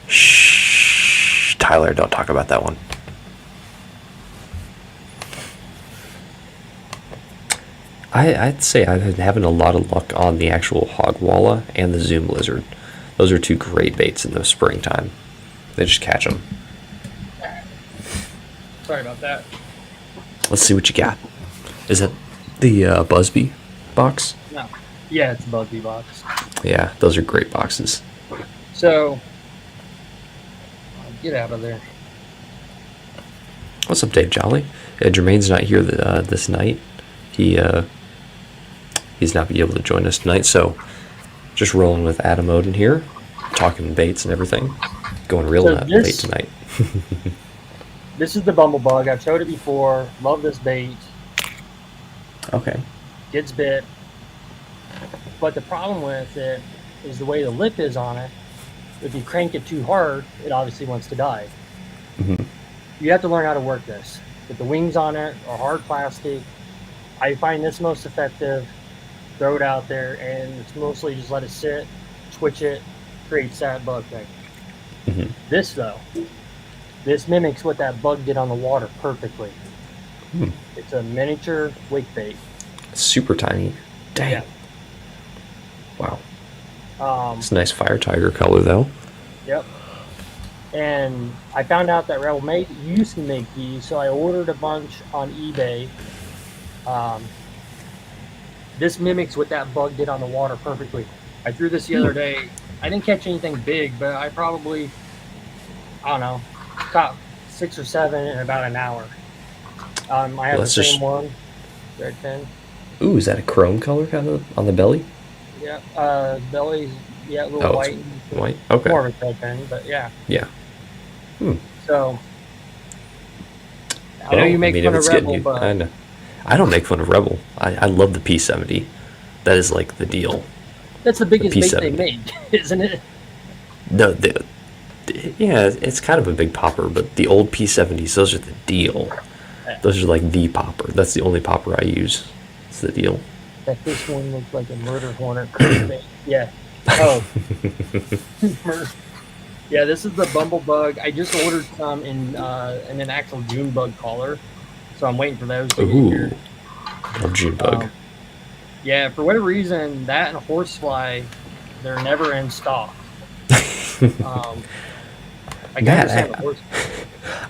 A: Shh, Tyler, don't talk about that one. I'd say I've been having a lot of luck on the actual hogwalla and the Zoom lizard. Those are two great baits in the springtime. They just catch them.
B: Sorry about that.
A: Let's see what you got. Is that the Busby box?
B: No. Yeah, it's a Busby box.
A: Yeah, those are great boxes.
B: So, get out of there.
A: What's up, Dave Jolly? Jermaine's not here this night. He's not be able to join us tonight, so just rolling with Adam Odin here, talking baits and everything. Going real late tonight.
B: This is the Bumblebug. I've showed it before. Love this bait.
A: Okay.
B: Gets bit. But the problem with it is the way the lip is on it. If you crank it too hard, it obviously wants to die. You have to learn how to work this. If the wings on it are hard plastic, I find this most effective. Throw it out there, and it's mostly just let it sit, twitch it, creates that bug thing.
A: Mhm.
B: This though, this mimics what that bug did on the water perfectly.
A: Hmm.
B: It's a miniature wake bait.
A: Super tiny. Dang.
B: Yeah.
A: Wow.
B: Um,
A: It's a nice fire tiger color though.
B: yep. And I found out that Rebel made used to make these, so I ordered a bunch on eBay. Um, this mimics what that bug did on the water perfectly. I threw this the other day. I didn't catch anything big, but I probably, I don't know, caught 6 or 7 in about an hour. I have
A: Well,
B: the
A: that's
B: same
A: just.
B: one, red fin.
A: Ooh, is that a chrome color kind of on the belly?
B: Yeah, belly's a little
A: Oh,
B: white.
A: it's white. Okay.
B: More of a red fin, but yeah.
A: Yeah. Hmm.
B: So I know
A: Well,
B: you
A: I
B: make
A: mean, if
B: fun of
A: it's getting
B: Rebel,
A: you,
B: but
A: I don't make fun of Rebel. I love the P70. That is like the deal.
B: that's the
A: The
B: biggest bait they
A: P70.
B: make, isn't it?
A: No, yeah, it's kind of a big popper, but the old P70s, those are the deal. Those are like the popper. That's the only popper I use. It's the deal.
B: That this one looks like a murder hornet crankbait. Yeah. Oh, yeah. This is the bumblebug. I just ordered some in an actual June bug collar, so I'm waiting for those to get
A: Ooh,
B: here.
A: love June bug.
B: Yeah, for whatever reason, that and horsefly, they're never in stock. I can understand the
A: Matt,
B: horse.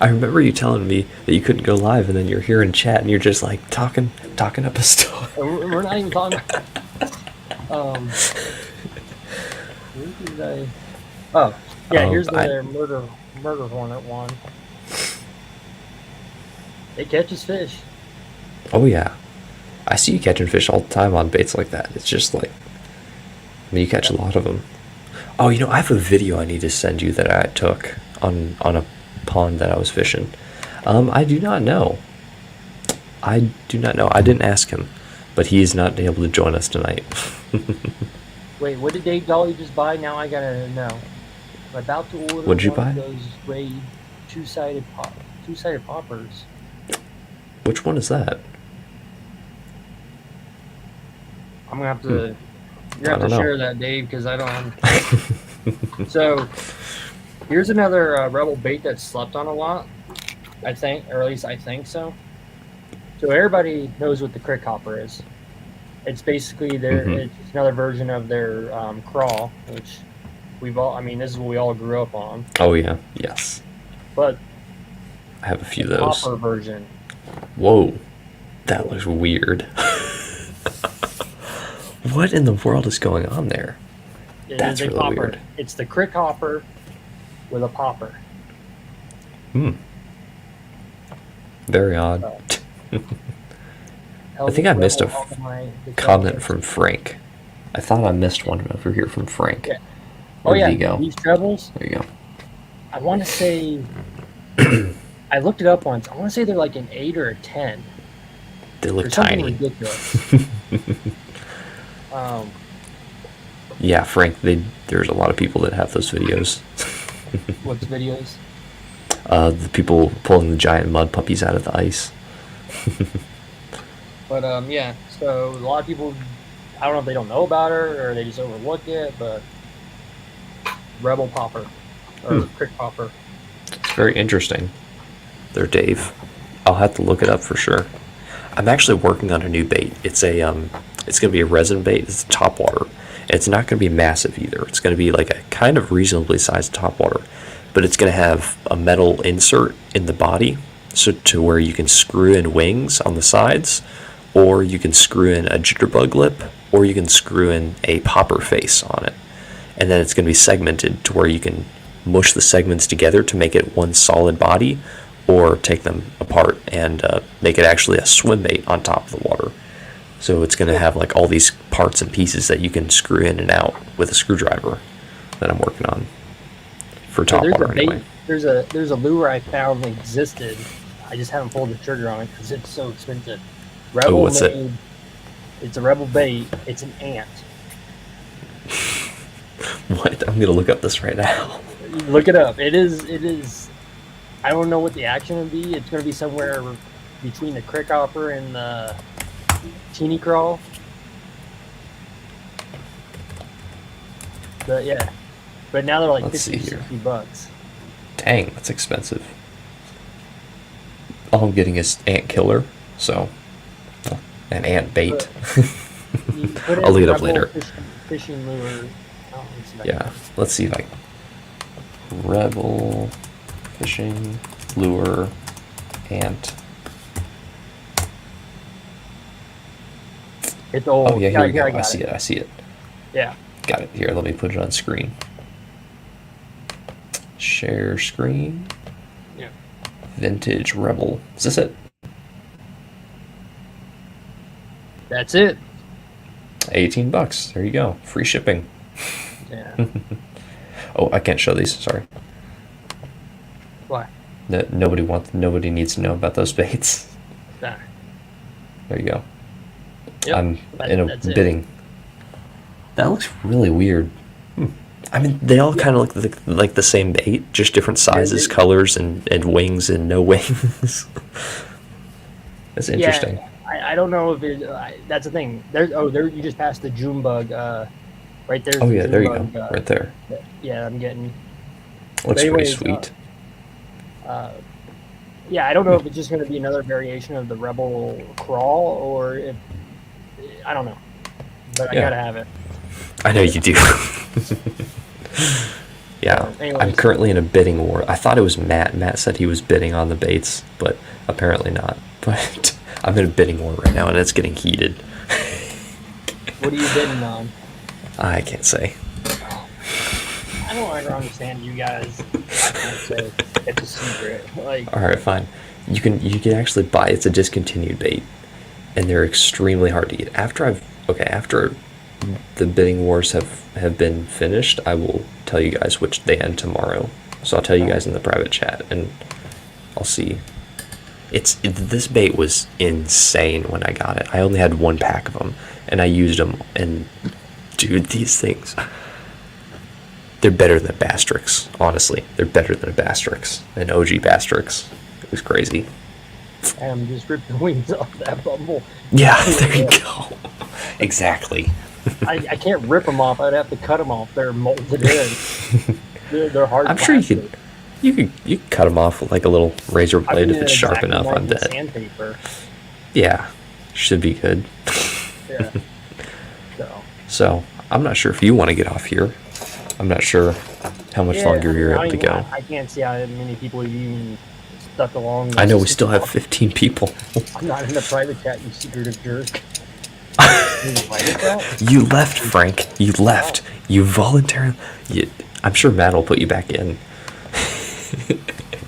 A: I remember you telling me that you couldn't go live, and then you're here in chat, and you're just like talking up a story.
B: We're not even talking about. Where did I? Oh, yeah. Here's the murder hornet one. It catches fish.
A: Oh yeah, I see you catching fish all the time on baits like that. It's just like, I mean, you catch a lot of them. Oh, I have a video I need to send you that I took on a pond that I was fishing. I do not know. I didn't ask him, but he is not able to join us tonight.
B: Wait, what did Dave Dolly just buy? Now I gotta know. I'm about to order
A: What'd you
B: one
A: buy?
B: of those Raid two-sided poppers.
A: Which one is that?
B: I'm gonna have to. You're
A: I
B: gonna have
A: don't
B: to
A: know.
B: share that, Dave, because I don't. So, here's another Rebel bait that's slept on a lot. I think, or at least I think so. So everybody knows what the crick hopper is. It's basically it's another version of their crawl, which this is what we all grew up on.
A: Oh yeah, yes.
B: But
A: I have a few of
B: the
A: those.
B: hopper version.
A: Whoa, that looks weird. What in the world is going on there? That's really
B: popper.
A: weird.
B: It's the crick hopper with a popper.
A: Very odd. I think I missed a comment from Frank. I thought I missed one over here from Frank.
B: Yeah.
A: Where
B: yeah,
A: did he go?
B: these trebles.
A: There you go.
B: I want to say. I looked it up once. I want to say they're like an 8 or a 10.
A: They look
B: something
A: tiny.
B: ridiculous.
A: Yeah, Frank. There's a lot of people that have those videos.
B: What's videos?
A: The people pulling the giant mud puppies out of the ice.
B: But yeah. So a lot of people, I don't know if they don't know about her or they just overlook it, but Rebel popper or crick popper.
A: It's very interesting. There, Dave. I'll have to look it up for sure. I'm actually working on a new bait. It's gonna be a resin bait. It's topwater. It's not gonna be massive either. It's gonna be like a kind of reasonably sized topwater, but it's gonna have a metal insert in the body, so to where you can screw in wings on the sides, or you can screw in a jitterbug lip, or you can screw in a popper face on it, and then it's gonna be segmented to where you can mush the segments together to make it one solid body, or take them apart and make it actually a swim bait on top of the water. So it's going to have like all these parts and pieces that you can screw in and out with a screwdriver that I'm working on for top water anyway.
B: There's a lure I found that existed. I just haven't pulled the trigger on it because it's so expensive. Rebel
A: what's it?
B: It's a Rebel bait. It's an ant.
A: What? I'm going to look up this right now.
B: Look it up. It is. I don't know what the action would be. It's going to be somewhere between the crick hopper and the teeny crawl. But yeah, But now they're like
A: Let's
B: 50
A: see here.
B: $60.
A: Dang, that's expensive. All I'm getting is ant killer, so and ant bait.
B: You put
A: I'll
B: in
A: look it up
B: Rebel
A: later.
B: fishing lure. Oh, let's see if I
A: Yeah, let's see if I Rebel fishing lure ant.
B: It's old.
A: Oh yeah, here we go.
B: I
A: I
B: got
A: see
B: it.
A: it. I see it.
B: Yeah.
A: Got it. Here, let me put it on screen. Share screen.
B: Yeah.
A: Vintage Rebel. Is this it?
B: That's it.
A: $18. There you go. Free shipping.
B: Yeah.
A: Oh, I can't show these. Sorry.
B: Why?
A: Nobody needs to know about those baits.
B: Nah.
A: There you go.
B: Yep.
A: I'm in a
B: That's it.
A: bidding. That looks really weird. I mean, they all kind of look like the same bait, just different sizes,
B: they-
A: colors, and wings and no wings. That's interesting.
B: Yeah, I don't know if it. That's the thing. There you just passed the June bug. Right there's
A: Oh
B: the
A: yeah,
B: June
A: there you
B: bug,
A: go. Right there.
B: Yeah, I'm getting.
A: Looks
B: But
A: pretty
B: anyways,
A: sweet.
B: Yeah, I don't know if it's just going to be another variation of the Rebel crawl or if I don't know, but I
A: Yeah.
B: gotta have it.
A: I know you do. Yeah,
B: Anyways.
A: I'm currently in a bidding war. I thought it was Matt. Matt said he was bidding on the baits, but apparently not. But I'm in a bidding war right now, and it's getting heated.
B: What are you bidding on?
A: I can't say.
B: I don't ever understand you guys. I can't say it's a secret. Like,
A: All right, fine. You can actually buy. It's a discontinued bait, and they're extremely hard to get. After the bidding wars have been finished, I will tell you guys which they end tomorrow. So I'll tell you guys in the private chat, and I'll see. This bait was insane when I got it. I only had 1 pack of them, and I used them. And dude, these things, they're better than a Bastrix. Honestly, they're better than a Bastrix, an OG Bastrix. It was crazy.
B: just rip the wings off that bumble.
A: Yeah, there you go. Exactly.
B: I can't rip them off. I'd have to cut them off. They're molded in. They're hard.
A: I'm sure
B: plastic.
A: you could cut them off with like a little razor
B: I
A: blade
B: mean,
A: if it's sharp enough. I
B: like
A: bet.
B: sandpaper.
A: Yeah, should be good.
B: Yeah.
A: So I'm not sure if you want to get off here. I'm not sure how much longer you're able to go.
B: I can't see how many people have even stuck along.
A: I know we still have 15 people.
B: I'm not in the private chat, you secretive jerk. You invited that?
A: You left, Frank. You left. You voluntarily. I'm sure Matt will put you back in.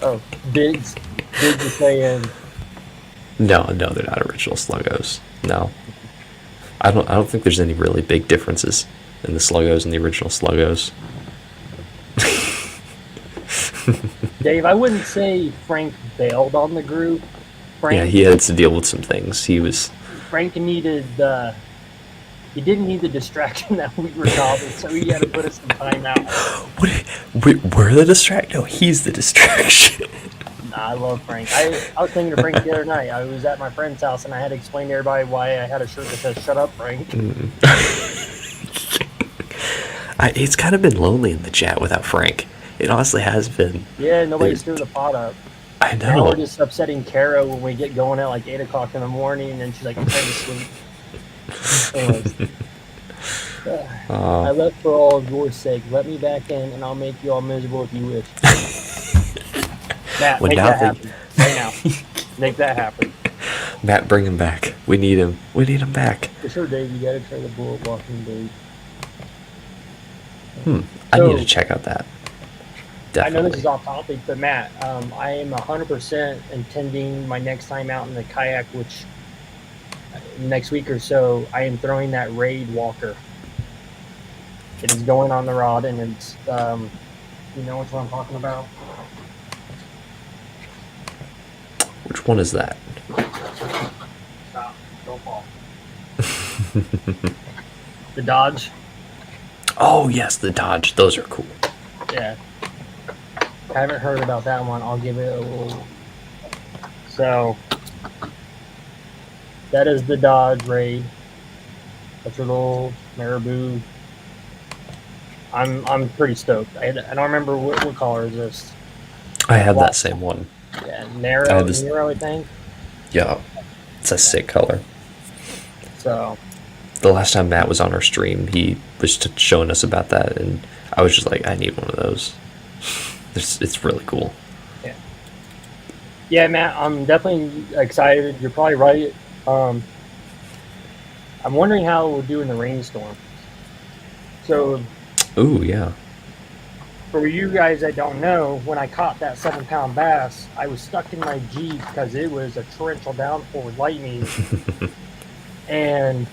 B: Oh, Biggs is saying.
A: No, they're not original Sluggos. No, I don't think there's any really big differences in the Sluggos and the original Sluggos.
B: Dave, I wouldn't say Frank bailed on the group.
A: Yeah, he had to deal with some things.
B: Frank needed he didn't need the distraction that we were causing, so he had to put us in timeout.
A: We're the distraction? No, he's the distraction.
B: Nah, I love Frank. I was thinking of Frank the other night. I was at my friend's house and I had to explain to everybody why I had a shirt that says "Shut up, Frank."
A: It's kind of been lonely in the chat without Frank. It honestly has been.
B: Yeah, nobody's stirring the pot up.
A: I
B: Now
A: know.
B: we're just upsetting Kara when we get going at like 8 o'clock in the morning, and she's like, "I'm trying to sleep." Anyways, I left for all of your sake. Let me back in, and I'll make you all miserable if you wish. Matt,
A: Well,
B: make
A: now
B: that
A: they-
B: happen right now. Make that happen.
A: Matt, bring him back. We need him. We need him back.
B: For sure, Dave. You gotta try the bullet walking, Dave.
A: I
B: So-
A: need to check out that. Definitely.
B: I know this is off topic, but Matt, I am 100% intending my next time out in the kayak, which next week or so, I am throwing that Raid Walker. It is going on the rod, and it's, you know which one I'm talking about?
A: Which one is that?
B: Stop. Don't fall. The Dodge.
A: Oh, yes, the Dodge. Those are cool.
B: Yeah. I haven't heard about that one. I'll give it a little. So, that is the Dodge Raid. That's your little Marabou I'm pretty stoked. I don't remember what color is this.
A: I have that same one.
B: Yeah,
A: I have this.
B: Nero, I think.
A: Yeah, it's a sick color.
B: So
A: The last time Matt was on our stream, he was showing us about that, and I was just like, I need one of those. It's really cool.
B: yeah, yeah, Matt, I'm definitely excited. You're probably right. I'm wondering how it will do in the rainstorm. So
A: Ooh, yeah.
B: for you guys that don't know, when I caught that 7-pound bass, I was stuck in my Jeep because it was a torrential downpour with lightning, and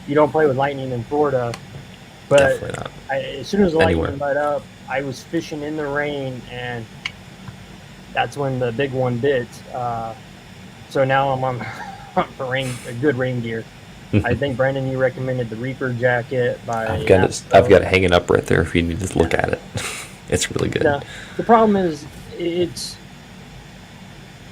B: you don't play with lightning in Florida. But
A: Definitely not.
B: as soon as the
A: Anywhere.
B: lightning let up, I was fishing in the rain, and that's when the big one bit. So now I'm on hunt for a good rain gear. I think Brandon, you recommended the Reaper jacket by.
A: I've got it hanging up right there if you need to look at it. It's really good.
B: Now, the problem is it's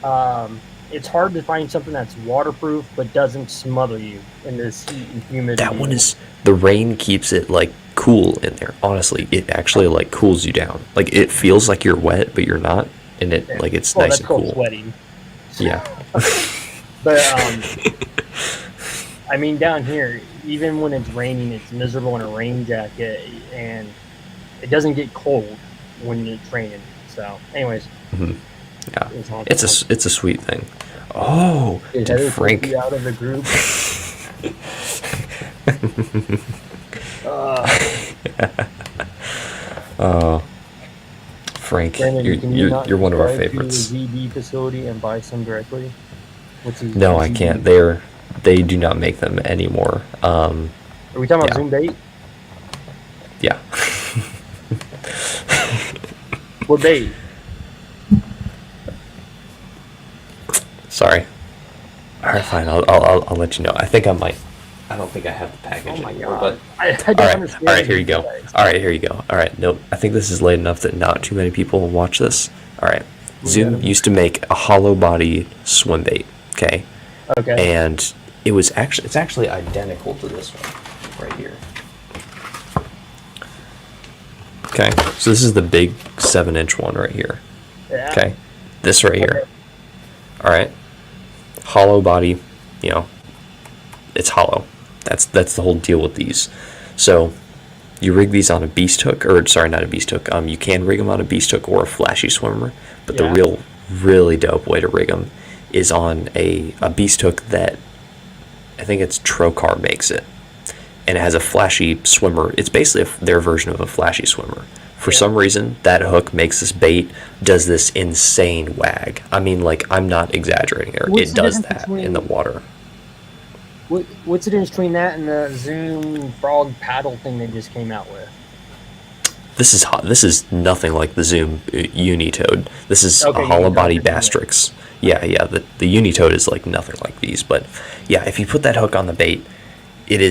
B: hard to find something that's waterproof but doesn't smother you in this heat and humidity.
A: That one is, the rain keeps it like cool in there. Honestly, it actually like cools you down. Like it feels like you're wet, but you're not, and it like it's nice and cool.
B: Sweating.
A: Yeah.
B: But I mean, down here, even when it's raining, it's miserable in a rain jacket, and it doesn't get cold when it's raining. So, anyways,
A: Yeah, it's a sweet thing. Oh, did Frank
B: out of the group?
A: Frank,
B: Brandon,
A: you're one of our
B: go
A: favorites.
B: to the ZD facility and buy some directly.
A: No, I can't. They do not make them anymore.
B: Are we talking about Zoom bait?
A: Yeah.
B: What bait?
A: Sorry. All right, fine. I'll let you know. I think I might. I don't think I have the package
B: Oh my
A: anymore.
B: god!
A: But
B: I don't understand.
A: all right, here you go. All right, here you go. All right, nope. I think this is late enough that not too many people will watch this. All right. Zoom used to make a hollow body swim bait. Okay.
B: Okay.
A: And it's actually identical to this one right here. Okay. So this is the big 7-inch one right here.
B: Yeah.
A: Okay. This right here. All right. Hollow body, it's hollow. That's the whole deal with these. So you rig these on a beast hook, or sorry, not a beast hook. You can rig them on a beast hook or a flashy swimmer, but the really dope way to rig them is on a beast hook that I think it's Trocar makes it, and it has a flashy swimmer. It's basically their version of a flashy swimmer. For some reason, that hook makes this bait, does this insane wag. I mean, like, I'm not exaggerating there. It does that in the water.
B: What's the difference between that and the Zoom frog paddle thing they just came out with?
A: This is hot. This is nothing like the Zoom Unitoad. This is a hollow body Bastrix. Yeah. The Unitoad is like nothing like these, but yeah, if you put that hook on the bait, it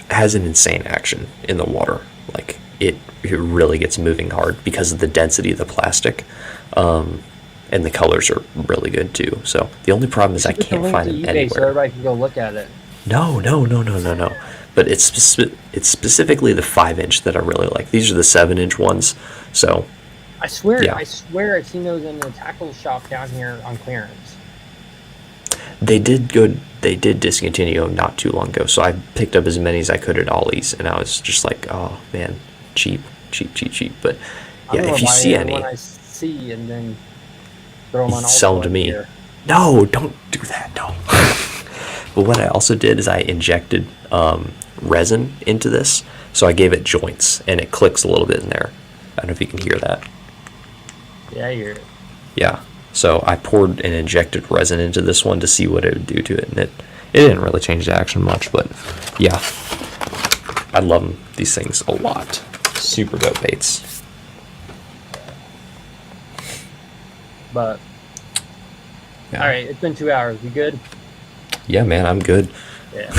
A: has an insane action in the water. Like it really gets moving hard because of the density of the plastic, and the colors are really good too. So the only problem is I can't find them anywhere.
B: So everybody can go look at it.
A: No. But it's specifically the 5-inch that I really like. These are the 7-inch ones. So
B: I swear I've seen those in the tackle shop down here on clearance.
A: They did discontinue not too long ago. So I picked up as many as I could at Ollie's, and I was just like, oh man, cheap. But yeah, if you see any,
B: I see, and then throw them on.
A: Sell them to me. Here. No, don't do that. No. But what I also did is I injected resin into this, so I gave it joints, and it clicks a little bit in there. I don't know if you can hear that.
B: Yeah, I hear it.
A: Yeah, so I poured and injected resin into this one to see what it would do to it, and it didn't really change the action much, but yeah, I love these things a lot. Super dope baits.
B: But all right, it's been 2 hours. You good?
A: Yeah, man, I'm good.
B: Yeah.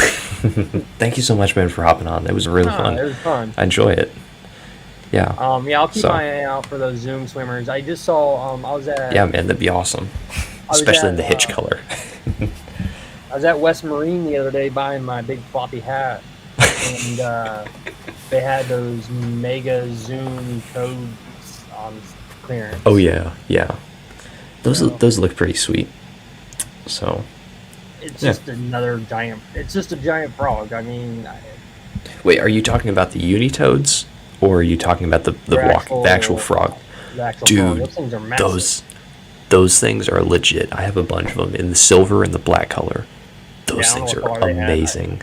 A: Thank you so much, man, for hopping on. It was really fun.
B: It was fun.
A: I enjoy it. Yeah.
B: Yeah, I'll keep my eye out for those Zoom swimmers. I just saw. I was at.
A: Yeah, man, that'd be awesome. Especially in the hitch color.
B: I was at West Marine the other day buying my big floppy hat, and they had those mega zoom codes on clearance.
A: Oh yeah, yeah. Those
B: So
A: those look pretty sweet. So
B: it's
A: yeah.
B: just another giant. It's just a giant frog. I mean,
A: Wait, are you talking about the unitoads, or are you talking about the the actual frog?
B: the actual frog.
A: Dude,
B: Those things are massive.
A: those things are legit. I have a bunch of them in the silver and the black color. Those
B: I don't
A: things
B: know
A: are
B: what color they had.
A: amazing.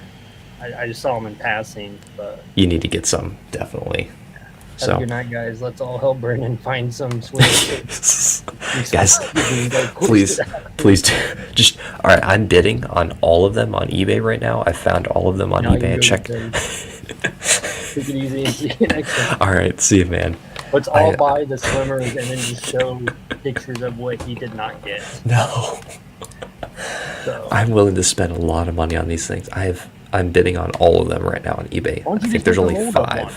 B: I just saw them in passing, but.
A: You need to get some, definitely.
B: Have a
A: So
B: good night, guys. Let's all help Brandon find some swings.
A: guys, please do. Just all right, I'm bidding on all of them on eBay right now. I found all of them on eBay. I checked.
B: Take it easy and see you next time.
A: All right, see you, man.
B: Let's all buy the swimmers and then just show pictures of what he did not get.
A: No.
B: So,
A: I'm willing to spend a lot of money on these things. I'm bidding on all of them right now on eBay.
B: why don't
A: I
B: you
A: think
B: just
A: there's
B: make
A: only
B: a mold of
A: 5.
B: one?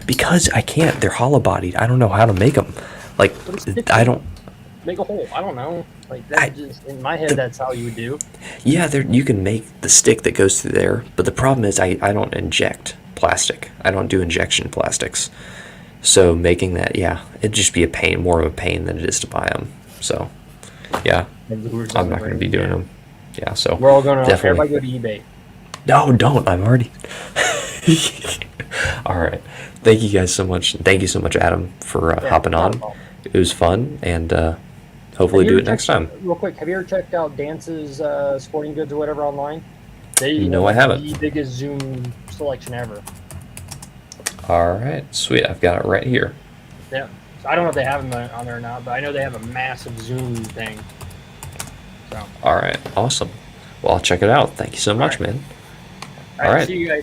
A: Because I can't. They're hollow bodied. I don't know how to make them. Like I don't.
B: Make a hole. I don't know. Like that's just in my head. That's how you would do.
A: Yeah, there you can make the stick that goes through there, but the problem is I don't inject plastic. I don't do injection plastics. So making that, yeah, it'd just be a pain, more of a pain than it is to buy them. So, yeah, I'm not going to be doing them. Yeah, so
B: We're all gonna
A: definitely.
B: everybody go to eBay.
A: No, don't. I'm already. All right. Thank you guys so much. Thank you so much, Adam, for hopping
B: not
A: on.
B: a problem.
A: It was fun, and hopefully
B: Have you
A: do
B: ever
A: it next
B: checked-
A: time.
B: Real quick, have you ever checked out Dance's Sporting Goods or whatever online? They
A: No, I haven't.
B: The biggest Zoom selection ever.
A: All right, sweet. I've got it right here.
B: Yeah. So I don't know if they have them on there or not, but I know they have a massive Zoom thing. So.
A: All right, awesome. Well, I'll check it out. Thank you so much, man.
B: All right.
A: All right.
B: See you guys.